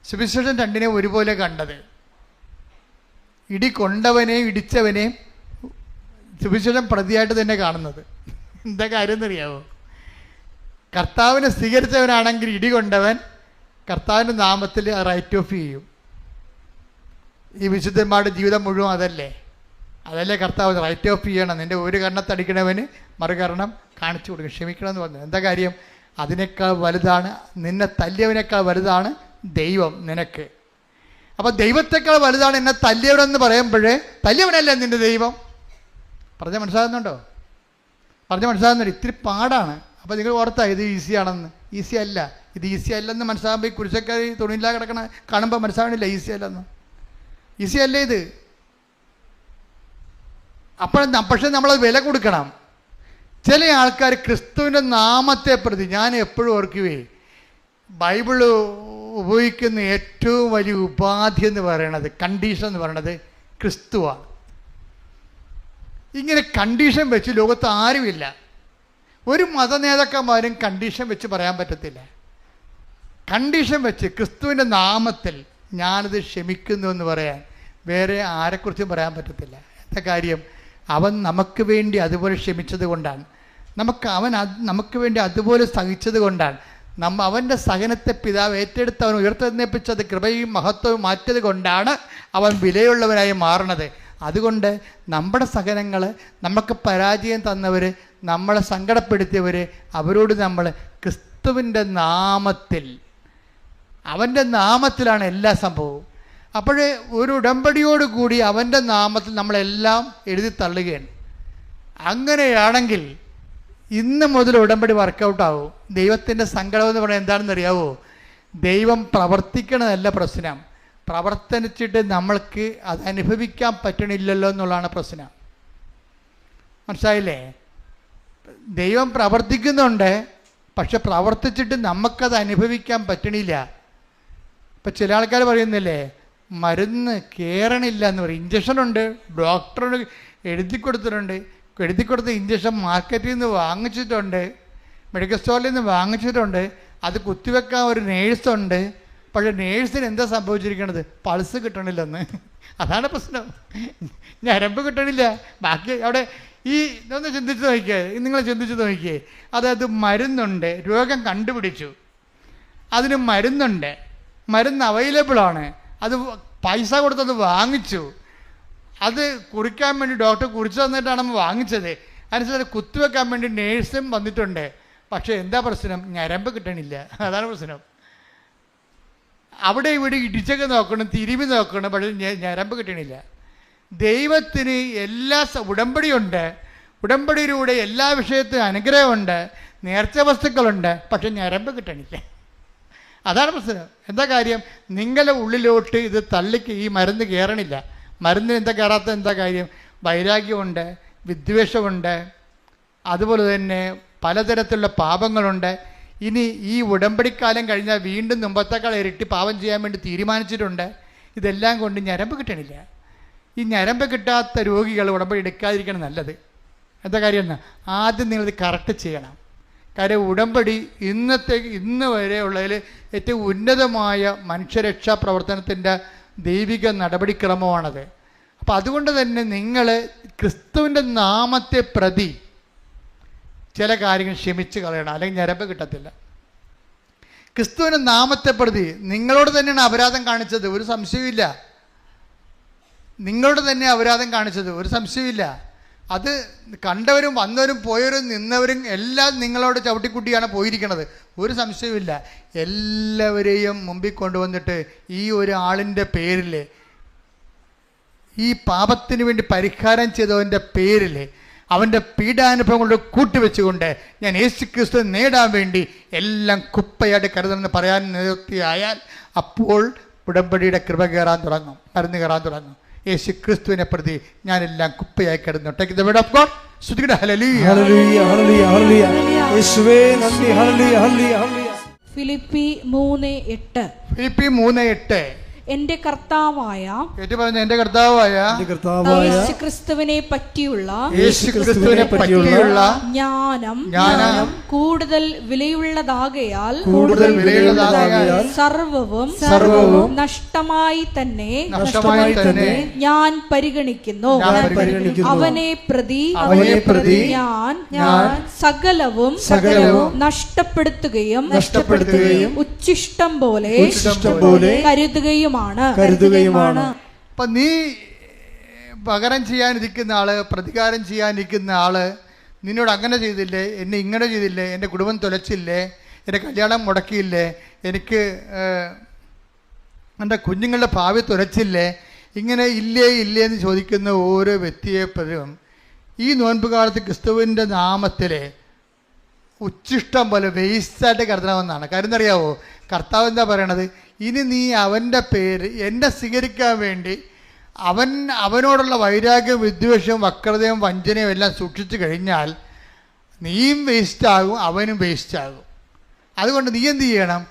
സുവിശേഷം രണ്ടിനെ ഒരുപോലെ കണ്ടത്. ഇടി കൊണ്ടവനെയും ഇടിച്ചവനെയും സുവിശേഷം പ്രതിയായിട്ട് തന്നെ കാണുന്നത്. എന്താ കാര്യം എന്നറിയാമോ? കർത്താവിനെ സ്വീകരിച്ചവനാണെങ്കിൽ ഇടി കൊണ്ടവൻ കർത്താവിൻ്റെ നാമത്തിൽ റൈറ്റ് ഓഫ് ചെയ്യും. ഈ വിശുദ്ധന്മാരുടെ ജീവിതം മുഴുവൻ അതല്ലേ കർത്താവ് റൈറ്റ് ഓഫ് ചെയ്യണം. നിൻ്റെ ഒരു കർണത്തടിക്കണവന് മറുകരണം കാണിച്ചു കൊടുക്കും, ക്ഷമിക്കണമെന്ന് പറഞ്ഞു. എന്താ കാര്യം? അതിനേക്കാൾ വലുതാണ്, നിന്നെ തല്ലിയവനേക്കാൾ വലുതാണ് ദൈവം നിനക്ക്. അപ്പോൾ ദൈവത്തെക്കാൾ വലുതാണ് എന്നെ തല്ലിയവനെന്ന് പറയുമ്പോഴേ, തല്ലിയവനല്ലേ നിൻ്റെ ദൈവം. പറഞ്ഞാൽ മനസ്സിലാകുന്നുണ്ടോ? ഇത്തിരി പാടാണ്. അപ്പോൾ നിങ്ങൾ ഓർത്താ ഇത് ഈസിയാണെന്ന്. ഈസി അല്ല, ഇത് ഈസി അല്ലെന്ന് മനസ്സിലാകുമ്പോൾ ഈ കുരിശക്കാരി തുണിയില്ലാതെ കിടക്കണ കാണുമ്പോൾ മനസ്സിലാകണില്ല ഈസി അല്ലെന്ന്. ഈസി അല്ലേ ഇത്? പക്ഷേ നമ്മളത് വില കൊടുക്കണം. ചില ആൾക്കാർ ക്രിസ്തുവിൻ്റെ നാമത്തെ പ്രതി, ഞാൻ എപ്പോഴും ഓർക്കുവേ, ബൈബിള് ഉപയോഗിക്കുന്ന ഏറ്റവും വലിയ ഉപാധി എന്ന് പറയണത്, കണ്ടീഷൻ എന്ന് പറയണത് ക്രിസ്തുവാണ്. ഇങ്ങനെ കണ്ടീഷൻ വെച്ച് ലോകത്ത് ആരുമില്ല. ഒരു മത നേതാക്കന്മാരും കണ്ടീഷൻ വെച്ച് പറയാൻ പറ്റത്തില്ല. കണ്ടീഷൻ വെച്ച് ക്രിസ്തുവിൻ്റെ നാമത്തിൽ ഞാനത് ക്ഷമിക്കുന്നു എന്ന് പറയാൻ വേറെ ആരെക്കുറിച്ചും പറയാൻ പറ്റത്തില്ല. എന്താ കാര്യം? അവൻ നമുക്ക് വേണ്ടി അതുപോലെ ക്ഷമിച്ചത് കൊണ്ടാണ്, അവൻ നമുക്ക് വേണ്ടി അതുപോലെ സഹിച്ചത് കൊണ്ടാണ്, അവൻ്റെ സഹനത്തെ പിതാവ് ഏറ്റെടുത്ത് അവൻ ഉയർത്തെഴുന്നേൽപ്പിച്ചത് കൃപയും മഹത്വവും മാറ്റിയത് കൊണ്ടാണ് അവൻ വിലയുള്ളവനായി മാറണത്. അതുകൊണ്ട് നമ്മുടെ സഹനങ്ങൾ, നമുക്ക് പരാജയം തന്നവർ, നമ്മളെ സങ്കടപ്പെടുത്തിയവർ, അവരോട് നമ്മൾ ക്രിസ്തുവിൻ്റെ നാമത്തിൽ, അവൻ്റെ നാമത്തിലാണ് എല്ലാ സംഭവവും. അപ്പോഴേ ഒരു ഉടമ്പടിയോടുകൂടി അവൻ്റെ നാമത്തിൽ നമ്മളെല്ലാം എഴുതി തള്ളുകയാണ്. അങ്ങനെയാണെങ്കിൽ ഇന്ന് മുതൽ ഉടമ്പടി വർക്കൗട്ടാവും. ദൈവത്തിൻ്റെ സങ്കടം എന്ന് പറയുന്നത് എന്താണെന്ന് അറിയാവോ? ദൈവം പ്രവർത്തിക്കണതല്ല പ്രശ്നം, പ്രവർത്തിച്ചിട്ട് നമ്മൾക്ക് അത് അനുഭവിക്കാൻ പറ്റണില്ലല്ലോ എന്നുള്ളതാണ് പ്രശ്നം. മനസ്സിലായില്ലേ? ദൈവം പ്രവർത്തിക്കുന്നുണ്ട്, പക്ഷെ പ്രവർത്തിച്ചിട്ട് നമുക്കത് അനുഭവിക്കാൻ പറ്റണില്ല. ഇപ്പം ചില ആൾക്കാർ പറയുന്നില്ലേ, മരുന്ന് കയറണില്ല എന്ന് പറയും. ഇഞ്ചക്ഷനുണ്ട്, ഡോക്ടറോട് എഴുതി കൊടുത്ത ഇഞ്ചക്ഷൻ മാർക്കറ്റിൽ നിന്ന് വാങ്ങിച്ചിട്ടുണ്ട്, മെഡിക്കൽ സ്റ്റോറിൽ നിന്ന് വാങ്ങിച്ചിട്ടുണ്ട്, അത് കുത്തിവെക്കാൻ ഒരു നേഴ്സുണ്ട്. പക്ഷേ നേഴ്സിന് എന്താ സംഭവിച്ചിരിക്കണത്? പൾസ് കിട്ടണില്ലെന്ന്. അതാണ് പ്രശ്നം. ഞരമ്പ് കിട്ടണില്ല. ബാക്കി അവിടെ ഇതൊന്ന് ചിന്തിച്ച് നോക്കിയേ, നിങ്ങൾ ചിന്തിച്ച് നോക്കിയേ. അതായത് മരുന്നുണ്ട്, രോഗം കണ്ടുപിടിച്ചു, അതിന് മരുന്നുണ്ട്, മരുന്ന് അവൈലബിളാണ്, അത് പൈസ കൊടുത്തത് വാങ്ങിച്ചു, അത് കുറിക്കാൻ വേണ്ടി ഡോക്ടർ കുറിച്ച് തന്നിട്ടാണ് നമ്മൾ വാങ്ങിച്ചത്. അതിനനുസരിച്ച് കുത്തിവെക്കാൻ വേണ്ടി നേഴ്സും വന്നിട്ടുണ്ട്. പക്ഷേ എന്താ പ്രശ്നം? ഞരമ്പ് കിട്ടണില്ല. അതാണ് പ്രശ്നം. അവിടെ ഇവിടെ ഇടിച്ചൊക്കെ നോക്കണം, തിരുമ്പി നോക്കണം, പക്ഷേ ഞരമ്പ് കിട്ടണില്ല. ദൈവത്തിന് എല്ലാ ഉടമ്പടിയുണ്ട്, ഉടമ്പടിയിലൂടെ എല്ലാ വിഷയത്തിനും അനുഗ്രഹമുണ്ട്, നേർച്ച വസ്തുക്കളുണ്ട്, പക്ഷെ ഞരമ്പ് കിട്ടണില്ല. അതാണ് പ്രശ്നം. എന്താ കാര്യം? നിങ്ങളുടെ ഉള്ളിലോട്ട് ഇത് തള്ളിക്ക് ഈ മരുന്ന് കയറണില്ല. മരുന്നിന് എന്താ കയറാത്ത എന്താ കാര്യം? വൈരാഗ്യമുണ്ട്, വിദ്വേഷമുണ്ട്, അതുപോലെ തന്നെ പലതരത്തിലുള്ള പാപങ്ങളുണ്ട്. ഇനി ഈ ഉടമ്പടിക്കാലം കഴിഞ്ഞാൽ വീണ്ടും മുമ്പത്തേക്കാൾ ഇരട്ടി പാപം ചെയ്യാൻ വേണ്ടി തീരുമാനിച്ചിട്ടുണ്ട്. ഇതെല്ലാം കൊണ്ട് ഞരമ്പ് കിട്ടണില്ല. ഈ ഞരമ്പ് കിട്ടാത്ത രോഗികൾ ഉടമ്പടി എടുക്കാതിരിക്കണം നല്ലത്. എന്താ കാര്യം എന്നാൽ ആദ്യം നിങ്ങളിത് കറക്റ്റ് ചെയ്യണം. കാര്യം ഉടമ്പടി ഇന്ന് വരെ ഉള്ളതിൽ ഏറ്റവും ഉന്നതമായ മനുഷ്യരക്ഷാ പ്രവർത്തനത്തിൻ്റെ ദൈവിക നടപടിക്രമമാണത്. അപ്പം അതുകൊണ്ട് തന്നെ നിങ്ങൾ ക്രിസ്തുവിൻ്റെ നാമത്തെ പ്രതി ചില കാര്യങ്ങൾ ക്ഷമിച്ച് കളയണം, അല്ലെങ്കിൽ ഞരമ്പ് കിട്ടത്തില്ല. ക്രിസ്തുവിൻ്റെ നാമത്തെ പ്രതി നിങ്ങളോട് തന്നെയാണ് അപരാധം കാണിച്ചത്, ഒരു സംശയമില്ല. നിങ്ങളോട് തന്നെ അപരാധം കാണിച്ചത്, ഒരു സംശയമില്ല. അത് കണ്ടവരും വന്നവരും പോയവരും നിന്നവരും എല്ലാം നിങ്ങളോട് ചവിട്ടിക്കുട്ടിയാണ് പോയിരിക്കണത്, ഒരു സംശയമില്ല. എല്ലാവരെയും മുമ്പിൽ കൊണ്ടുവന്നിട്ട് ഈ ഒരു ആളിൻ്റെ പേരിൽ, ഈ പാപത്തിന് വേണ്ടി പരിഹാരം ചെയ്തവൻ്റെ പേരിൽ, അവൻ്റെ പീഡാനുഭവം കൊണ്ട് കൂട്ടിവെച്ചുകൊണ്ട് ഞാൻ യേശു ക്രിസ്തു നേടാൻ വേണ്ടി എല്ലാം കുപ്പയായിട്ട് കരുതണമെന്ന് പറയാൻ നിവൃത്തിയായാൽ അപ്പോൾ ഉടമ്പടിയുടെ കൃപ കയറാൻ തുടങ്ങും, മരുന്ന് കയറാൻ തുടങ്ങും. യേശു ക്രിസ്തുവിനെ പ്രതി ഞാനെല്ലാം കുപ്പയായി കിടന്നു. Take the word of God. സ്തുതിക്കട്ടെ. ഹല്ലേലൂയ, ഹല്ലേലൂയ, ഹല്ലേലൂയ, ഹല്ലേലൂയ. യേശുവേ നന്ദി. ഹല്ലേലൂയ, ഹല്ലേലൂയ, ഹല്ലേലൂയ. ഫിലിപ്പി 3:8. ഫിലിപ്പി 3:8. എന്റെ കർത്താവായ യേശുക്രിസ്തുവിനെ പറ്റിയുള്ള ജ്ഞാനം കൂടുതൽ വിലയുള്ളതാകയാൽ സർവവും നഷ്ടമായി തന്നെ ഞാൻ പരിഗണിക്കുന്നു. അവനെ പ്രതി ഞാൻ സകലവും നഷ്ടപ്പെടുത്തുകയും ഉച്ഛിഷ്ടം പോലെ കരുതുകയുമാണ്. അപ്പൊ നീ പകരം ചെയ്യാനിരിക്കുന്ന ആള്, പ്രതികാരം ചെയ്യാനിരിക്കുന്ന ആള് നിന്നോട് അങ്ങനെ ചെയ്തില്ലേ, എന്നെ ഇങ്ങനെ ചെയ്തില്ലേ, എൻ്റെ കുടുംബം തുലച്ചില്ലേ, എൻ്റെ കല്യാണം മുടക്കിയില്ലേ, എനിക്ക് എൻ്റെ കുഞ്ഞുങ്ങളുടെ ഭാവി തുലച്ചില്ലേ, ഇങ്ങനെ ഇല്ലേ എന്ന് ചോദിക്കുന്ന ഓരോ വ്യക്തിയെപ്പോഴും ഈ നോൻപ് കാലത്ത് ക്രിസ്തുവിൻ്റെ നാമത്തിൽ ഉച്ഛിഷ്ടം പോലെ വേസ്റ്റായിട്ട് കരുതണമെന്നാണ്. കാര്യം അറിയാവോ? കർത്താവ് എന്താ പറയണത്? ഇനി നീ അവൻ്റെ പേര് എന്നെ സ്വീകരിക്കാൻ വേണ്ടി അവനോടുള്ള വൈരാഗ്യം, വിദ്വേഷവും, വക്രതയും, വഞ്ചനയും എല്ലാം സൂക്ഷിച്ചു കഴിഞ്ഞാൽ നീയും വേസ്റ്റാകും, അവനും വേസ്റ്റാകും. അതുകൊണ്ട് നീ എന്ത് ചെയ്യണം?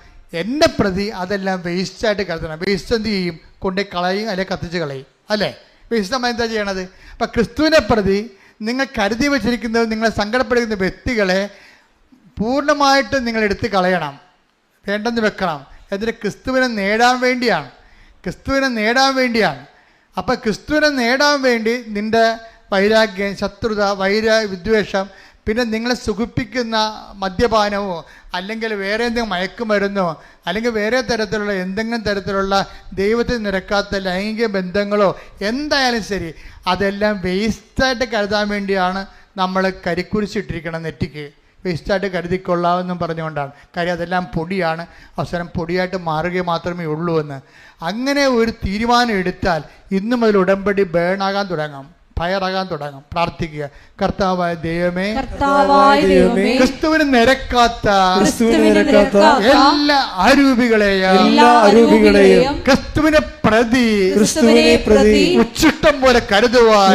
എന്നെ പ്രതി അതെല്ലാം വേസ്റ്റായിട്ട് കരുതണം. വേസ്റ്റ് എന്ത് ചെയ്യും? കൊണ്ടേ കളയും, അല്ലെങ്കിൽ കത്തിച്ച് കളയും, അല്ലേ? വേസ്റ്റ് നമ്മൾ എന്താ ചെയ്യണത്? അപ്പം ക്രിസ്തുവിനെ പ്രതി നിങ്ങൾ കരുതി വച്ചിരിക്കുന്നത്, നിങ്ങളെ സങ്കടപ്പെടുന്ന വ്യക്തികളെ പൂർണ്ണമായിട്ടും നിങ്ങൾ എടുത്ത് കളയണം, വേണ്ടെന്ന് വെക്കണം. എന്നിട്ട് ക്രിസ്തുവിനെ നേടാൻ വേണ്ടിയാണ്. അപ്പം ക്രിസ്തുവിനെ നേടാൻ വേണ്ടി നിൻ്റെ വൈരാഗ്യം, ശത്രുത, വിദ്വേഷം, പിന്നെ നിങ്ങളെ സുഖിപ്പിക്കുന്ന മദ്യപാനമോ അല്ലെങ്കിൽ വേറെ എന്തെങ്കിലും മയക്കുമരുന്നോ അല്ലെങ്കിൽ വേറെ തരത്തിലുള്ള എന്തെങ്കിലും തരത്തിലുള്ള ദൈവത്തിന് നിരക്കാത്ത ലൈംഗിക ബന്ധങ്ങളോ എന്തായാലും ശരി, അതെല്ലാം വേസ്റ്റായിട്ട് കരുതാൻ വേണ്ടിയാണ് നമ്മൾ കരിക്കുരിശിട്ടിരിക്കണം നെറ്റിക്ക്. വേസ്റ്റായിട്ട് കരുതിക്കൊള്ളാമെന്നും പറഞ്ഞുകൊണ്ടാണ്. കാര്യം അതെല്ലാം പൊടിയാണ്, അവസാനം പൊടിയായിട്ട് മാറുക മാത്രമേ ഉള്ളൂ എന്ന്. അങ്ങനെ ഒരു തീരുമാനം എടുത്താൽ ഇന്നു മുതൽ ഉടമ്പടി ബേണാകാൻ തുടങ്ങും, ഫയറാകാൻ തുടങ്ങും. പ്രാർത്ഥിക്കുക. കർത്താവായ ദൈവമേ, ക്രിസ്തുവിന് നിരക്കാത്ത എല്ലാ അരൂപികളെയും ക്രിസ്തുവിനെ പ്രതി ഉച്ഛിഷ്ടം പോലെ കരുതുവാൻ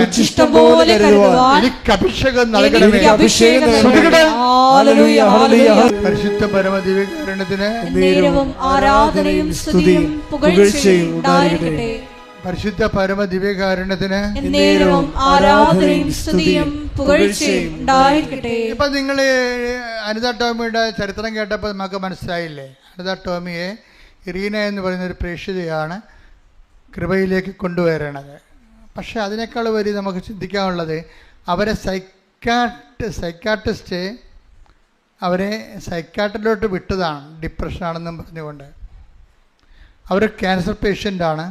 എനിക്ക് അഭിഷേകം നൽകണമേ. പരിശുദ്ധ പരമദിവ്യകാരുണ്യത്തിന് ആരാധനയും സ്തുതിയും പുകഴ്ചയും ഉണ്ടായിരിക്കട്ടെ. പരിശുദ്ധ പരമദിവ്യകാരുണ്യത്തിന് ആരാധനയും സ്തുതിയും പുകഴ്ചയും ഉണ്ടായിരിക്കട്ടെ. ഇപ്പം നിങ്ങൾ അനിത ടോമിയുടെ ചരിത്രം കേട്ടപ്പോൾ നമുക്ക് മനസ്സിലായില്ലേ? അനിത ടോമിയെ ഇറീന എന്ന് പറയുന്നൊരു പ്രേക്ഷിതയാണ് കൃപയിലേക്ക് കൊണ്ടുവരണത്. പക്ഷെ അതിനേക്കാൾ വരി നമുക്ക് ചിന്തിക്കാനുള്ളത്, അവരെ സൈക്കാട്രിസ്റ്റ് അവരെ സൈക്കാട്രിലോട്ട് വിട്ടതാണ്, ഡിപ്രഷനാണെന്നും പറഞ്ഞുകൊണ്ട്. അവർ ക്യാൻസർ പേഷ്യൻ്റാണ്.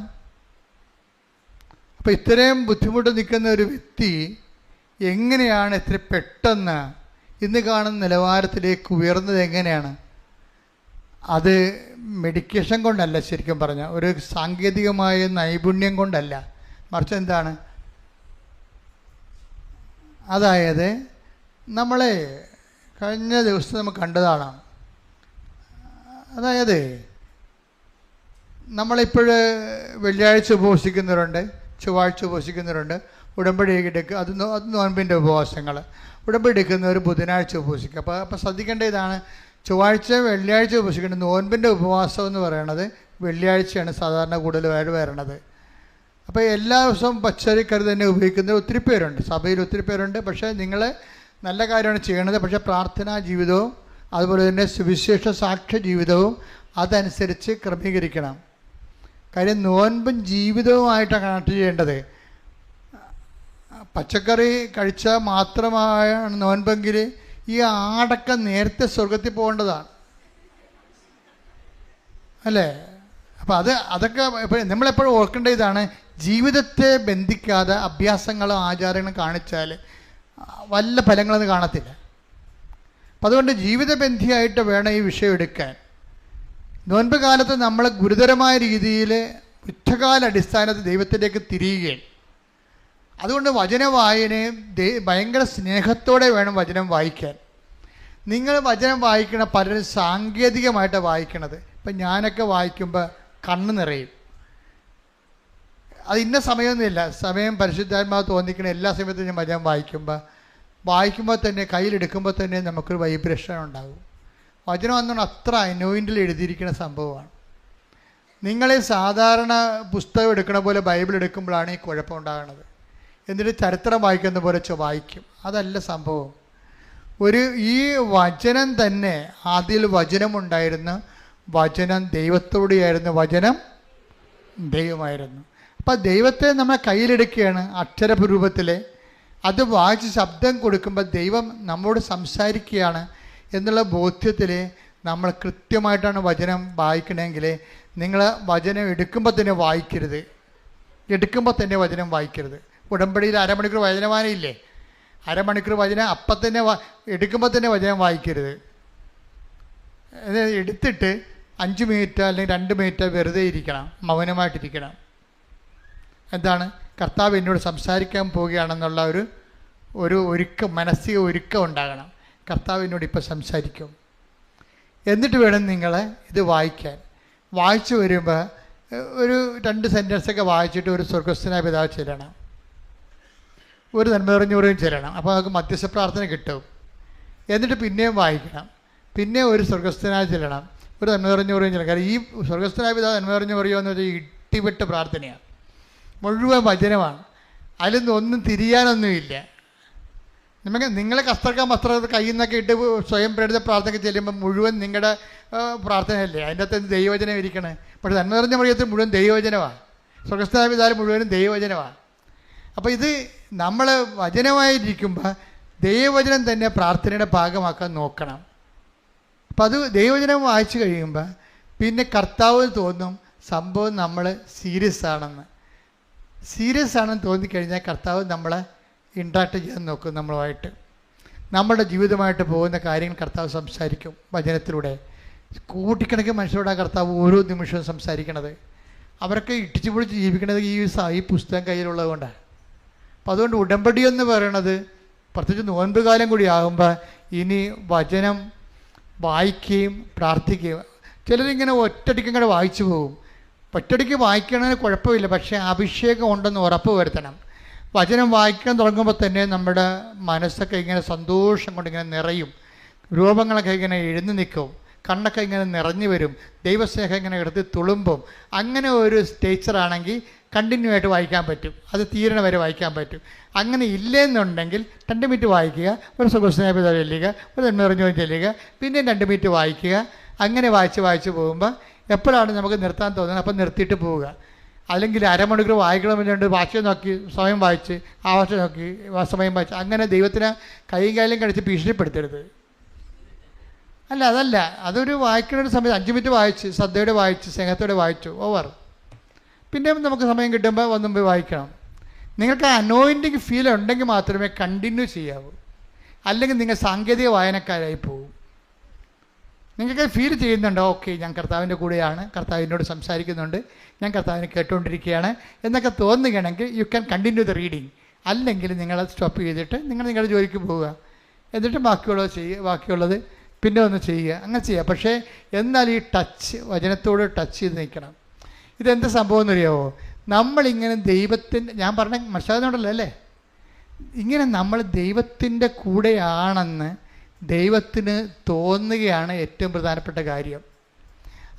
അപ്പോൾ ഇത്രയും ബുദ്ധിമുട്ട് നിൽക്കുന്ന ഒരു വ്യക്തി എങ്ങനെയാണ് ഇത്ര പെട്ടെന്ന് ഇന്ന് കാണുന്ന നിലവാരത്തിലേക്ക് ഉയർന്നത്? എങ്ങനെയാണ്? അത് മെഡിക്കേഷൻ കൊണ്ടല്ല, ശരിക്കും പറഞ്ഞാൽ ഒരു സാങ്കേതികമായ നൈപുണ്യം കൊണ്ടല്ല, മറിച്ച് എന്താണ്? അതായത് നമ്മളെ കഴിഞ്ഞ ദിവസം നമുക്ക് കണ്ടതാണ്. അതായത് നമ്മളിപ്പോൾ വെള്ളിയാഴ്ച ഉപവസിക്കുന്നവരുണ്ട്, ചൊവ്വാഴ്ച ഉപവസിക്കുന്നവരുണ്ട്, ഉടമ്പടി എടുക്കുക, അത് നോൻപിൻ്റെ ഉപവാസങ്ങൾ. ഉടമ്പടി എടുക്കുന്നവർ ബുധനാഴ്ച ഉപവസിക്കുക. അപ്പോൾ ശ്രദ്ധിക്കേണ്ട ഇതാണ്, ചൊവ്വാഴ്ച വെള്ളിയാഴ്ച ഉപവസിക്കേണ്ടത്. നോൻപിൻ്റെ ഉപവാസം എന്ന് പറയുന്നത് വെള്ളിയാഴ്ചയാണ് സാധാരണ കൂടുതലായിട്ട് വരണത്. അപ്പോൾ എല്ലാ ദിവസവും പച്ചരിക്കറി തന്നെ ഉപയോഗിക്കുന്ന ഒത്തിരി പേരുണ്ട്, സഭയിൽ ഒത്തിരി പേരുണ്ട്. പക്ഷേ നിങ്ങൾ നല്ല കാര്യമാണ് ചെയ്യണത്. പക്ഷേ പ്രാർത്ഥനാ ജീവിതവും അതുപോലെ തന്നെ സുവിശേഷ സാക്ഷ്യ ജീവിതവും അതനുസരിച്ച് ക്രമീകരിക്കണം. കാര്യം നോൻപും ജീവിതവുമായിട്ടാണ് കണക്ട് ചെയ്യേണ്ടത്. പച്ചക്കറി കഴിച്ചാൽ മാത്രമാണ് നോൻപെങ്കിൽ ഈ ആടൊക്കെ നേരത്തെ സ്വർഗത്തിൽ പോകേണ്ടതാണ്, അല്ലേ? അപ്പോൾ അതൊക്കെ നമ്മളെപ്പോഴും ഓർക്കേണ്ട ഇതാണ്, ജീവിതത്തെ ബന്ധിക്കാതെ അഭ്യാസങ്ങളും ആചാരങ്ങളും കാണിച്ചാൽ വല്ല ഫലങ്ങളൊന്നും കാണത്തില്ല. അപ്പം അതുകൊണ്ട് ജീവിതബന്ധിയായിട്ട് വേണം ഈ വിഷയം എടുക്കാൻ. നോൻപ് കാലത്ത് നമ്മൾ ഗുരുതരമായ രീതിയിൽ യുദ്ധകാലടിസ്ഥാനത്തിൽ ദൈവത്തിലേക്ക് തിരിയുകയാണ്. അതുകൊണ്ട് വചന വായനയും ഭയങ്കര സ്നേഹത്തോടെ വേണം വചനം വായിക്കാൻ. നിങ്ങൾ വചനം വായിക്കണ പലരും സാങ്കേതികമായിട്ടാണ് വായിക്കണത്. ഇപ്പം ഞാനൊക്കെ വായിക്കുമ്പോൾ കണ്ണ് നിറയും. അത് ഇന്ന സമയമൊന്നുമില്ല, സമയം പരിശുദ്ധാത്മാവ് തോന്നിക്കണ എല്ലാ സമയത്തും ഞാൻ വചനം വായിക്കുമ്പോൾ തന്നെ കയ്യിലെടുക്കുമ്പോൾ തന്നെ നമുക്കൊരു വൈബ്രേഷൻ ഉണ്ടാകും. വചനം എന്നുകൊണ്ട് അത്ര അനോയിൻറ്റിൽ എഴുതിയിരിക്കുന്ന സംഭവമാണ്. നിങ്ങളെ സാധാരണ പുസ്തകം എടുക്കണ പോലെ ബൈബിൾ എടുക്കുമ്പോഴാണ് ഈ കുഴപ്പമുണ്ടാകുന്നത്. എന്നിട്ട് ചരിത്രം വായിക്കുന്ന പോലെ വായിക്കും. അതല്ല സംഭവം. ഈ വചനം തന്നെ, അതിൽ വചനമുണ്ടായിരുന്നു, വചനം ദൈവത്തോടെയായിരുന്നു, വചനം ദൈവമായിരുന്നു. അപ്പം ദൈവത്തെ നമ്മൾ കയ്യിലെടുക്കുകയാണ് അക്ഷരരൂപത്തിൽ. അത് വായിച്ച് ശബ്ദം കൊടുക്കുമ്പോൾ ദൈവം നമ്മോട് സംസാരിക്കുകയാണ് എന്നുള്ള ബോധ്യത്തിൽ നമ്മൾ കൃത്യമായിട്ടാണ് വചനം വായിക്കണമെങ്കിൽ നിങ്ങൾ വചനം എടുക്കുമ്പോൾ തന്നെ വചനം വായിക്കരുത്. ഉടമ്പടിയിൽ അരമണിക്കൂർ വചനവാനയില്ലേ, അരമണിക്കൂർ വചനം അപ്പം തന്നെ എടുക്കുമ്പോൾ തന്നെ വചനം വായിക്കരുത്. എടുത്തിട്ട് 5 മിനിറ്റ് അല്ലെങ്കിൽ 2 മിനിറ്റ് വെറുതെ ഇരിക്കണം, മൗനമായിട്ടിരിക്കണം. എന്താണ്? കർത്താവ് എന്നോട് സംസാരിക്കാൻ പോവുകയാണെന്നുള്ള ഒരു ഒരുക്കം, മാനസിക ഒരുക്കം ഉണ്ടാകണം. കർത്താവ് എന്നോട് ഇപ്പോൾ സംസാരിക്കും. എന്നിട്ട് വേണം നിങ്ങൾ ഇത് വായിക്കാൻ. വായിച്ചു വരുമ്പോൾ ഒരു 2 സെൻറ്റൻസൊക്കെ വായിച്ചിട്ട് ഒരു സ്വർഗസ്ഥനായ പിതാവ് ചെല്ലണം, ഒരു നന്മ നിറഞ്ഞവരെയും ചെല്ലണം. അപ്പോൾ നമുക്ക് മധ്യസ്ഥ പ്രാർത്ഥന കിട്ടും. എന്നിട്ട് പിന്നെയും വായിക്കണം, പിന്നെ ഒരു സ്വർഗസ്ഥനായ ചെല്ലണം, ഒരു നന്മ നിറഞ്ഞവരെയും ചെല്ലണം. കാരണം ഈ സ്വർഗസ്ഥനായ പിതാവ് നന്മ നിറഞ്ഞു പറയുക എന്ന് വെച്ചാൽ ഇട്ടിവിട്ട പ്രാർത്ഥനയാണ്, മുഴുവൻ വചനമാണ്. അതിലൊന്നും ഒന്നും തിരിയാനൊന്നുമില്ല. നിങ്ങളെ വസ്ത്രം കയ്യിൽ നിന്നൊക്കെ ഇട്ട് സ്വയം പ്രേരിത പ്രാർത്ഥനയ്ക്ക് ചെല്ലുമ്പോൾ മുഴുവൻ നിങ്ങളുടെ പ്രാർത്ഥനയല്ലേ, അതിൻ്റെ അകത്ത് ദൈവവചനം ഇരിക്കണേ. പക്ഷേ നന്മ നിറഞ്ഞ മറിയത്തിൽ മുഴുവൻ ദൈവവചനമാണ്, സ്വർഗസ്ഥനായ പിതാവ് മുഴുവനും ദൈവവചനമാണ്. അപ്പോൾ ഇത് നമ്മൾ വചനമായിരിക്കുമ്പോൾ ദൈവവചനം തന്നെ പ്രാർത്ഥനയുടെ ഭാഗമാക്കാൻ നോക്കണം. അപ്പം അത് ദൈവവചനം വായിച്ചു കഴിയുമ്പോൾ പിന്നെ കർത്താവ് തോന്നും സംഭവം നമ്മൾ സീരിയസ് ആണെന്ന് തോന്നിക്കഴിഞ്ഞാൽ കർത്താവ് നമ്മളെ ഇൻട്രാക്ട് ചെയ്യാൻ നോക്കും. നമ്മളുമായിട്ട് നമ്മുടെ ജീവിതമായിട്ട് പോകുന്ന കാര്യങ്ങൾ കർത്താവ് സംസാരിക്കും വചനത്തിലൂടെ. കൂട്ടിക്കണക്കിന് മനുഷ്യരോടാണ് കർത്താവ് ഓരോ നിമിഷവും സംസാരിക്കണത്. അവരൊക്കെ ഇട്ടിച്ചു പൊളിച്ച് ജീവിക്കണത് ഈ പുസ്തകം കയ്യിലുള്ളത് കൊണ്ടാണ്. അപ്പം അതുകൊണ്ട് ഉടമ്പടി എന്ന് പറയണത്, പ്രത്യേകിച്ച് നോൻപ് കാലം കൂടി ആകുമ്പോൾ ഇനി വചനം വായിക്കുകയും പ്രാർത്ഥിക്കുകയും. ചിലരിങ്ങനെ ഒറ്റയടിക്ക് ഇങ്ങനെ വായിച്ചു പോകും. ഒറ്റയടിക്ക് വായിക്കണമെന്ന് കുഴപ്പമില്ല, പക്ഷേ അഭിഷേകം ഉണ്ടെന്ന് ഉറപ്പ് വരുത്തണം. വചനം വായിക്കാൻ തുടങ്ങുമ്പോൾ തന്നെ നമ്മുടെ മനസ്സൊക്കെ ഇങ്ങനെ സന്തോഷം കൊണ്ട് ഇങ്ങനെ നിറയും, രൂപങ്ങളൊക്കെ ഇങ്ങനെ എഴുന്നു നിൽക്കും, കണ്ണൊക്കെ ഇങ്ങനെ നിറഞ്ഞു വരും, ദൈവസ്നേഹം ഇങ്ങനെ എടുത്ത് തുളുമ്പും. അങ്ങനെ ഒരു ടീച്ചറാണെങ്കിൽ കണ്ടിന്യൂ ആയിട്ട് വായിക്കാൻ പറ്റും, അത് തീരണ വരെ വായിക്കാൻ പറ്റും. അങ്ങനെ ഇല്ലെന്നുണ്ടെങ്കിൽ 2 മിനിറ്റ് വായിക്കുക, ഒരു സ്വർഗസ്ഥനായ പിതാവ് ചെല്ലുക, ഒരു നന്മ നിറഞ്ഞു ചെല്ലുക, പിന്നെ 2 മിനിറ്റ് വായിക്കുക. അങ്ങനെ വായിച്ച് പോകുമ്പോൾ എപ്പോഴാണ് നമുക്ക് നിർത്താൻ തോന്നുന്നത് അപ്പം നിർത്തിയിട്ട് പോവുക. അല്ലെങ്കിൽ അരമണിക്കൂർ വായിക്കണമെന്നുണ്ട്, ഭാഷ നോക്കി സമയം വായിച്ച്, ആ ഭാഷ നോക്കി സമയം വായിച്ച്, അങ്ങനെ ദൈവത്തിന് കൈയും കാലും കടിച്ച് ഭീഷണിപ്പെടുത്തരുത്. അതല്ല, അതൊരു വായിക്കുന്ന സമയത്ത് 5 മിനിറ്റ് വായിച്ച്, ശ്രദ്ധയോടെ വായിച്ച്, സ്നേഹത്തോടെ വായിച്ചു, ഓവർ. പിന്നെ നമുക്ക് സമയം കിട്ടുമ്പോൾ ഒന്നും പോയി വായിക്കണം. നിങ്ങൾക്ക് അനോയിൻറ്റിങ് ഫീൽ ഉണ്ടെങ്കിൽ മാത്രമേ കണ്ടിന്യൂ ചെയ്യാവൂ, അല്ലെങ്കിൽ നിങ്ങൾ സാങ്കേതിക വായനക്കാരായി പോകും. നിങ്ങൾക്ക് ഫീൽ ചെയ്യുന്നുണ്ടോ, ഓക്കെ ഞാൻ കർത്താവിൻ്റെ കൂടെയാണ്, കർത്താവ് എന്നോട് സംസാരിക്കുന്നുണ്ട്, ഞാൻ കർത്താവിനെ കേട്ടുകൊണ്ടിരിക്കുകയാണ് എന്നൊക്കെ തോന്നുകയാണെങ്കിൽ you can continue the reading. അല്ലെങ്കിൽ നിങ്ങളത് സ്റ്റോപ്പ് ചെയ്തിട്ട് നിങ്ങളുടെ ജോലിക്ക് പോവുക, എന്നിട്ട് ബാക്കിയുള്ളത് പിന്നെ ഒന്ന് ചെയ്യുക, അങ്ങനെ ചെയ്യുക. പക്ഷേ എന്നാൽ ഈ വചനത്തോട് ടച്ച് ചെയ്ത് നിൽക്കണം. ഇതെന്ത് സംഭവം എന്നറിയാമോ? നമ്മളിങ്ങനെ ദൈവത്തിൻ്റെ, ഞാൻ പറഞ്ഞ മനസ്സിലാകുന്നുണ്ടല്ലോ അല്ലേ, ഇങ്ങനെ നമ്മൾ ദൈവത്തിൻ്റെ കൂടെയാണെന്ന് ദൈവത്തിന് തോന്നുകയാണ് ഏറ്റവും പ്രധാനപ്പെട്ട കാര്യം.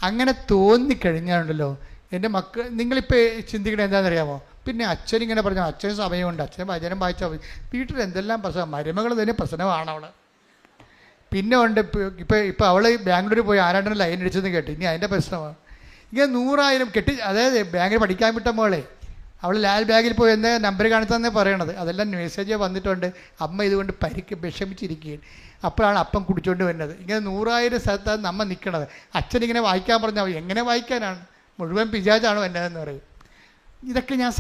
അങ്ങനെ തോന്നിക്കഴിഞ്ഞാലുണ്ടല്ലോ എൻ്റെ മക്കൾ, നിങ്ങളിപ്പോൾ ചിന്തിക്കണത് എന്താണെന്നറിയാമോ? പിന്നെ അച്ഛനിങ്ങനെ പറഞ്ഞു, അച്ഛന് സമയമുണ്ട്, അച്ഛൻ വചനം വായിച്ചാൽ മതി. വീട്ടിൽ എന്തെല്ലാം പ്രശ്നം, മരുമകൾ തന്നെ പ്രശ്നമാണ് അവൾ. പിന്നെ ഉണ്ട് ഇപ്പോൾ അവൾ ബാംഗ്ലൂർ പോയി ആരാണ്ടൊരു ലൈൻ അടിച്ചെന്ന് കേട്ടു, ഇനി അതിൻ്റെ പ്രശ്നമാണ്. ഇങ്ങനെ 100,000 അതായത് ബാങ്കിൽ പഠിക്കാൻ വിട്ട മോളെ അവൾ ലാൽ ബാഗിൽ പോയി എന്ന് നമ്പർ കാണിച്ചതെന്നേ പറയണത്. അതെല്ലാം മെസ്സേജ് വന്നിട്ടുണ്ട്, അമ്മ ഇതുകൊണ്ട് വിഷമിച്ചിരിക്കുകയാണ്. അപ്പോഴാണ് അപ്പം കുടിച്ചുകൊണ്ട് വരുന്നത്. ഇങ്ങനെ 100,000 സ്ഥലത്താണ് നമ്മൾ നിൽക്കണത്. അച്ഛനിങ്ങനെ വായിക്കാൻ പറഞ്ഞാൽ എങ്ങനെ വായിക്കാനാണ്, മുഴുവൻ പിശാചാണ് എന്നതെന്ന് പറയും. ഇതൊക്കെ ഞാൻ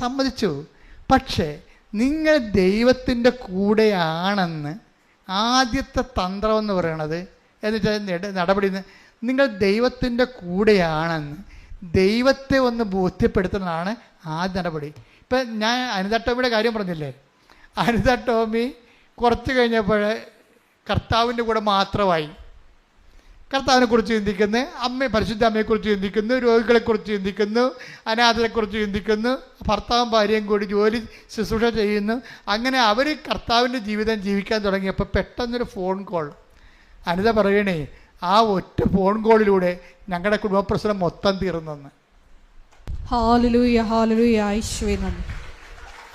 സമ്മതിച്ചു. പക്ഷേ നിങ്ങൾ ദൈവത്തിൻ്റെ കൂടെയാണെന്ന് ആദ്യത്തെ തന്ത്രമെന്ന് പറയണത്, എന്നിട്ട് നടപടി, നിങ്ങൾ ദൈവത്തിൻ്റെ കൂടെയാണെന്ന് ദൈവത്തെ ഒന്ന് ബോധ്യപ്പെടുത്തുന്നതാണ് ആദ്യ നടപടി. ഇപ്പം ഞാൻ അനിത ടോമിയുടെ കാര്യം പറഞ്ഞില്ലേ, അനിത ടോമി കുറച്ച് കഴിഞ്ഞപ്പോൾ കർത്താവിൻ്റെ കൂടെ മാത്രമായി. കർത്താവിനെക്കുറിച്ച് ചിന്തിക്കുന്നു, പരിശുദ്ധ അമ്മയെക്കുറിച്ച് ചിന്തിക്കുന്നു, രോഗികളെക്കുറിച്ച് ചിന്തിക്കുന്നു, അനാഥരെക്കുറിച്ച് ചിന്തിക്കുന്നു, ഭർത്താവും ഭാര്യയും കൂടി ജോലി ശുശ്രൂഷ ചെയ്യുന്നു. അങ്ങനെ അവർ കർത്താവിൻ്റെ ജീവിതം ജീവിക്കാൻ തുടങ്ങിയപ്പോൾ പെട്ടെന്നൊരു ഫോൺ കോൾ. അനിത പറയണേ, ആ ഒറ്റ ഫോൺ കോളിലൂടെ ഞങ്ങളുടെ കുടുംബ പ്രശ്നം മൊത്തം തീർന്നെന്ന്.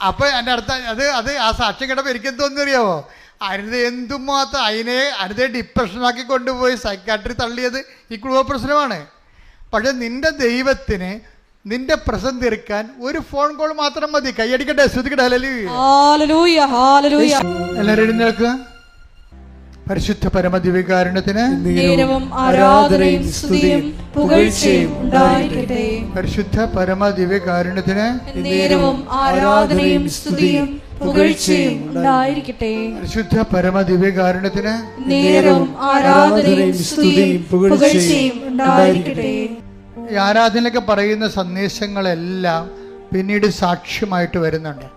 അപ്പോൾ എൻ്റെ അടുത്ത അത് ആ സാക്ഷ്യം കേട്ടപ്പോൾ എനിക്കെന്തോന്നും അറിയാമോ? അനിത എന്തുമാത്രം അനിതയെ ഡിപ്രഷനാക്കി കൊണ്ടുപോയി സൈക്കാട്രി തള്ളിയത് ഈ കുടുംബ പ്രശ്നമാണ്. പക്ഷെ നിന്റെ ദൈവത്തിന് നിന്റെ പ്രശ്നം തീർക്കാൻ ഒരു ഫോൺ കോൾ മാത്രം മതി. കൈയടിക്കട്ടെ, ശ്രുതിക്കട്ടെ. എല്ലാവരും എഴുന്നേൽക്കുക. പരിശുദ്ധ പരമദിവ്യകാരുണ്യത്തിന് ആരാധനയും സ്തുതിയും പുകഴ്ചയും ഉണ്ടായിരിക്കട്ടെ. പരിശുദ്ധ പരമദിവ്യകാരുണ്യത്തിന് ആരാധനയും സ്തുതിയും പുകഴ്ചയും ഉണ്ടായിരിക്കട്ടെ. പരിശുദ്ധ പരമദിവ്യകാരുണ്യത്തിന് ആരാധനയും സ്തുതിയും പുകഴ്ചയും ഉണ്ടായിരിക്കട്ടെ. ഈ ആരാധനയിലൊക്കെ പറയുന്ന സന്ദേശങ്ങളെല്ലാം പിന്നീട് സാക്ഷ്യമായിട്ട് വരുന്നുണ്ട്.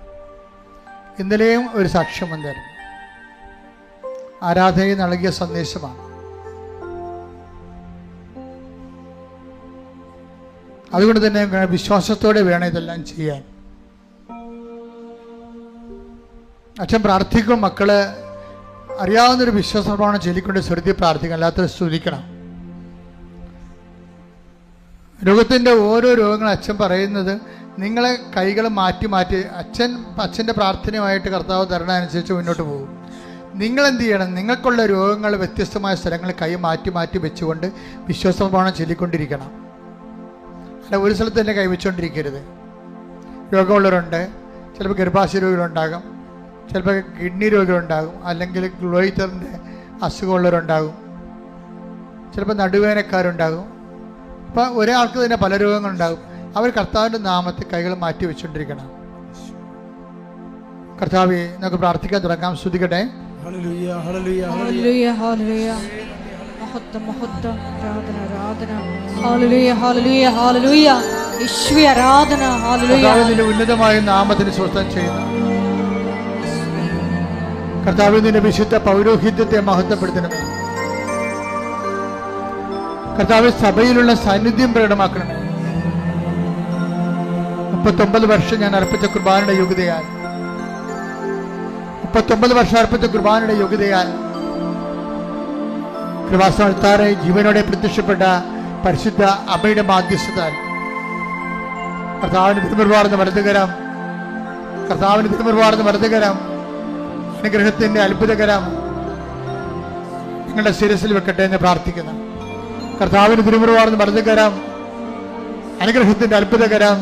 ഇന്നലെയും ഒരു സാക്ഷ്യം വന്നായിരുന്നു. ആരാധനയിൽ നൽകിയ സന്ദേശമാണ്. അതുകൊണ്ട് തന്നെ വിശ്വാസത്തോടെ വേണം ഇതെല്ലാം ചെയ്യാൻ. അച്ഛൻ പ്രാർത്ഥിക്കും, മക്കള് അറിയാവുന്നൊരു വിശ്വാസപ്രമാണം ചൊല്ലിക്കൊണ്ട് ശ്രുതി പ്രാർത്ഥിക്കണം, അല്ലാത്ത സ്തുതിക്കണം. രോഗത്തിൻ്റെ ഓരോ രോഗങ്ങൾ അച്ഛൻ പറയുന്നത് നിങ്ങളെ കൈകൾ മാറ്റി അച്ഛൻ്റെ പ്രാർത്ഥനയുമായിട്ട് കർത്താവ് തരണ അനുസരിച്ച് മുന്നോട്ട് പോകും. നിങ്ങളെന്ത് ചെയ്യണം? നിങ്ങൾക്കുള്ള രോഗങ്ങൾ വ്യത്യസ്തമായ സ്ഥലങ്ങളിൽ കൈ മാറ്റി വെച്ചുകൊണ്ട് വിശ്വാസപ്രമാണം ചൊല്ലിക്കൊണ്ടിരിക്കണം. അല്ല ഒരു സ്ഥലത്ത് തന്നെ കൈവച്ചുകൊണ്ടിരിക്കരുത്. രോഗമുള്ളവരുണ്ട്, ചിലപ്പോൾ ഗർഭാശയ രോഗികളുണ്ടാകും, ചിലപ്പോൾ കിഡ്നി രോഗികളുണ്ടാകും, അല്ലെങ്കിൽ ഗ്ലോയിറ്ററിൻ്റെ അസുഖമുള്ളവരുണ്ടാകും, ചിലപ്പോൾ നടുവേനക്കാരുണ്ടാകും. അപ്പോൾ ഒരാൾക്ക് തന്നെ പല രോഗങ്ങളുണ്ടാകും. അവർ കർത്താവിൻ്റെ നാമത്തിൽ കൈകൾ മാറ്റി വെച്ചുകൊണ്ടിരിക്കണം. കർത്താവേ, നമുക്ക് പ്രാർത്ഥിക്കാൻ തുടങ്ങാം. സ്തുതിക്കട്ടെ. ഹല്ലേലൂയ, ഹല്ലേലൂയ, ഹല്ലേലൂയ, ഹല്ലേലൂയ. മഹത്വം, മഹത്വം, ആരാധന, ആരാധന. ഹല്ലേലൂയ, ഹല്ലേലൂയ, ഹല്ലേലൂയ. യേശുവേ ആരാധന. ഹല്ലേലൂയ. കർത്താവിന്റെ ഉന്നതമായ നാമത്തിന് സ്വസ്ഥം ചെയ്യുന്നു. കർത്താവിന്റെ വിശുദ്ധ പൗരോഹിത്യത്തെ മഹത്വപ്പെടുത്തണമേ. കർത്താവ് സഭയിലുള്ള സാന്നിധ്യം പ്രകടമാക്കണമേ. 39 വർഷം ഞാൻ അർപ്പിച്ച കുർബാനയുടെ യോഗ്യതയാൽ 39 വർഷം അർപ്പിച്ച കുർബാനയുടെ യോഗ്യതയാൽ കൃപാസനത്താറെ ജീവനോടെ പ്രത്യക്ഷപ്പെട്ട പരിശുദ്ധ അമ്മയുടെ മാധ്യസ്ഥതാൽ കർത്താവിന് തിരുമുറുവാർന്ന വലതുകരം, കർത്താവിന് തിരുമുറുവാർന്ന വലതുകരം, അനുഗ്രഹത്തിന്റെ അത്ഭുതകരം നിങ്ങളുടെ ശിരസിൽ വെക്കട്ടെ എന്ന് പ്രാർത്ഥിക്കുന്നു. കർത്താവിന് തിരുമുറുവാർന്ന വലതുകരം, അനുഗ്രഹത്തിന്റെ അത്ഭുതകരം,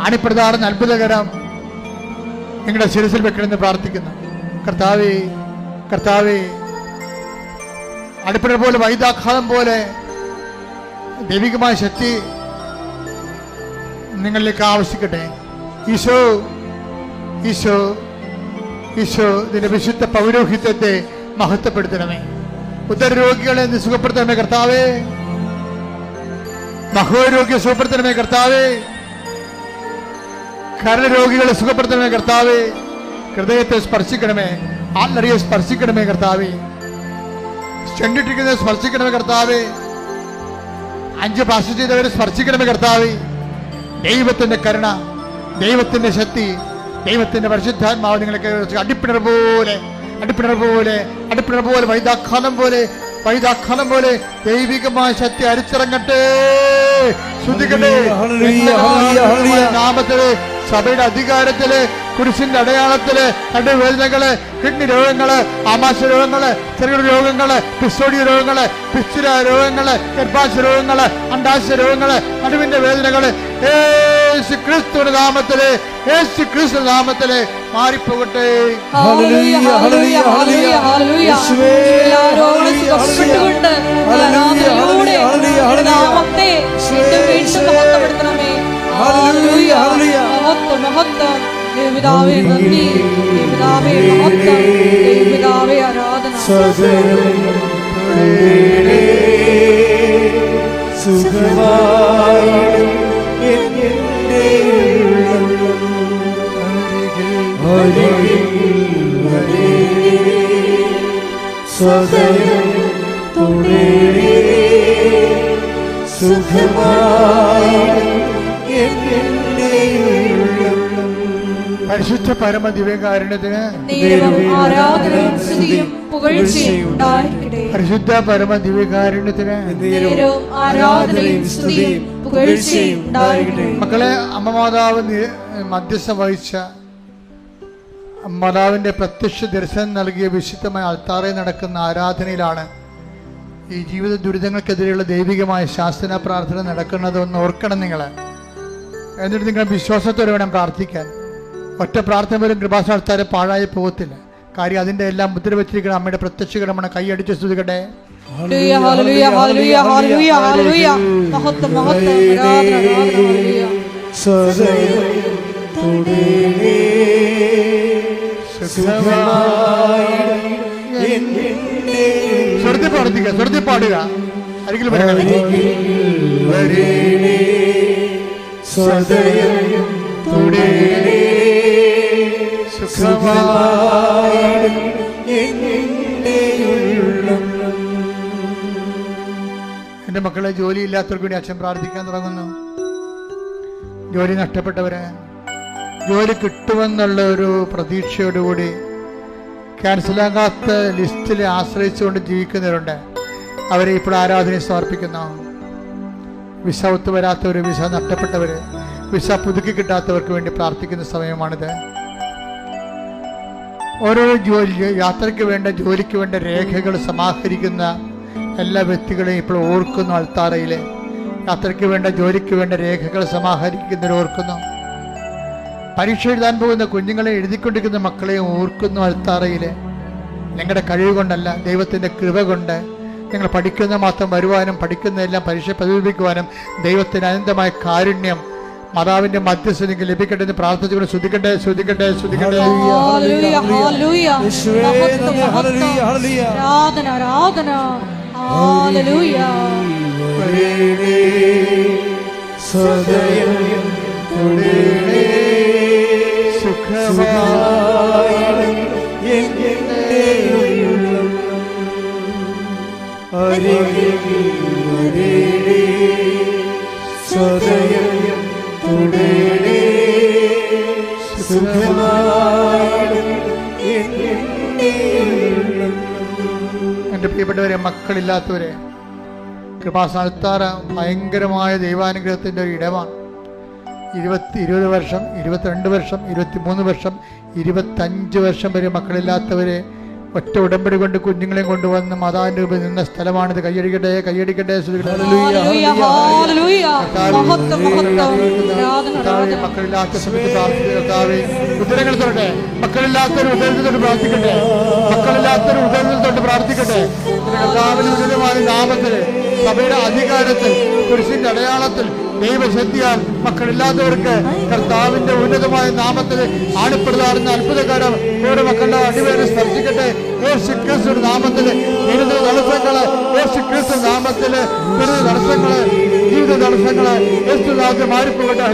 അണിപ്രധാന അത്ഭുതകരം നിങ്ങളുടെ ശിരസിൽ വെക്കണമെന്ന് പ്രാർത്ഥിക്കുന്നു. കർത്താവേ, കർത്താവേ, അടിപ്പട പോലെ വൈദാഘാതം പോലെ ദൈവികമായ ശക്തി നിങ്ങളിലേക്ക് ആവശ്യിക്കട്ടെ. ഈശോ, ഈശോ, ഈശോ ഇതിന്റെ വിശുദ്ധ പൗരോഹിത്യത്തെ മഹത്വപ്പെടുത്തണമേ. ഉദരരോഗികളെ സുഖപ്പെടുത്തണമേ കർത്താവേ. മഹോരോഗ്യ സുഖപ്പെടുത്തണമേ കർത്താവേ. കരരോഗികളെ സുഖപ്പെടുത്തണമേ കർത്താവേ. ഹൃദയത്തെ സ്പർശിക്കണമേ, ആത്മറിയെ സ്പർശിക്കണമേ കർത്താവേ. ചെണ്ടിട്ടിരിക്കുന്നത് സ്പർശിക്കണമേ കർത്താവേ. 5 പാസ് ചെയ്തവരെ സ്പർശിക്കണമേ കർത്താവേ. ദൈവത്തിന്റെ കരുണ, ദൈവത്തിന്റെ ശക്തി, ദൈവത്തിന്റെ പരിശുദ്ധാത്മാവ് നിങ്ങൾക്ക് അടിപ്പിണർ പോലെ വൈദാഖാലം പോലെ ദൈവികമായ ശക്തി അരിച്ചിറങ്ങട്ടെ. ശ്രദ്ധിക്കട്ടെ, നാമത്തില്, സഭയുടെ അധികാരത്തില്, കുരിശിന്റെ അടയാളത്തില്, നടുവേദനകള്, കിഡ്നി രോഗങ്ങള്, ആമാശ രോഗങ്ങള്, ചെറുകിട രോഗങ്ങള്, പിസോഡിയ രോഗങ്ങള്, പിസ്റ്റുല രോഗങ്ങള്, ഗർഭാശയ രോഗങ്ങള്, അണ്ടാശയ രോഗങ്ങള്, നടുവിന്റെ വേദനകള് യേശു ക്രിസ്തുവിന്റെ നാമത്തില് മാറിപ്പോകട്ടെ. ദേവപിതാവേ നന്ദി, ദേവപിതാവേ മഹത്വം, ദേവപിതാവേ ആരാധന. പരിശുദ്ധ പരമ ദിവ്യകാരുണ്യത്തിന് ആരാധനയും സ്തുതിയും പുകഴ്ചയും ഉണ്ടായിരിക്കട്ടെ. പരിശുദ്ധ പരമ ദിവ്യകാരുണ്യത്തിന് ആരാധനയും സ്തുതിയും പുകഴ്ചയും ഉണ്ടായിരിക്കട്ടെ. മക്കളെ, അമ്മ മാതാവ് മധ്യസ്ഥം വഹിച്ച മാതാവിന്റെ പ്രത്യക്ഷ ദർശനം നൽകിയ വിശുദ്ധമായ അൾത്താറയിൽ നടക്കുന്ന ആരാധനയിലാണ് ഈ ജീവിത ദുരിതങ്ങൾക്കെതിരെയുള്ള ദൈവികമായ ശാസ്ത്ര പ്രാർത്ഥന നടക്കുന്നതെന്ന് ഓർക്കണം നിങ്ങൾ. എന്നിട്ട് നിങ്ങൾ വിശ്വാസത്തോടെ വേണം പ്രാർത്ഥിക്കാൻ. ഒറ്റ പ്രാർത്ഥന പോലും കൃപാസ്ഥാനത്താരെ പാഴായി പോകത്തില്ല. കാര്യം അതിന്റെ എല്ലാം മുദ്ര വെച്ചിരിക്കുന്ന അമ്മയുടെ പ്രത്യക്ഷകരമാണ്. കൈയടിച്ച് സ്തുതിക്കട്ടെ. സ്വരത്തിൽ പാടുക. അരികിൽ എന്റെ മക്കളെ, ജോലിയില്ലാത്തവർക്ക് വേണ്ടി അച്ഛൻ പ്രാർത്ഥിക്കാൻ തുടങ്ങുന്നു. ജോലി നഷ്ടപ്പെട്ടവരെ ജോലി കിട്ടുമെന്നുള്ള ഒരു പ്രതീക്ഷയോടുകൂടി ക്യാൻസലാകാത്ത ലിസ്റ്റിൽ ആശ്രയിച്ചുകൊണ്ട് ജീവിക്കുന്നവരുണ്ട്. അവരെ ഇപ്പോൾ ആരാധനയെ സമർപ്പിക്കുന്നു. വിസ ഒത്തുവരാത്തവർ, വിസ നഷ്ടപ്പെട്ടവർ, വിസ പുതുക്കി കിട്ടാത്തവർക്ക് വേണ്ടി പ്രാർത്ഥിക്കുന്ന സമയമാണിത്. ഓരോ യാത്രയ്ക്ക് വേണ്ട, ജോലിക്ക് വേണ്ട രേഖകൾ സമാഹരിക്കുന്ന എല്ലാ വ്യക്തികളെയും ഇപ്പോൾ ഓർക്കുന്നു. അൾത്താറയിലെ യാത്രയ്ക്ക് വേണ്ട, ജോലിക്ക് വേണ്ട രേഖകൾ സമാഹരിക്കുന്നവരെ ഓർക്കുന്നു. പരീക്ഷ എഴുതാൻ പോകുന്ന കുഞ്ഞുങ്ങളെ, എഴുതിക്കൊണ്ടിരിക്കുന്ന മക്കളെയും ഓർക്കുന്നു. അൾത്താറയിലെ നിങ്ങളുടെ കഴിവ് കൊണ്ടല്ല, ദൈവത്തിൻ്റെ കൃപ കൊണ്ട് നിങ്ങൾ പഠിക്കുന്ന മാത്രം വരുവാനും പഠിക്കുന്നതെല്ലാം പരീക്ഷ പ്രതിഫലിപ്പിക്കുവാനും ദൈവത്തിന് അനന്തമായ കാരുണ്യം മാതാവിന്റെ മധ്യസ്ഥ നിങ്ങൾക്ക് ലഭിക്കട്ടെ എന്ന് പ്രാർത്ഥിച്ചുകൊണ്ട് ശ്രദ്ധിക്കട്ടെ. എൻ്റെ പ്രിയപ്പെട്ടവരെ, മക്കളില്ലാത്തവരെ, കൃപാസ്ഥാനത്താറ ഭയങ്കരമായ ദൈവാനുഗ്രഹത്തിൻ്റെ ഒരു ഇടമാണ്. 20 വർഷം, 22 വർഷം, 23 വർഷം, 25 വർഷം വരെ മക്കളില്ലാത്തവരെ ഒറ്റ ഉടമ്പടി കൊണ്ട് കുഞ്ഞുങ്ങളെയും കൊണ്ടുവന്ന് മാതാവിന്റെ രൂപയിൽ നിന്ന സ്ഥലമാണിത്. കയ്യടിക്കട്ടെ. മക്കളില്ലാത്ത സമയത്ത് പ്രാർത്ഥിക്കട്ടെ. ഉദരങ്ങൾ തൊട്ടെ. മക്കളില്ലാത്തൊരു ഉദരത്തിൽ തൊട്ട് പ്രാർത്ഥിക്കട്ടെ. കർത്താവിന്റെ ഉന്നതമായ നാമത്തിൽ, സഭയുടെ അധികാരത്തിൽ, കുരിശിന്റെ അടയാളത്തിൽ, ദൈവശക്തിയാൽ മക്കളില്ലാത്തവർക്ക് കർത്താവിന്റെ ഉന്നതമായ നാമത്തിൽ ആണിപ്പെടുത്താറുന്ന അത്ഭുതകാരം ഓരോ മക്കളുടെ അടിവേറെ സ്പർശിക്കട്ടെ. യേശു ക്രിസ്തു നാമത്തില് വിരുദ്ധ തടസ്സങ്ങള്, യേശു ക്രിസ്തു നാമത്തില് വിരുദ്ധ തടസ്സങ്ങള്, ജീവിത തടസ്സങ്ങള് യേശു നാമത്തിൽ മാറിപ്പോകട്ടെ.